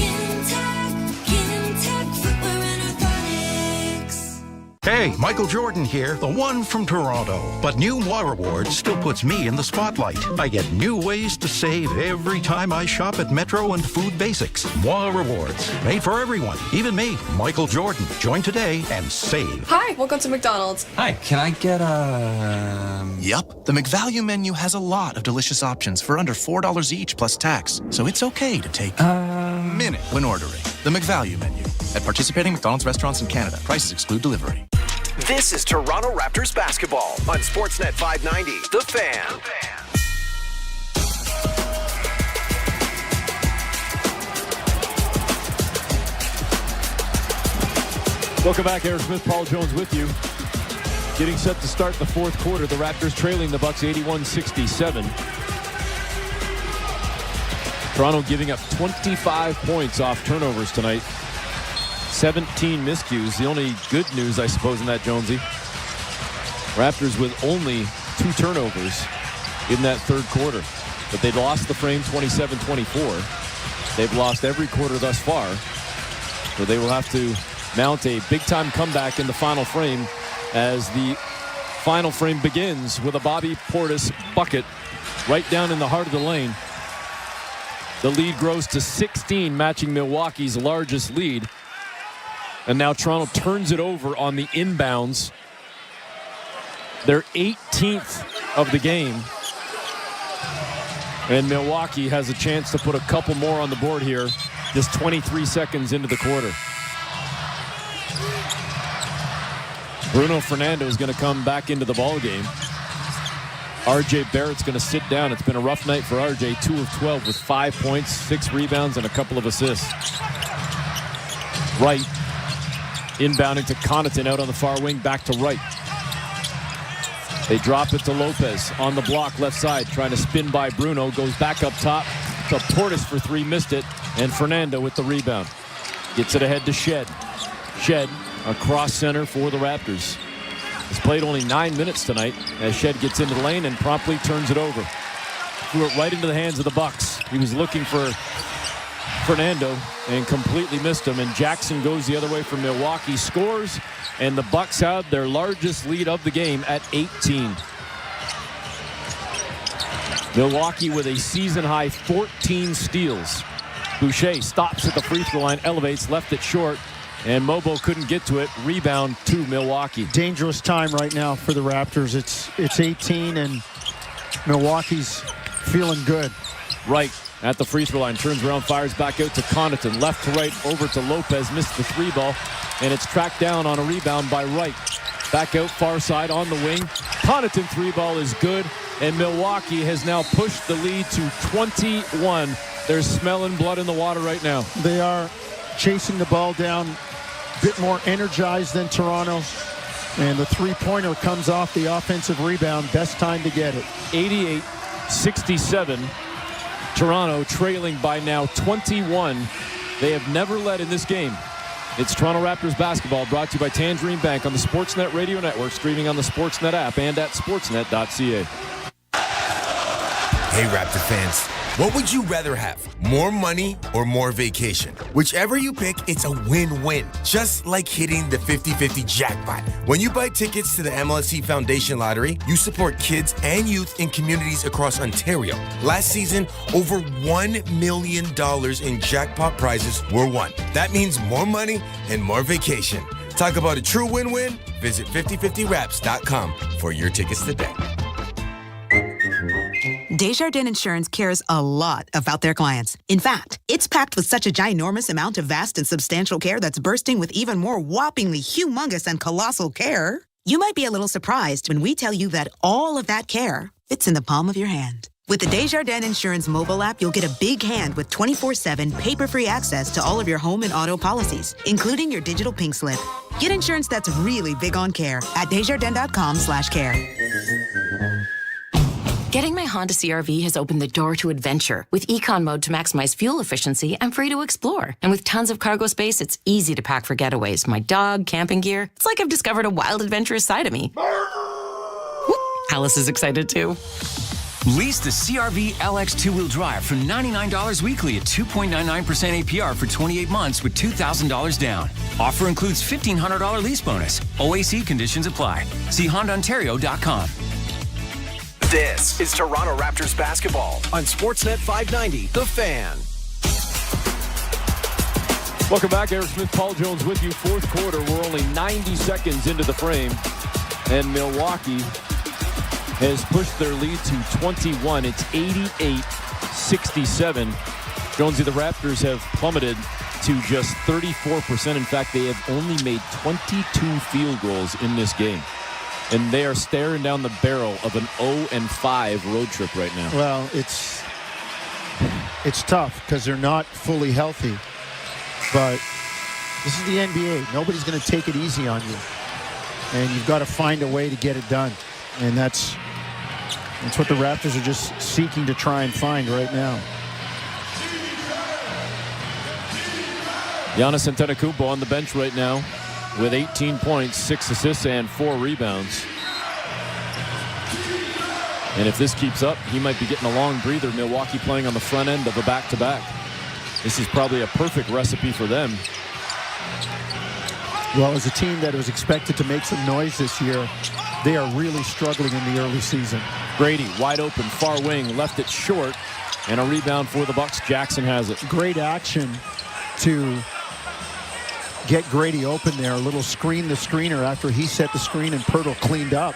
Hey, Michael Jordan here, the one from Toronto. But new Moi Rewards still puts me in the spotlight. I get new ways to save every time I shop at Metro and Food Basics. Moi Rewards, made for everyone, even me, Michael Jordan. Join today and save. Hi, welcome to McDonald's. Hi, can I get a... Yup, the McValue menu has a lot of delicious options for under $4 each plus tax. So it's okay to take a minute when ordering. The McValue menu. At participating McDonald's restaurants in Canada. Prices exclude delivery. This is Toronto Raptors basketball on Sportsnet 590, The Fan. Welcome back, Eric Smith, Paul Jones with you. Getting set to start the fourth quarter. The Raptors trailing the Bucks 81-67. Toronto giving up 25 points off turnovers tonight. 17 miscues. The only good news, I suppose, in that, Jonesy, Raptors with only 2 turnovers in that third quarter. But they lost the frame 27-24. They've lost every quarter thus far. So they will have to mount a big-time comeback in the final frame as the final frame begins with a Bobby Portis bucket right down in the heart of the lane. The lead grows to 16, matching Milwaukee's largest lead. And now Toronto turns it over on the inbounds. Their 18th of the game. And Milwaukee has a chance to put a couple more on the board here, just 23 seconds into the quarter. Bruno Fernando is going to come back into the ball game. R.J. Barrett's going to sit down. It's been a rough night for R.J. 2 of 12 with 5 points, 6 rebounds, and a couple of assists. Wright inbounding to Connaughton out on the far wing, back to Wright. They drop it to Lopez on the block, left side, trying to spin by Bruno. Goes back up top to Portis for 3, missed it, and Fernando with the rebound. Gets it ahead to Shed. Shed across center for the Raptors. He's played only 9 minutes tonight as Shed gets into the lane and promptly turns it over. Threw it right into the hands of the Bucks. He was looking for Fernando and completely missed him, and Jackson goes the other way for Milwaukee, scores, and the Bucks have their largest lead of the game at 18. Milwaukee with a season-high 14 steals. Boucher stops at the free throw line, elevates, left it short, and Mobo couldn't get to it. Rebound to Milwaukee. Dangerous time right now for the Raptors. It's 18, and Milwaukee's feeling good. Right at the free throw line, turns around, fires back out to Connaughton, left to right, over to Lopez, missed the 3 ball, and it's tracked down on a rebound by Wright. Back out far side on the wing. Connaughton 3 ball is good, and Milwaukee has now pushed the lead to 21. They're smelling blood in the water right now. They are chasing the ball down, a bit more energized than Toronto, and the 3-pointer comes off the offensive rebound. Best time to get it. 88-67. Toronto trailing by now 21. They have never led in this game. It's Toronto Raptors basketball, brought to you by Tangerine Bank on the Sportsnet Radio Network, streaming on the Sportsnet app and at sportsnet.ca. Hey, Raptor fans, what would you rather have? More money or more vacation? Whichever you pick, it's a win-win. Just like hitting the 50-50 jackpot. When you buy tickets to the MLSE Foundation Lottery, you support kids and youth in communities across Ontario. Last season, over $1 million in jackpot prizes were won. That means more money and more vacation. Talk about a true win-win? Visit 5050wraps.com for your tickets today. Desjardins Insurance cares a lot about their clients. In fact, it's packed with such a ginormous amount of vast and substantial care that's bursting with even more whoppingly humongous and colossal care. You might be a little surprised when we tell you that all of that care fits in the palm of your hand. With the Desjardins Insurance mobile app, you'll get a big hand with 24/7 paper-free access to all of your home and auto policies, including your digital pink slip. Get insurance that's really big on care at Desjardins.com/care. Getting my Honda CR-V has opened the door to adventure. With Econ Mode to maximize fuel efficiency, I'm free to explore. And with tons of cargo space, it's easy to pack for getaways. My dog, camping gear. It's like I've discovered a wild, adventurous side of me. Whoop. Alice is excited too. Lease the CR-V LX two-wheel drive for $99 weekly at 2.99% APR for 28 months with $2,000 down. Offer includes $1,500 lease bonus. OAC conditions apply. See HondaOntario.com. This is Toronto Raptors basketball on Sportsnet 590, The Fan. Welcome back. Eric Smith, Paul Jones with you. Fourth quarter. We're only 90 seconds into the frame. And Milwaukee has pushed their lead to 21. It's 88-67. Jonesy, the Raptors have plummeted to just 34%. In fact, they have only made 22 field goals in this game. And they are staring down the barrel of an 0-5 road trip right now. Well, it's tough because they're not fully healthy. But this is the NBA. Nobody's going to take it easy on you. And you've got to find a way to get it done. And that's what the Raptors are just seeking to try and find right now. Giannis Antetokounmpo on the bench right now with 18 points, 6 assists, and 4 rebounds. And if this keeps up, he might be getting a long breather. Milwaukee playing on the front end of a back-to-back. This is probably a perfect recipe for them. Well, as a team that was expected to make some noise this year, they are really struggling in the early season. Grady, wide open, far wing, left it short, and a rebound for the Bucks. Jackson has it. Great action to get Grady open there. A little screen the screener after he set the screen and Pirtle cleaned up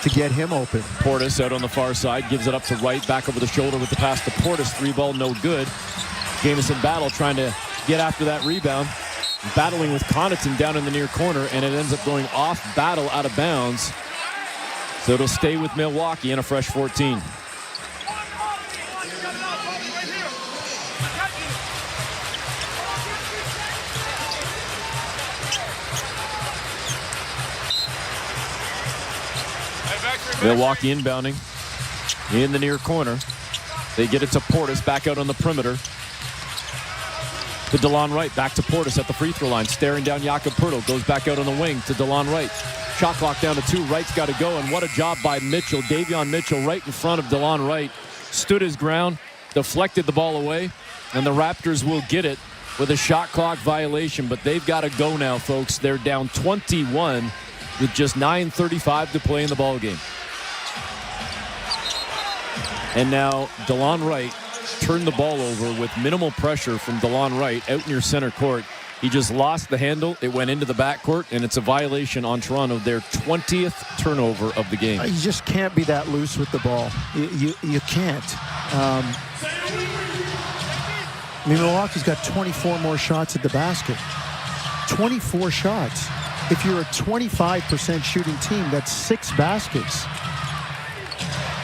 to get him open. Portis out on the far side, gives it up to Wright, back over the shoulder with the pass to Portis. 3-ball, no good. Jamison Battle trying to get after that rebound. Battling with Connaughton down in the near corner, and it ends up going off Battle out of bounds. So it'll stay with Milwaukee in a fresh 14. Milwaukee inbounding in the near corner. They get it to Portis, back out on the perimeter. To DeLon Wright, back to Portis at the free throw line, staring down Jakob Poeltl, goes back out on the wing to DeLon Wright. Shot clock down to 2, Wright's got to go, and what a job by Mitchell. Davion Mitchell right in front of DeLon Wright, stood his ground, deflected the ball away, and the Raptors will get it with a shot clock violation, but they've got to go now, folks. They're down 21 with just 9:35 to play in the ball game. And now DeLon Wright turned the ball over with minimal pressure from DeLon Wright out near center court. He just lost the handle. It went into the backcourt, and it's a violation on Toronto, their 20th turnover of the game. You just can't be that loose with the ball. You can't. Milwaukee's got 24 more shots at the basket. 24 shots. If you're a 25% shooting team, that's 6 baskets.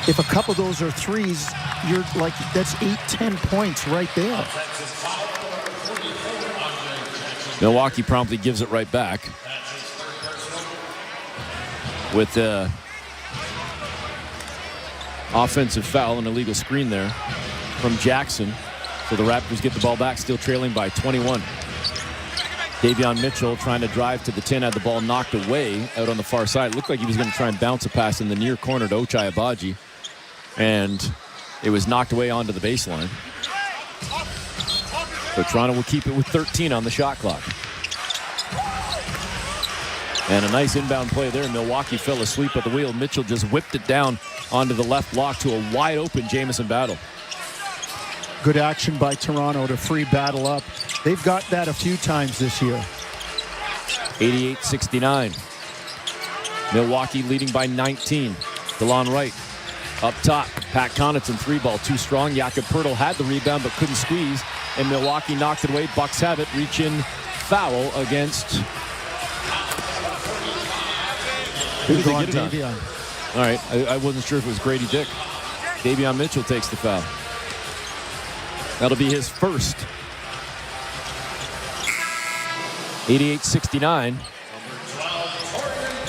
If a couple of those are threes, you're like, that's 8-10 points right there. Milwaukee promptly gives it right back with the offensive foul, an illegal screen there from Jackson. So the Raptors get the ball back, still trailing by 21. Davion Mitchell trying to drive to the 10, had the ball knocked away out on the far side. It looked like he was going to try and bounce a pass in the near corner to Ochai Agbaji, and it was knocked away onto the baseline. So Toronto will keep it with 13 on the shot clock. And a nice inbound play there. Milwaukee fell asleep at the wheel. Mitchell just whipped it down onto the left block to a wide open Jamison Battle. Good action by Toronto to free Battle up. They've got that a few times this year. 88-69. Milwaukee leading by 19. DeLon Wright up top. Pat Connaughton, 3-ball, too strong. Jakob Poeltl had the rebound but couldn't squeeze, and Milwaukee knocked it away. Bucks have it. Reach in foul against. Who did they get it on? Davion. All right, I wasn't sure if it was Grady Dick. Davion Mitchell takes the foul. That'll be his first. 88-69.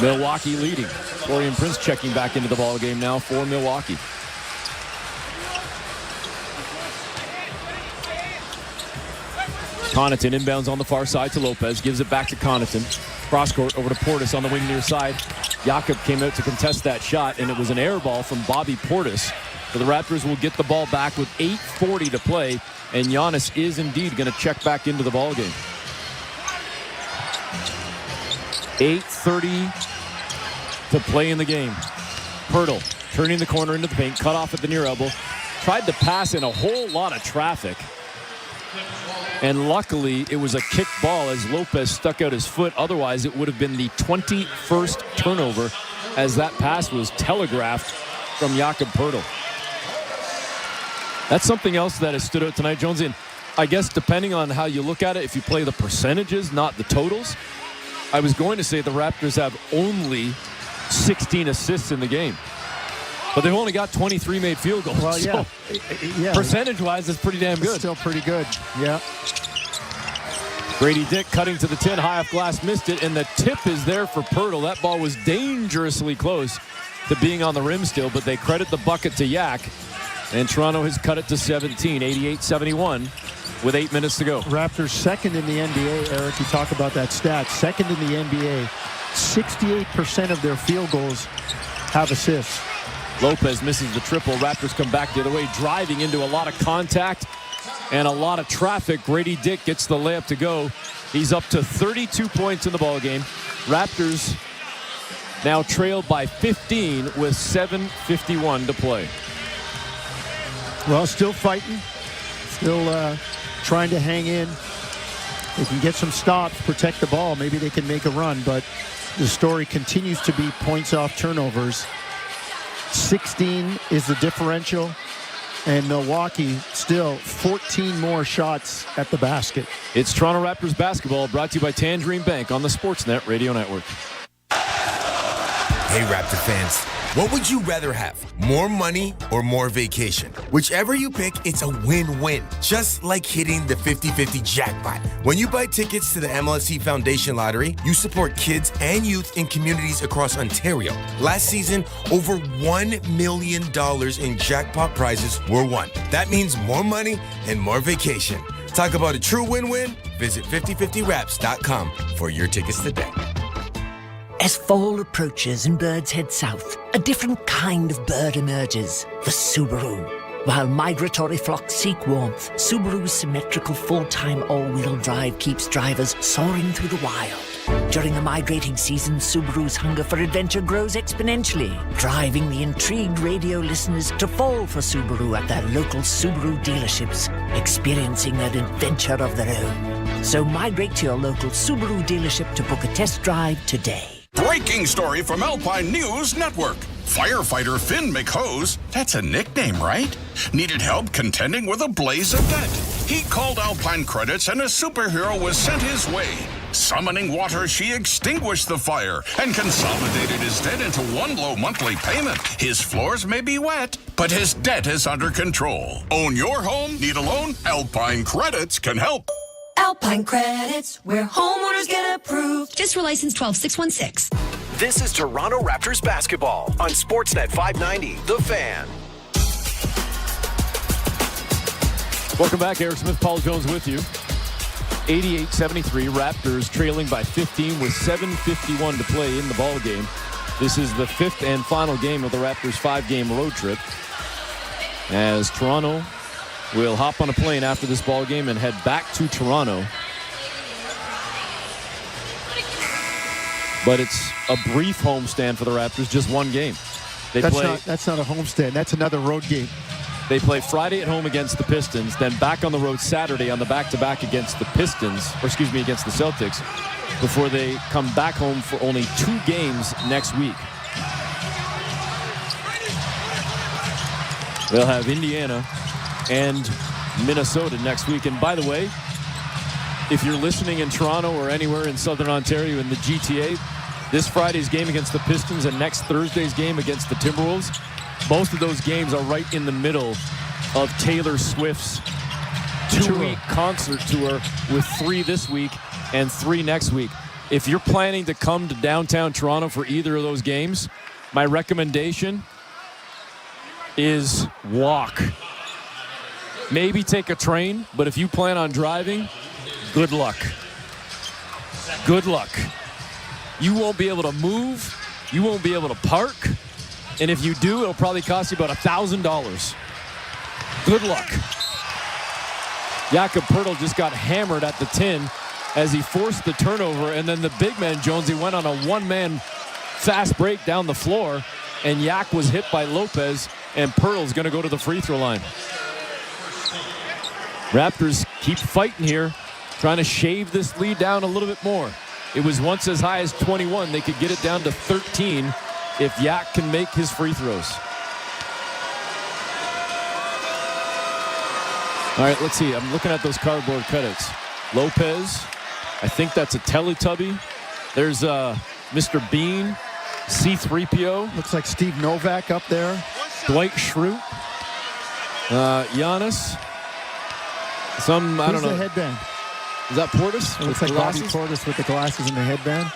Milwaukee leading. Florian Prince checking back into the ball game now for Milwaukee. Connaughton inbounds on the far side to Lopez. Gives it back to Connaughton. Cross court over to Portis on the wing near side. Jakob came out to contest that shot, and it was an air ball from Bobby Portis. So the Raptors will get the ball back with 8:40 to play, and Giannis is indeed going to check back into the ball game. 8:30 to play in the game. Poeltl turning the corner into the paint, cut off at the near elbow. Tried to pass in a whole lot of traffic. And luckily, it was a kick ball as Lopez stuck out his foot. Otherwise, it would have been the 21st turnover as that pass was telegraphed from Jakob Poeltl. That's something else that has stood out tonight, Jonesy. And I guess depending on how you look at it, if you play the percentages, not the totals, I was going to say the Raptors have only 16 assists in the game. But they've only got 23 made field goals. Well, yeah. So percentage-wise, it's pretty damn good. It's still pretty good, yeah. Grady Dick cutting to the 10, high off glass, missed it, and the tip is there for Poeltl. That ball was dangerously close to being on the rim still, but they credit the bucket to Yak. And Toronto has cut it to 17, 88-71 with 8 minutes to go. Raptors second in the NBA, Eric. You talk about that stat. Second in the NBA. 68% of their field goals have assists. Lopez misses the triple. Raptors come back the other way, driving into a lot of contact and a lot of traffic. Grady Dick gets the layup to go. He's up to 32 points in the ballgame. Raptors now trailed by 15 with 7:51 to play. Well, still fighting. Still trying to hang in. They can get some stops, protect the ball. Maybe they can make a run, but the story continues to be points off turnovers. 16 is the differential, and Milwaukee still 14 more shots at the basket. It's Toronto Raptors basketball, brought to you by Tangerine Bank on the Sportsnet Radio Network. Hey, Raptor fans, what would you rather have? More money or more vacation? Whichever you pick, it's a win-win. Just like hitting the 50-50 jackpot. When you buy tickets to the MLSE Foundation Lottery, you support kids and youth in communities across Ontario. Last season, over $1 million in jackpot prizes were won. That means more money and more vacation. Talk about a true win-win? Visit 5050raps.com for your tickets today. As fall approaches and birds head south, a different kind of bird emerges, the Subaru. While migratory flocks seek warmth, Subaru's symmetrical full-time all-wheel drive keeps drivers soaring through the wild. During the migrating season, Subaru's hunger for adventure grows exponentially, driving the intrigued radio listeners to fall for Subaru at their local Subaru dealerships, experiencing an adventure of their own. So migrate to your local Subaru dealership to book a test drive today. Breaking story from Alpine News Network. Firefighter Finn McHose, that's a nickname, right? Needed help contending with a blaze of debt. He called Alpine Credits and a superhero was sent his way. Summoning water, she extinguished the fire and consolidated his debt into one low monthly payment. His floors may be wet, but his debt is under control. Own your home? Need a loan? Alpine Credits can help. Alpine Credits, where homeowners get approved. Fiscal license 12616. This is Toronto Raptors basketball on Sportsnet 590, The Fan. Welcome back. Eric Smith, Paul Jones with you. 88-73, Raptors trailing by 15 with 7:51 to play in the ball game. This is the fifth and final game of the Raptors' 5-game road trip, as Toronto will hop on a plane after this ball game and head back to Toronto. But it's a brief homestand for the Raptors, just one game. That's not a homestand. That's another road game. They play Friday at home against the Pistons, then back on the road Saturday on the back-to-back against the against the Celtics, before they come back home for only 2 games next week. They'll have Indiana and Minnesota next week. And by the way, if you're listening in Toronto or anywhere in Southern Ontario in the GTA, this Friday's game against the Pistons and next Thursday's game against the Timberwolves, most of those games are right in the middle of Taylor Swift's 2-week concert tour, with 3 this week and 3 next week. If you're planning to come to downtown Toronto for either of those games, my recommendation is walk. Maybe take a train, but if you plan on driving, good luck. Good luck. You won't be able to move. You won't be able to park. And if you do, it'll probably cost you about $1,000. Good luck. Jakob Poeltl just got hammered at the 10 as he forced the turnover, and then the big man, Jonesy, went on a one-man fast break down the floor, and Yak was hit by Lopez, and Poeltl's going to go to the free throw line. Raptors keep fighting here, trying to shave this lead down a little bit more. It was once as high as 21. They could get it down to 13 if Yak can make his free throws. All right, let's see. I'm looking at those cardboard cutouts. Lopez, I think that's a Teletubby. There's Mr. Bean, C-3PO. Looks like Steve Novak up there. Dwight Schrute. Giannis. I don't know. The headband? Is that Portis? It looks like Bobby Portis with the glasses and the headband.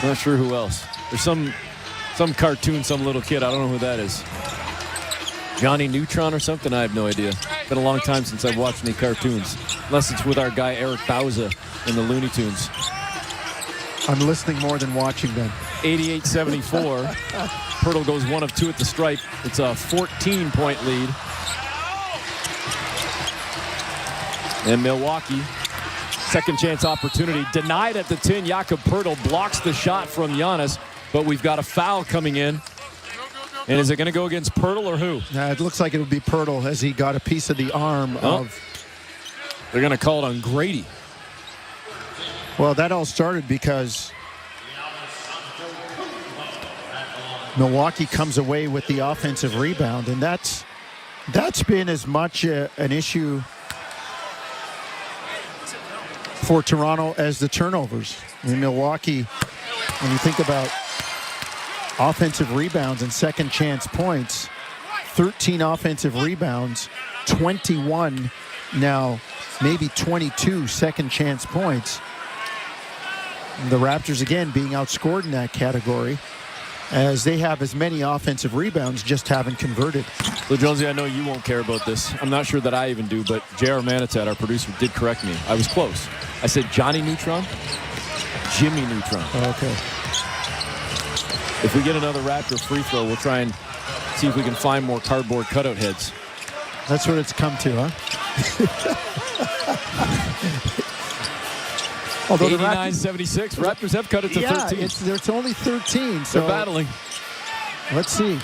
Not sure who else. There's some cartoon, some little kid. I don't know who that is. Johnny Neutron or something? I have no idea. Been a long time since I've watched any cartoons. Unless it's with our guy Eric Bauza in the Looney Tunes. I'm listening more than watching them. 88-74. Poeltl goes 1 of 2 at the stripe. It's a 14-point lead. And Milwaukee, second chance opportunity. Denied at the 10. Jakob Poeltl blocks the shot from Giannis, but we've got a foul coming in. And is it going to go against Poeltl or who? It looks like it would be Poeltl as he got a piece of the arm of... They're going to call it on Grady. Well, that all started because Milwaukee comes away with the offensive rebound, and that's been as much an issue for Toronto as the turnovers. In Milwaukee, when you think about offensive rebounds and second chance points, 13 offensive rebounds, 21 now, maybe 22 second chance points. And the Raptors, again, being outscored in that category, as they have as many offensive rebounds, just haven't converted. So, Jonesy, I know you won't care about this. I'm not sure that I even do, but J.R. Manitat, our producer, did correct me. I was close. I said Johnny Neutron, Jimmy Neutron. Okay. If we get another Raptor free throw, we'll try and see if we can find more cardboard cutout heads. That's what it's come to, huh? Although 89-76, Raptors have cut it to 13. It's only 13. So they're battling. Let's see.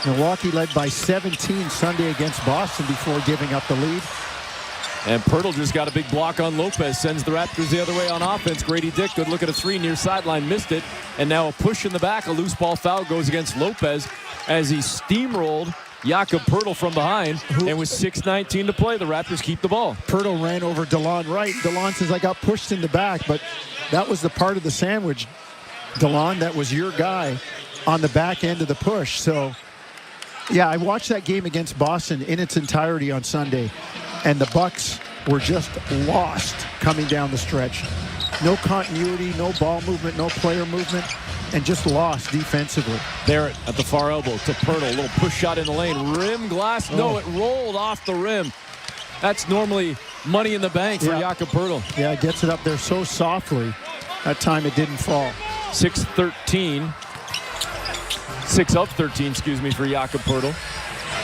Milwaukee led by 17 Sunday against Boston before giving up the lead. And Poeltl just got a big block on Lopez, sends the Raptors the other way on offense. Grady Dick, good look at a 3 near sideline, missed it. And now a push in the back, a loose ball foul goes against Lopez as he steamrolled Jakob Poeltl from behind, and with 6:19 to play, the Raptors keep the ball. Poeltl ran over DeLon Wright. DeLon says, I got pushed in the back, but that was the part of the sandwich. DeLon, that was your guy on the back end of the push. So, yeah, I watched that game against Boston in its entirety on Sunday, and the Bucks were just lost coming down the stretch. No continuity, no ball movement, no player movement, and just lost defensively. Barrett at the far elbow to Poeltl. A little push shot in the lane. Rim glass. No, it rolled off the rim. That's normally money in the bank for Jakob Poeltl. Yeah, gets it up there so softly. That time it didn't fall. 6-13. 6 of 13, excuse me, for Jakob Poeltl.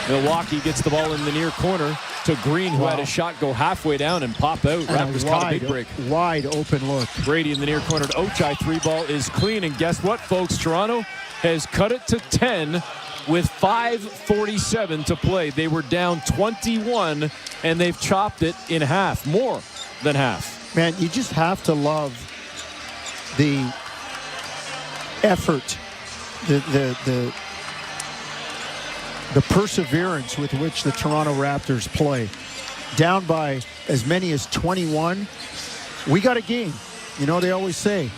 Milwaukee gets the ball in the near corner to Green, who had a shot go halfway down and pop out. Raptors caught a big break. Wide open look. Brady in the near corner to Ochai. 3 ball is clean. And guess what, folks? Toronto has cut it to 10 with 5:47 to play. They were down 21, and they've chopped it in half, more than half. Man, you just have to love the effort, the perseverance with which the Toronto Raptors play. Down by as many as 21, we got a game. You know, they always say,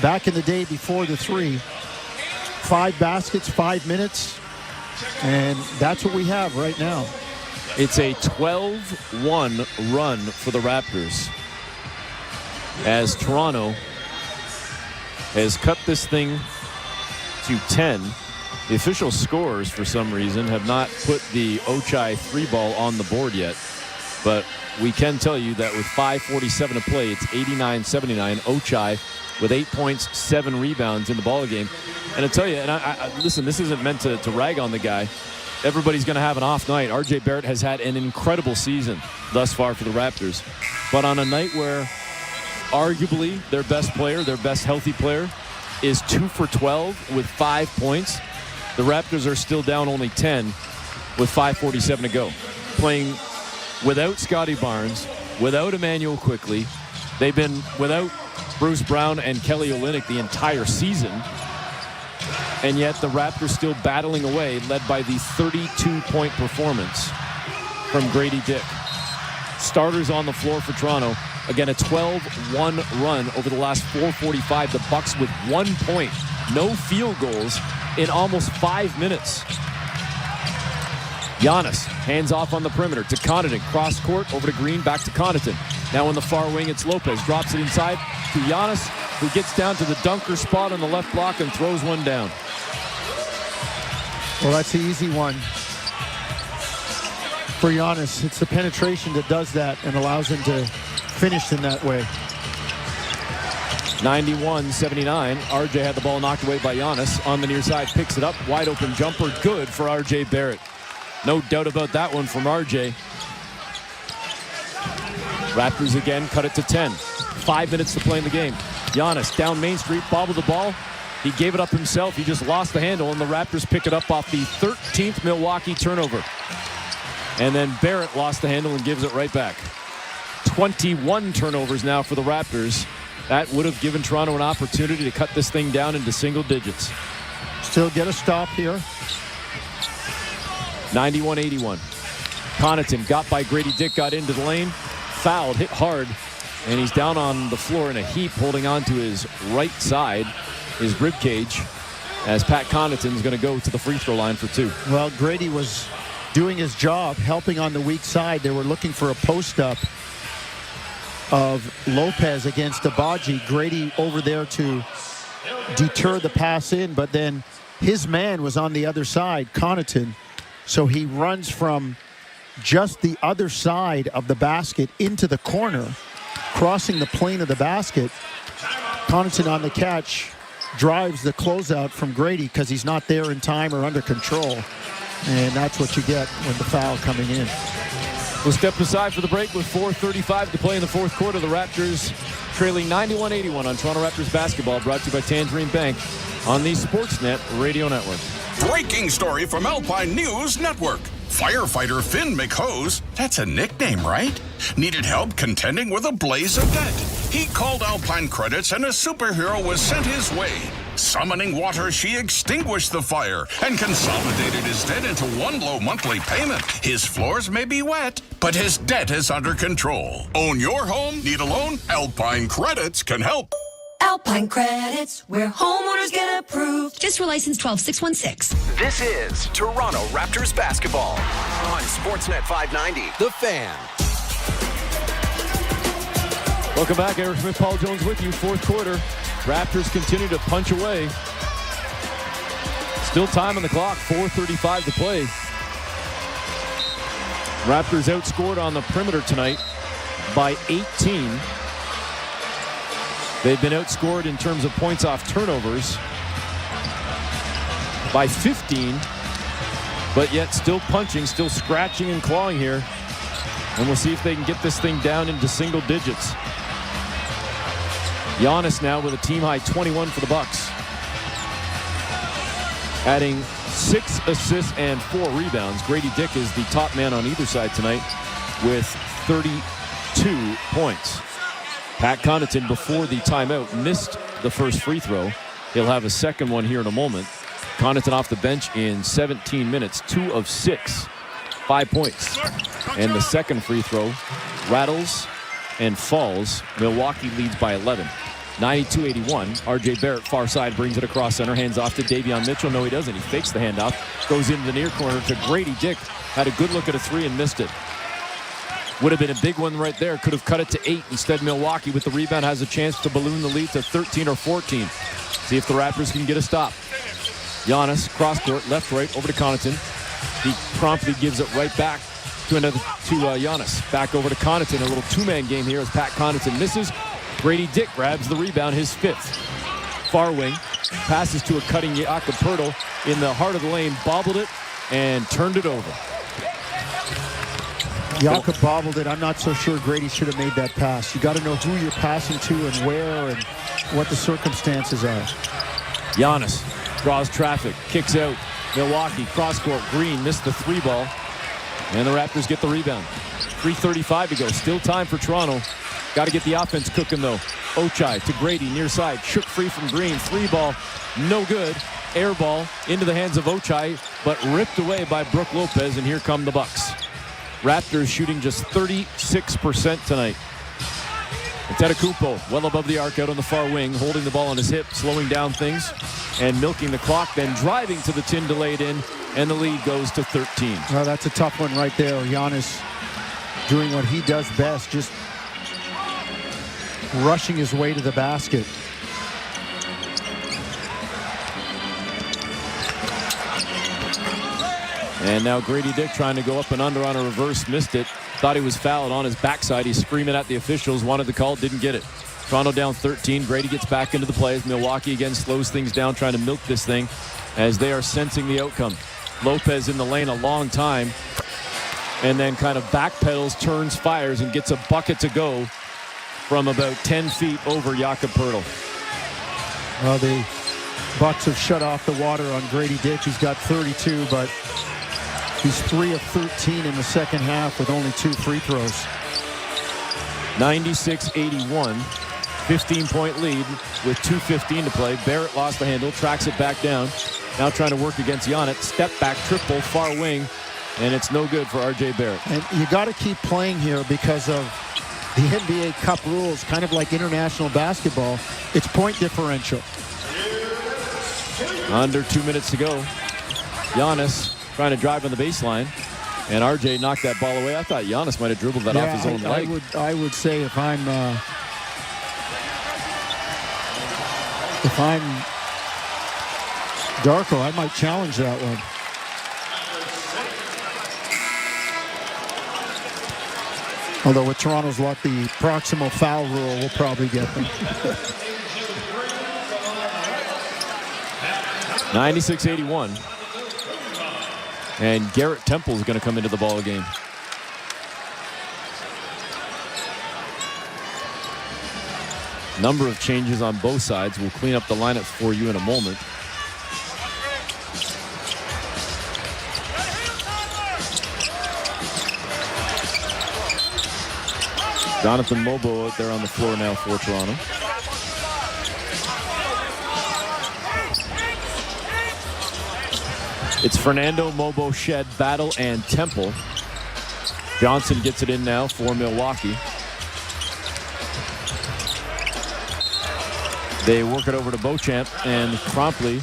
back in the day before the 3, 5 baskets, 5 minutes, and that's what we have right now. It's a 12-1 run for the Raptors as Toronto has cut this thing to 10. The official scores, for some reason, have not put the Ochai 3-ball on the board yet, but we can tell you that with 5:47 to play, it's 89-79. Ochai with 8 points, 7 rebounds in the ball game. And I tell you, and I listen, this isn't meant to rag on the guy. Everybody's going to have an off night. RJ Barrett has had an incredible season thus far for the Raptors. But on a night where arguably their best player, their best healthy player, is 2 for 12 with 5 points, the Raptors are still down only 10 with 5:47 to go. Playing without Scotty Barnes, without Emmanuel Quickley. They've been without Bruce Brown and Kelly Olynyk the entire season. And yet the Raptors still battling away, led by the 32-point performance from Grady Dick. Starters on the floor for Toronto. Again, a 12-1 run over the last 4:45. The Bucks with 1 point. No field goals in almost 5 minutes. Giannis hands off on the perimeter to Connaughton. Cross court over to Green, back to Connaughton. Now in the far wing, it's Lopez. Drops it inside to Giannis, who gets down to the dunker spot on the left block and throws one down. Well, that's the easy one for Giannis. It's the penetration that does that and allows him to finish in that way. 91-79. RJ had the ball knocked away by Giannis. On the near side, picks it up. Wide open jumper. Good for RJ Barrett. No doubt about that one from RJ. Raptors again cut it to 10. 5 minutes to play in the game. Giannis down Main Street, bobbled the ball. He gave it up himself. He just lost the handle, and the Raptors pick it up off the 13th Milwaukee turnover. And then Barrett lost the handle and gives it right back. 21 turnovers now for the Raptors. That would have given Toronto an opportunity to cut this thing down into single digits. Still get a stop here. 91-81. Connaughton got by Grady Dick, got into the lane, fouled, hit hard, and he's down on the floor in a heap, holding on to his right side, his rib cage, as Pat Connaughton's going to go to the free throw line for 2. Well, Grady was doing his job, helping on the weak side. They were looking for a post-up of Lopez against Abaji. Grady over there to deter the pass in, but then his man was on the other side, Connaughton. So he runs from just the other side of the basket into the corner, crossing the plane of the basket. Connaughton on the catch drives the closeout from Grady because he's not there in time or under control. And that's what you get when the foul coming in. We'll step aside for the break with 4:35 to play in the fourth quarter. The Raptors trailing 91-81 on Toronto Raptors basketball, brought to you by Tangerine Bank on the Sportsnet Radio Network. Breaking story from Alpine News Network. Firefighter Finn McHose, that's a nickname, right? Needed help contending with a blaze of debt. He called Alpine Credits and a superhero was sent his way. Summoning water, she extinguished the fire and consolidated his debt into one low monthly payment. His floors may be wet, but his debt is under control. Own your home? Need a loan? Alpine Credits can help. Alpine Credits, where homeowners get approved. Just for license 12616. This is Toronto Raptors basketball on Sportsnet 590, The Fan. Welcome back. Eric Smith, Paul Jones with you. Fourth quarter. Raptors continue to punch away. Still time on the clock. 4:35 to play. Raptors outscored on the perimeter tonight by 18. They've been outscored in terms of points off turnovers by 15, but yet still punching, still scratching and clawing here. And we'll see if they can get this thing down into single digits. Giannis now with a team-high 21 for the Bucks. Adding 6 assists and 4 rebounds. Grady Dick is the top man on either side tonight with 32 points. Pat Connaughton, before the timeout, missed the first free throw. He'll have a second one here in a moment. Connaughton off the bench in 17 minutes, 2 of 6, 5 points. And the second free throw rattles and falls. Milwaukee leads by 11. 92-81. R.J. Barrett, far side, brings it across center. Hands off to Davion Mitchell. No, he doesn't. He fakes the handoff. Goes into the near corner to Grady Dick. Had a good look at a 3 and missed it. Would have been a big one right there. Could have cut it to 8. Instead, Milwaukee with the rebound has a chance to balloon the lead to 13 or 14. See if the Raptors can get a stop. Giannis, cross court, left, right, over to Connaughton. He promptly gives it right back to Giannis. Back over to Connaughton. A little two-man game here as Pat Connaughton misses. Grady Dick grabs the rebound, his 5th. Far wing, passes to a cutting Jakob Poeltl in the heart of the lane, bobbled it, and turned it over. Jakob bobbled it. I'm not so sure Grady should have made that pass. You got to know who you're passing to and where and what the circumstances are. Giannis draws traffic, kicks out. Milwaukee, cross-court, Green missed the 3 ball, and the Raptors get the rebound. 3:35 to go. Still time for Toronto. Got to get the offense cooking, though. Ochai to Grady, near side. Shook free from Green. 3 ball, no good. Air ball into the hands of Ochai, but ripped away by Brook Lopez, and here come the Bucks. Raptors shooting just 36% tonight. Antetokounmpo well above the arc out on the far wing, holding the ball on his hip, slowing down things and milking the clock, then driving to the tin to lay it in, and the lead goes to 13. Well, that's a tough one right there. Giannis doing what he does best, just rushing his way to the basket. And now Grady Dick trying to go up and under on a reverse, missed it. Thought he was fouled on his backside. He's screaming at the officials, wanted the call, didn't get it. Toronto down 13. Grady gets back into the play as Milwaukee again slows things down, trying to milk this thing as they are sensing the outcome. Lopez in the lane a long time and then kind of backpedals, turns, fires, and gets a bucket to go from about 10 feet over Jakob Poeltl. Well, the Bucks have shut off the water on Grady Dick. He's got 32, but he's 3 of 13 in the second half with only 2 free throws. 96-81, 15-point lead with 2:15 to play. Barrett lost the handle, tracks it back down. Now trying to work against Giannis. Step back, triple, far wing, and it's no good for R.J. Barrett. And you got to keep playing here because of the NBA Cup rules, kind of like international basketball. It's point differential. Under 2 minutes to go. Giannis trying to drive on the baseline, and RJ knocked that ball away. I thought Giannis might have dribbled that off his own leg. I would say if I'm Darko, I might challenge that one. Although with Toronto's luck, the proximal foul rule will probably get them. 96-81. And Garrett Temple is going to come into the ball game. Number of changes on both sides. We'll clean up the lineups for you in a moment. Jonathan Mobo out there on the floor now for Toronto. It's Fernando, Mobo, Shed, Battle, and Temple. Johnson gets it in now for Milwaukee. They work it over to Beauchamp, and promptly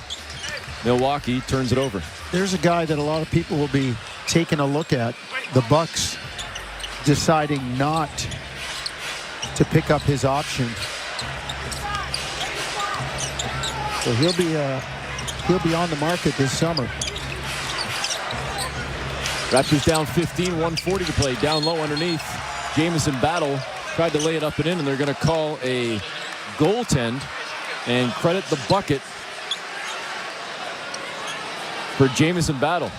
Milwaukee turns it over. There's a guy that a lot of people will be taking a look at. The Bucks deciding not to pick up his option. So he'll be on the market this summer. Raptors down 15, 1:40 to play. Down low underneath. Jamison Battle tried to lay it up and in, and they're going to call a goaltend and credit the bucket for Jamison Battle.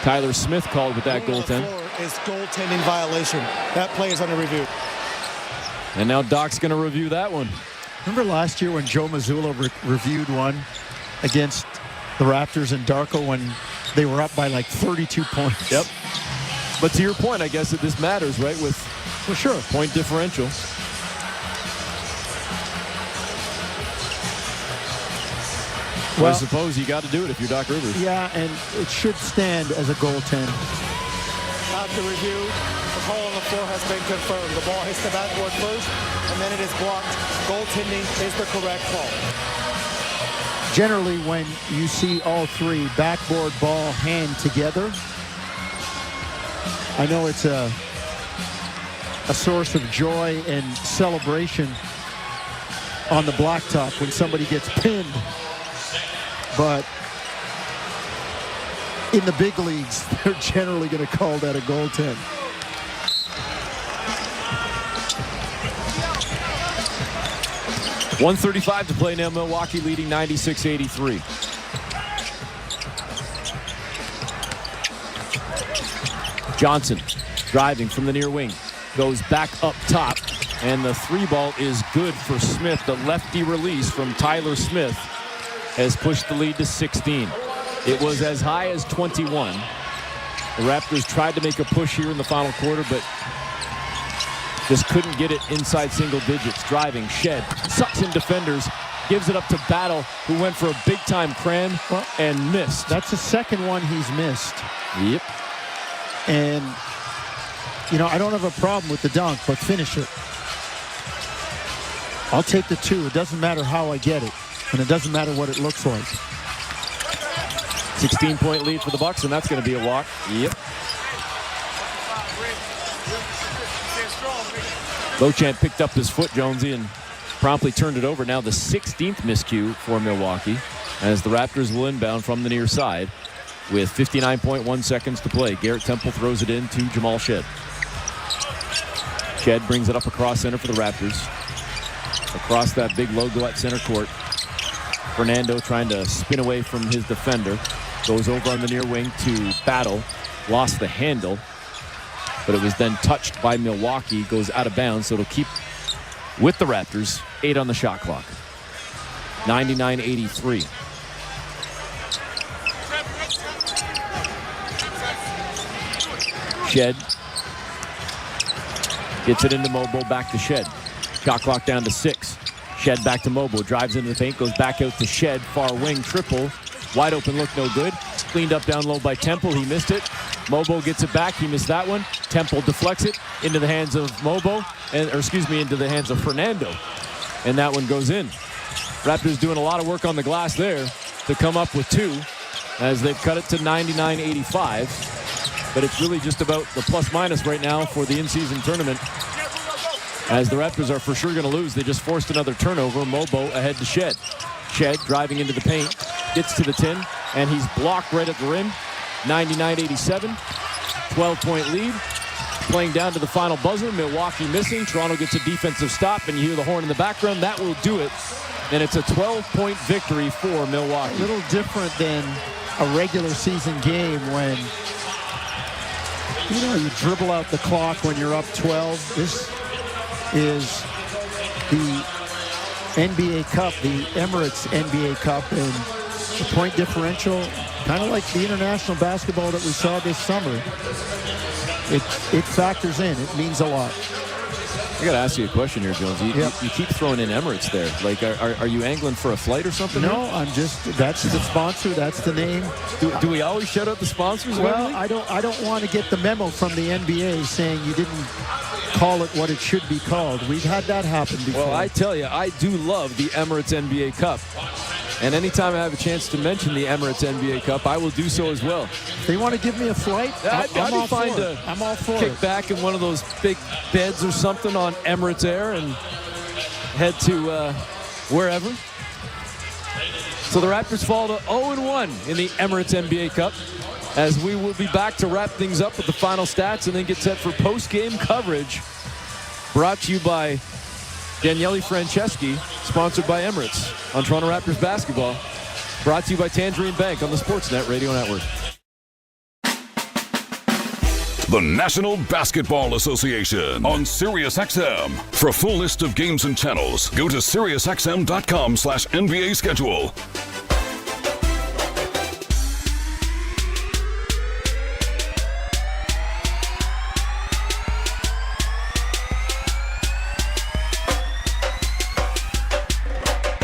Tyler Smith called with that goaltend. Is goaltending violation. That play is under review. And now Doc's going to review that one. Remember last year when Joe Mazzulla reviewed one against the Raptors in Darko when they were up by like 32 points? Yep. But to your point, I guess that this matters, right? With for sure point differential. Well, I suppose you got to do it if you're Doc Rivers. Yeah, and it should stand as a goaltend. After review, the call on the floor has been confirmed. The ball hits the backboard first, and then it is blocked. Goaltending is the correct call. Generally, when you see all three, backboard, ball, hand together, I know it's a source of joy and celebration on the blacktop when somebody gets pinned. But in the big leagues, they're generally going to call that a goaltend. .135 to play now. Milwaukee leading 96-83. Johnson driving from the near wing. Goes back up top. And the three ball is good for Smith. The lefty release from Tyler Smith has pushed the lead to 16. It was as high as 21. The Raptors tried to make a push here in the final quarter, but just couldn't get it inside single digits. Driving, Shed, sucks in defenders, gives it up to Battle, who went for a big-time cram and missed. That's the second one he's missed. Yep. And, you know, I don't have a problem with the dunk, but finish it. I'll take the two. It doesn't matter how I get it. And it doesn't matter what it looks like. 16-point lead for the Bucks, and that's going to be a walk. Yep. Beauchamp picked up his foot, Jonesy, and promptly turned it over. Now the 16th miscue for Milwaukee as the Raptors will inbound from the near side with 59.1 seconds to play. Garrett Temple throws it in to Jamal Shed. Shed brings it up across center for the Raptors. Across that big logo at center court. Fernando trying to spin away from his defender. Goes over on the near wing to Battle. Lost the handle. But it was then touched by Milwaukee. Goes out of bounds, so it'll keep with the Raptors. 8 on the shot clock. 99-83. Shed. Gets it into Mobo, back to Shed. Shot clock down to 6. Shed back to Mobo, drives into the paint, goes back out to Shed, far wing, triple. Wide open look, no good. Cleaned up down low by Temple, he missed it. Mobo gets it back, he missed that one. Temple deflects it into the hands of Mobo, into the hands of Fernando. And that one goes in. Raptors doing a lot of work on the glass there to come up with 2 as they've cut it to 99-85. But it's really just about the plus-minus right now for the in-season tournament. As the Raptors are for sure going to lose. They just forced another turnover. Mobo ahead to Shed. Shed driving into the paint. Gets to the 10. And he's blocked right at the rim. 99-87. 12-point lead. Playing down to the final buzzer. Milwaukee missing. Toronto gets a defensive stop. And you hear the horn in the background. That will do it. And it's a 12-point victory for Milwaukee. A little different than a regular season game when, you know, you dribble out the clock when you're up 12. This is the NBA Cup, the Emirates NBA Cup, and the point differential, kind of like the international basketball that we saw this summer. It factors in. It means a lot. I got to ask you a question here, Jones. You keep throwing in Emirates there. Like, are you angling for a flight or something? No, here? I'm just, that's the sponsor, that's the name. Do we always shout out the sponsors? Well, I don't want to get the memo from the NBA saying you didn't call it what it should be called. We've had that happen before. Well, I tell you, I do love the Emirates NBA Cup. And anytime I have a chance to mention the Emirates NBA Cup, I will do so as well. If they want to give me a flight, I'm all for it. I'm all for it. Kick back in one of those big beds or something on Emirates Air and head to wherever. So the Raptors fall to 0-1 in the Emirates NBA Cup, as we will be back to wrap things up with the final stats and then get set for post-game coverage. Brought to you by Daniele Franceschi, sponsored by Emirates on Toronto Raptors basketball. Brought to you by Tangerine Bank on the Sportsnet Radio Network. the National Basketball Association on SiriusXM. For a full list of games and channels, go to SiriusXM.com/NBA schedule.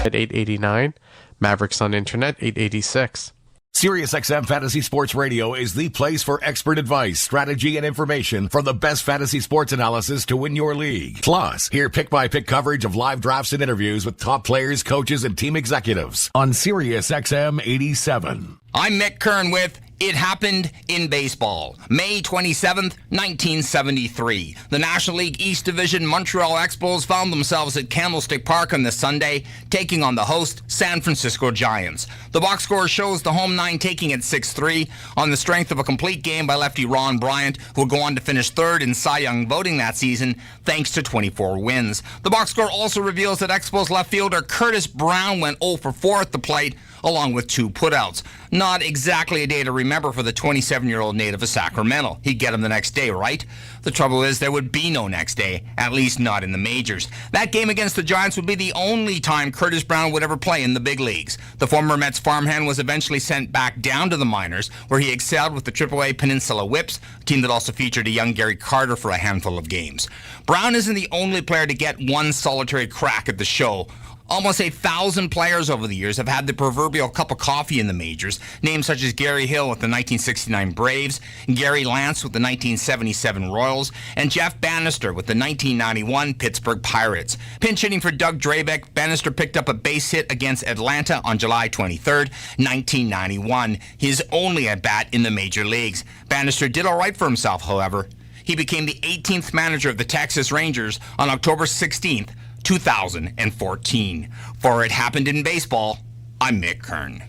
At 889, Mavericks on Internet 886. SiriusXM Fantasy Sports Radio is the place for expert advice, strategy, and information from the best fantasy sports analysis to win your league. Plus, hear pick-by-pick coverage of live drafts and interviews with top players, coaches, and team executives on SiriusXM 87. I'm Mick Kern with It Happened in Baseball. May 27th, 1973. The National League East Division Montreal Expos found themselves at Candlestick Park on this Sunday, taking on the host San Francisco Giants. The box score shows the home nine taking it 6-3 on the strength of a complete game by lefty Ron Bryant, who would go on to finish third in Cy Young voting that season thanks to 24 wins. The box score also reveals that Expos left fielder Curtis Brown went 0 for 4 at the plate, along with 2 putouts. Not exactly a day to remember for the 27-year-old native of Sacramento. He'd get him the next day, right? The trouble is there would be no next day, at least not in the majors. That game against the Giants would be the only time Curtis Brown would ever play in the big leagues. The former Mets farmhand was eventually sent back down to the minors, where he excelled with the AAA Peninsula Whips, a team that also featured a young Gary Carter for a handful of games. Brown isn't the only player to get one solitary crack at the show. Almost 1,000 players over the years have had the proverbial cup of coffee in the majors, names such as Gary Hill with the 1969 Braves, Gary Lance with the 1977 Royals, and Jeff Bannister with the 1991 Pittsburgh Pirates. Pinch hitting for Doug Drabeck, Bannister picked up a base hit against Atlanta on July 23rd, 1991, his only at-bat in the major leagues. Bannister did all right for himself, however. He became the 18th manager of the Texas Rangers on October 16th, 2014. For It Happened in Baseball, I'm Mick Kern.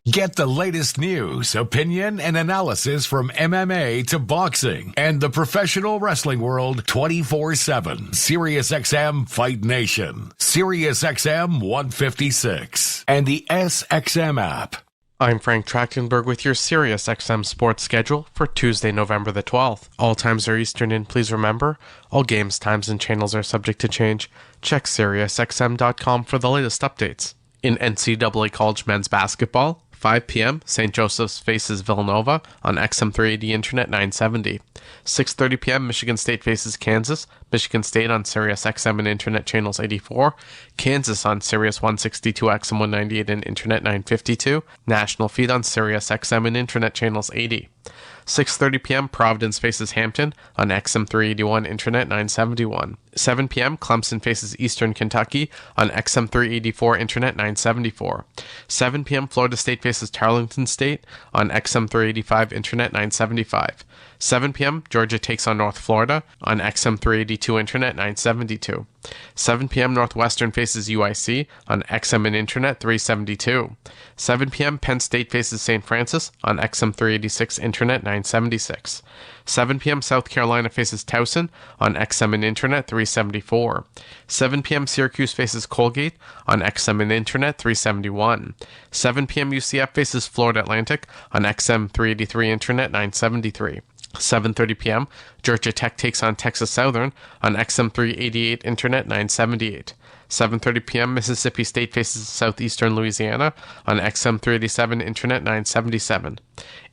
Get the latest news, opinion, and analysis from MMA to boxing and the professional wrestling world 24/7. SiriusXM Fight Nation, SiriusXM 156, and the SXM app. I'm Frank Trachtenberg with your SiriusXM sports schedule for Tuesday, November the 12th. All times are Eastern, and please remember, all games, times, and channels are subject to change. Check SiriusXM.com for the latest updates. In NCAA College Men's Basketball, 5 p.m., St. Joseph's faces Villanova on XM380 Internet 970. 6:30 p.m., Michigan State faces Kansas. Michigan State on Sirius XM and Internet Channels 84. Kansas on Sirius 162 XM 198 and Internet 952. National feed on Sirius XM and Internet Channels 80. 6:30 p.m., Providence faces Hampton on XM 381 Internet 971. 7 p.m., Clemson faces Eastern Kentucky on XM 384 Internet 974. 7 p.m., Florida State faces Tarleton State on XM 385 Internet 975. 7 p.m., Georgia takes on North Florida on XM 382 Internet 972. 7 p.m., Northwestern faces UIC on XM and Internet 372. 7 p.m., Penn State faces St. Francis on XM 386 Internet 976. 7 p.m., South Carolina faces Towson on XM and Internet 374. 7 p.m., Syracuse faces Colgate on XM and Internet 371. 7 p.m., UCF faces Florida Atlantic on XM 383 Internet 973. 7:30 p.m., Georgia Tech takes on Texas Southern on XM 388 Internet 978. 7:30 p.m., Mississippi State faces Southeastern Louisiana on XM 387 Internet 977.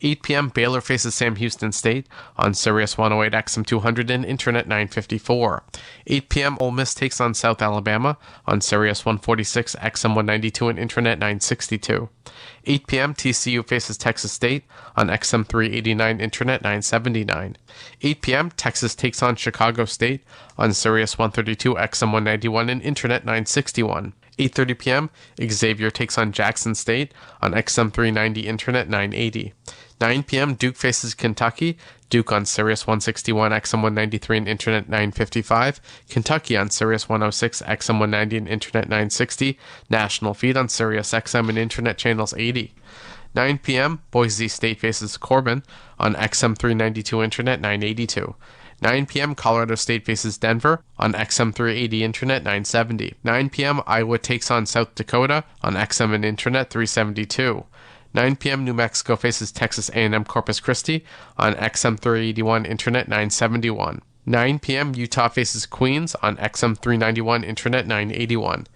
8 p.m., Baylor faces Sam Houston State on Sirius 108 XM 200 and Internet 954. 8 p.m., Ole Miss takes on South Alabama on Sirius 146 XM 192 and Internet 962. 8 p.m., TCU faces Texas State on XM 389 Internet 979. 8 p.m., Texas takes on Chicago State on Sirius 132 XM 191 and Internet 961. 8:30 p.m., Xavier takes on Jackson State on XM 390 Internet 980. 9 p.m., Duke faces Kentucky. Duke on Sirius 161 XM 193 and Internet 955. Kentucky on Sirius 106 XM 190 and Internet 960. National feed on Sirius XM and Internet Channels 80. 9 p.m., Boise State faces Corbin on XM 392 Internet 982. 9 p.m., Colorado State faces Denver on XM 380 Internet 970. 9 p.m., Iowa takes on South Dakota on XM and Internet 372. 9 p.m. New Mexico faces Texas A&M Corpus Christi on XM 381 Internet 971. 9 p.m. Utah faces Queens on XM 391 Internet 981.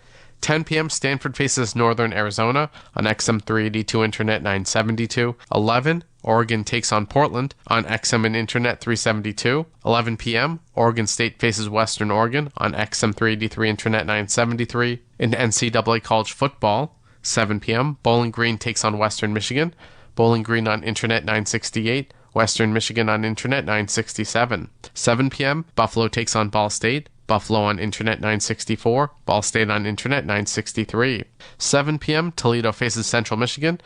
10 p.m. Stanford faces Northern Arizona on XM 382 Internet 972. 11 Oregon takes on Portland on XM and Internet 372. 11 p.m. Oregon State faces Western Oregon on XM 383 Internet 973. In NCAA college football, 7 p.m. Bowling Green takes on Western Michigan. Bowling Green on Internet 968. Western Michigan on Internet 967. 7 p.m. Buffalo takes on Ball State. Buffalo on Internet 964. Ball State on Internet 963. 7 p.m. Toledo faces Central Michigan.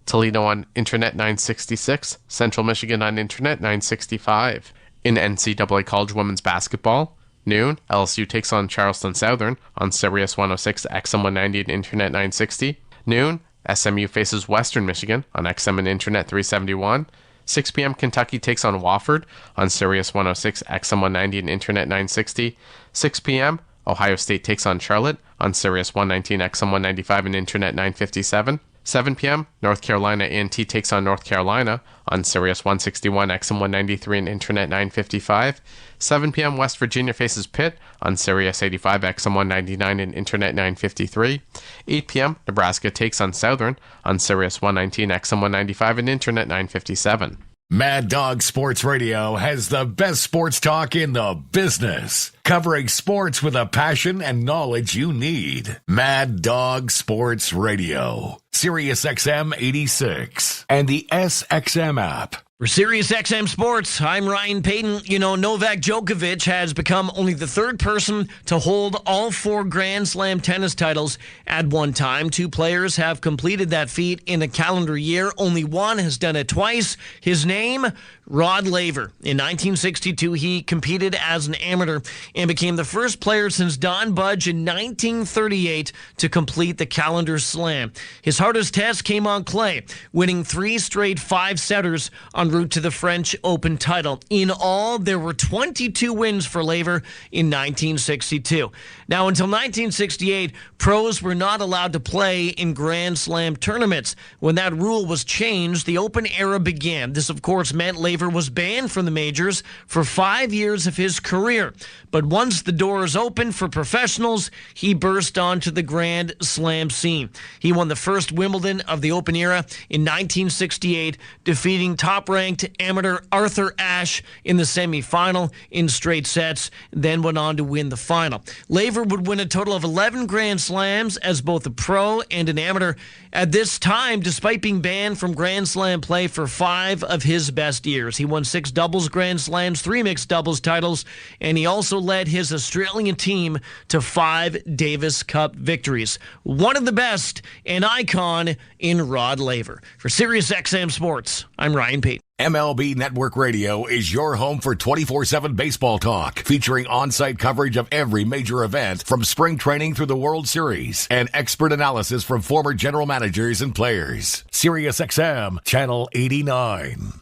Toledo on Internet 966. Central Michigan on Internet 965. In NCAA college women's basketball, noon, LSU takes on Charleston Southern on Sirius 106 XM 190 and Internet 960. Noon, SMU faces Western Michigan on XM and Internet 371. 6 p.m. Kentucky takes on Wofford on Sirius 106 XM 190 and Internet 960. 6 p.m. Ohio State takes on Charlotte on Sirius 119 XM 195 and Internet 957. 7 p.m. North Carolina A&T takes on North Carolina on Sirius 161 XM 193 and Internet 955. 7 p.m. West Virginia faces Pitt on Sirius 85 XM 199 and Internet 953. 8 p.m. Nebraska takes on Southern on Sirius 119 XM 195 and Internet 957. Mad Dog Sports Radio has the best sports talk in the business, covering sports with a passion and knowledge you need. Mad Dog Sports Radio, Sirius XM 86, and the SXM app. For SiriusXM Sports, I'm Ryan Payton. You know, Novak Djokovic has become only the third person to hold all 4 Grand Slam tennis titles at one time. 2 players have completed that feat in a calendar year. Only one has done it twice. His name, Rod Laver. In 1962, he competed as an amateur and became the first player since Don Budge in 1938 to complete the calendar slam. His hardest test came on clay, winning 3 straight 5-setters en route to the French Open title. In all, there were 22 wins for Laver in 1962. Now, until 1968, pros were not allowed to play in Grand Slam tournaments. When that rule was changed, the Open era began. This, of course, meant Laver was banned from the majors for 5 years of his career. But once the doors opened for professionals, he burst onto the Grand Slam scene. He won the first Wimbledon of the Open era in 1968, defeating top-ranked amateur Arthur Ashe in the semifinal in straight sets, then went on to win the final. Laver would win a total of 11 Grand Slams as both a pro and an amateur at this time, despite being banned from Grand Slam play for 5 of his best years. He won 6 doubles Grand Slams, 3 mixed doubles titles, and he also led his Australian team to 5 Davis Cup victories. One of the best, an icon in Rod Laver. For SiriusXM Sports, I'm Ryan Payton. MLB Network Radio is your home for 24/7 baseball talk, featuring on-site coverage of every major event from spring training through the World Series and expert analysis from former general managers and players. SiriusXM, Channel 89.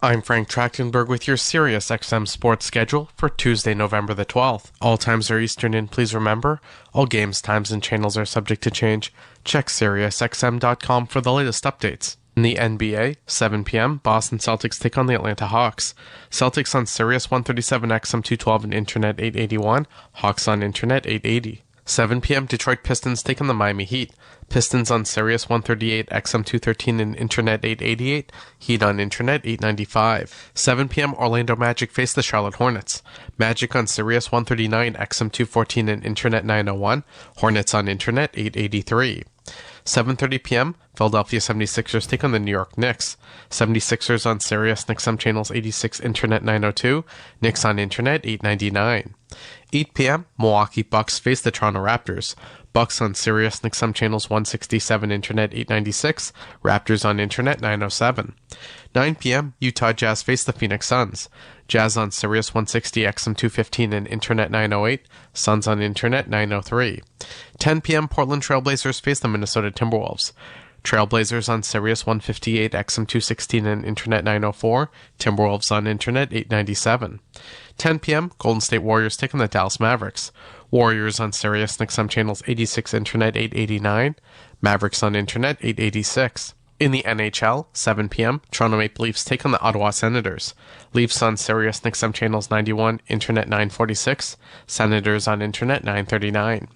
I'm Frank Trachtenberg with your SiriusXM sports schedule for Tuesday, November the 12th. All times are Eastern, and please remember, all games, times, and channels are subject to change. Check SiriusXM.com for the latest updates. In the NBA, 7 p.m., Boston Celtics take on the Atlanta Hawks. Celtics on Sirius 137 XM 212 and Internet 881. Hawks on Internet 880. 7 p.m., Detroit Pistons take on the Miami Heat. Pistons on Sirius 138 XM 213 and Internet 888. Heat on Internet 895. 7 p.m., Orlando Magic face the Charlotte Hornets. Magic on Sirius 139 XM 214 and Internet 901. Hornets on Internet 883. 7:30 p.m., Philadelphia 76ers take on the New York Knicks. 76ers on Sirius XM channels 86 Internet 902. Knicks on Internet 899. 8 p.m., Milwaukee Bucks face the Toronto Raptors. Bucks on Sirius XM channels 167 Internet 896. Raptors on Internet 907. 9 p.m., Utah Jazz face the Phoenix Suns. Jazz on Sirius 160 XM 215 and Internet 908. Suns on Internet 903. 10 p.m., Portland Trailblazers face the Minnesota Timberwolves. Trailblazers on Sirius 158 XM 216 and Internet 904. Timberwolves on Internet 897. 10 p.m., Golden State Warriors take on the Dallas Mavericks. Warriors on Sirius XM channels 86 Internet 889. Mavericks on Internet 886. In the NHL, 7 p.m., Toronto Maple Leafs take on the Ottawa Senators. Leafs on Sirius XM Channels 91, Internet 946. Senators on Internet 939.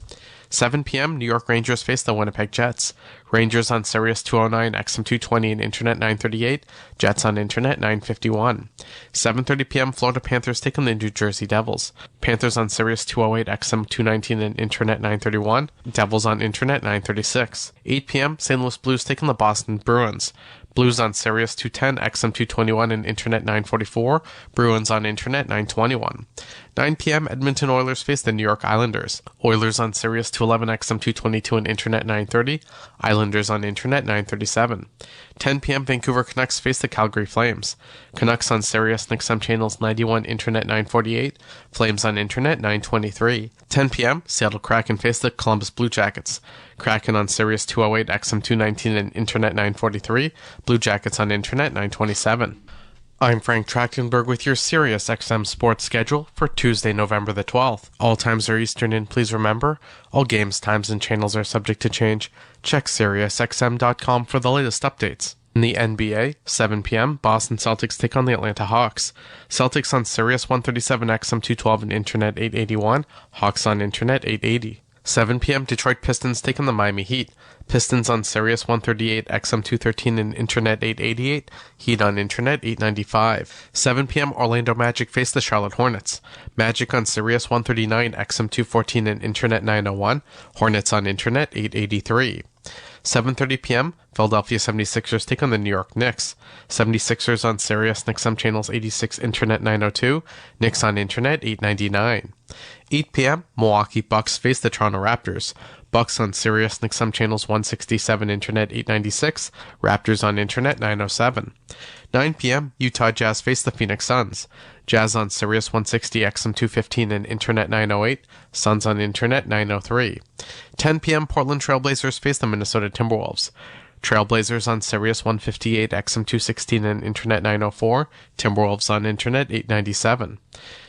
7 p.m., New York Rangers face the Winnipeg Jets. Rangers on Sirius 209, XM 220, and Internet 938. Jets on Internet 951. 7:30 p.m., Florida Panthers take on the New Jersey Devils. Panthers on Sirius 208, XM 219, and Internet 931. Devils on Internet 936. 8 p.m., St. Louis Blues take on the Boston Bruins. Blues on Sirius 210, XM 221, and Internet 944. Bruins on Internet 921. 9 p.m., Edmonton Oilers face the New York Islanders. Oilers on Sirius 211, XM 222, and Internet 930. Islanders on Internet 937. 10 p.m., Vancouver Canucks face the Calgary Flames. Canucks on Sirius XM Channels 91, Internet 948. Flames on Internet 923. 10 p.m., Seattle Kraken face the Columbus Blue Jackets. Kraken on Sirius 208, XM 219, and Internet 943. Blue Jackets on Internet 927. I'm Frank Trachtenberg with your Sirius XM sports schedule for Tuesday, November the 12th. All times are Eastern, and please remember, all games, times, and channels are subject to change. Check SiriusXM.com for the latest updates. In the NBA, 7 p.m., Boston Celtics take on the Atlanta Hawks. Celtics on Sirius 137, XM 212, and Internet 881. Hawks on Internet 880. 7 p.m., Detroit Pistons take on the Miami Heat. Pistons on Sirius 138, XM 213, and Internet 888. Heat on Internet 895. 7 p.m., Orlando Magic face the Charlotte Hornets. Magic on Sirius 139, XM 214, and Internet 901. Hornets on Internet 883. 7:30 p.m., Philadelphia 76ers take on the New York Knicks. 76ers on Sirius XM Channels 86, Internet 902. Knicks on Internet 899. 8 p.m., Milwaukee Bucks face the Toronto Raptors. Bucks on Sirius XM Channels 167, Internet 896. Raptors on Internet 907. 9 p.m., Utah Jazz face the Phoenix Suns. Jazz on Sirius 160, XM 215, and Internet 908. Suns on Internet 903. 10 p.m., Portland Trailblazers face the Minnesota Timberwolves. Trailblazers on Sirius 158, XM 216, and Internet 904. Timberwolves on Internet 897.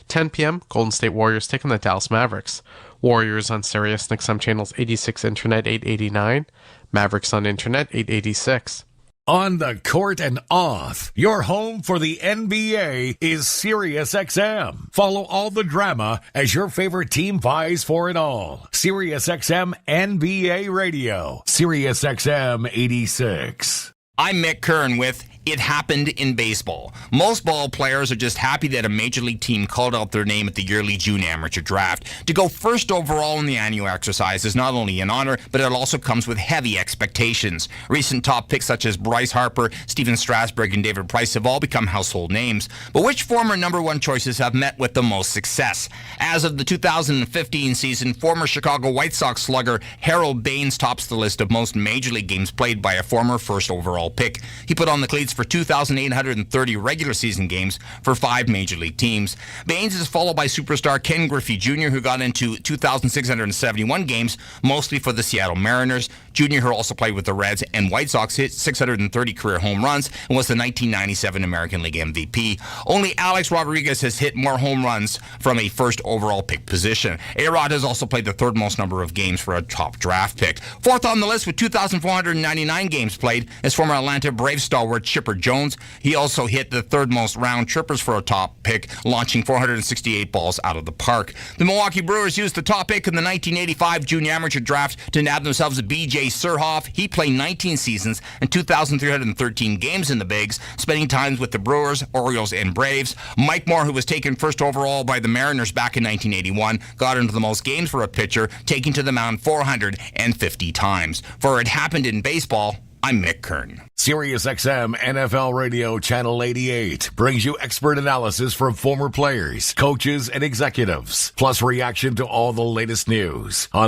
10 p.m., Golden State Warriors take on the Dallas Mavericks. Warriors on Sirius XM Channels 86, Internet 889. Mavericks on Internet 886. On the court and off, your home for the NBA is SiriusXM. Follow all the drama as your favorite team vies for it all. SiriusXM NBA Radio. SiriusXM 86. I'm Mick Kern with It Happened in Baseball. Most ball players are just happy that a major league team called out their name at the yearly June amateur draft. To go first overall in the annual exercise is not only an honor, but it also comes with heavy expectations. Recent top picks such as Bryce Harper, Steven Strasburg, and David Price have all become household names. But which former number one choices have met with the most success? As of the 2015 season, former Chicago White Sox slugger Harold Baines tops the list of most major league games played by a former first overall pick. He put on the cleats for 2,830 regular season games for 5 major league teams. Baines is followed by superstar Ken Griffey Jr., who got into 2,671 games, mostly for the Seattle Mariners. Jr., who also played with the Reds and White Sox, hit 630 career home runs and was the 1997 American League MVP. Only Alex Rodriguez has hit more home runs from a first overall pick position. A-Rod has also played the third most number of games for a top draft pick. Fourth on the list with 2,499 games played is former Atlanta Braves stalwart Chipper Jones. He also hit the third most round trippers for a top pick, launching 468 balls out of the park. The Milwaukee Brewers used the top pick in the 1985 Junior Amateur Draft to nab themselves a B.J. Surhoff. He played 19 seasons and 2,313 games in the Bigs, spending time with the Brewers, Orioles, and Braves. Mike Moore, who was taken first overall by the Mariners back in 1981, got into the most games for a pitcher, taking to the mound 450 times. For It Happened in Baseball, I'm Mick Kern. SiriusXM NFL Radio Channel 88 brings you expert analysis from former players, coaches, and executives, plus reaction to all the latest news on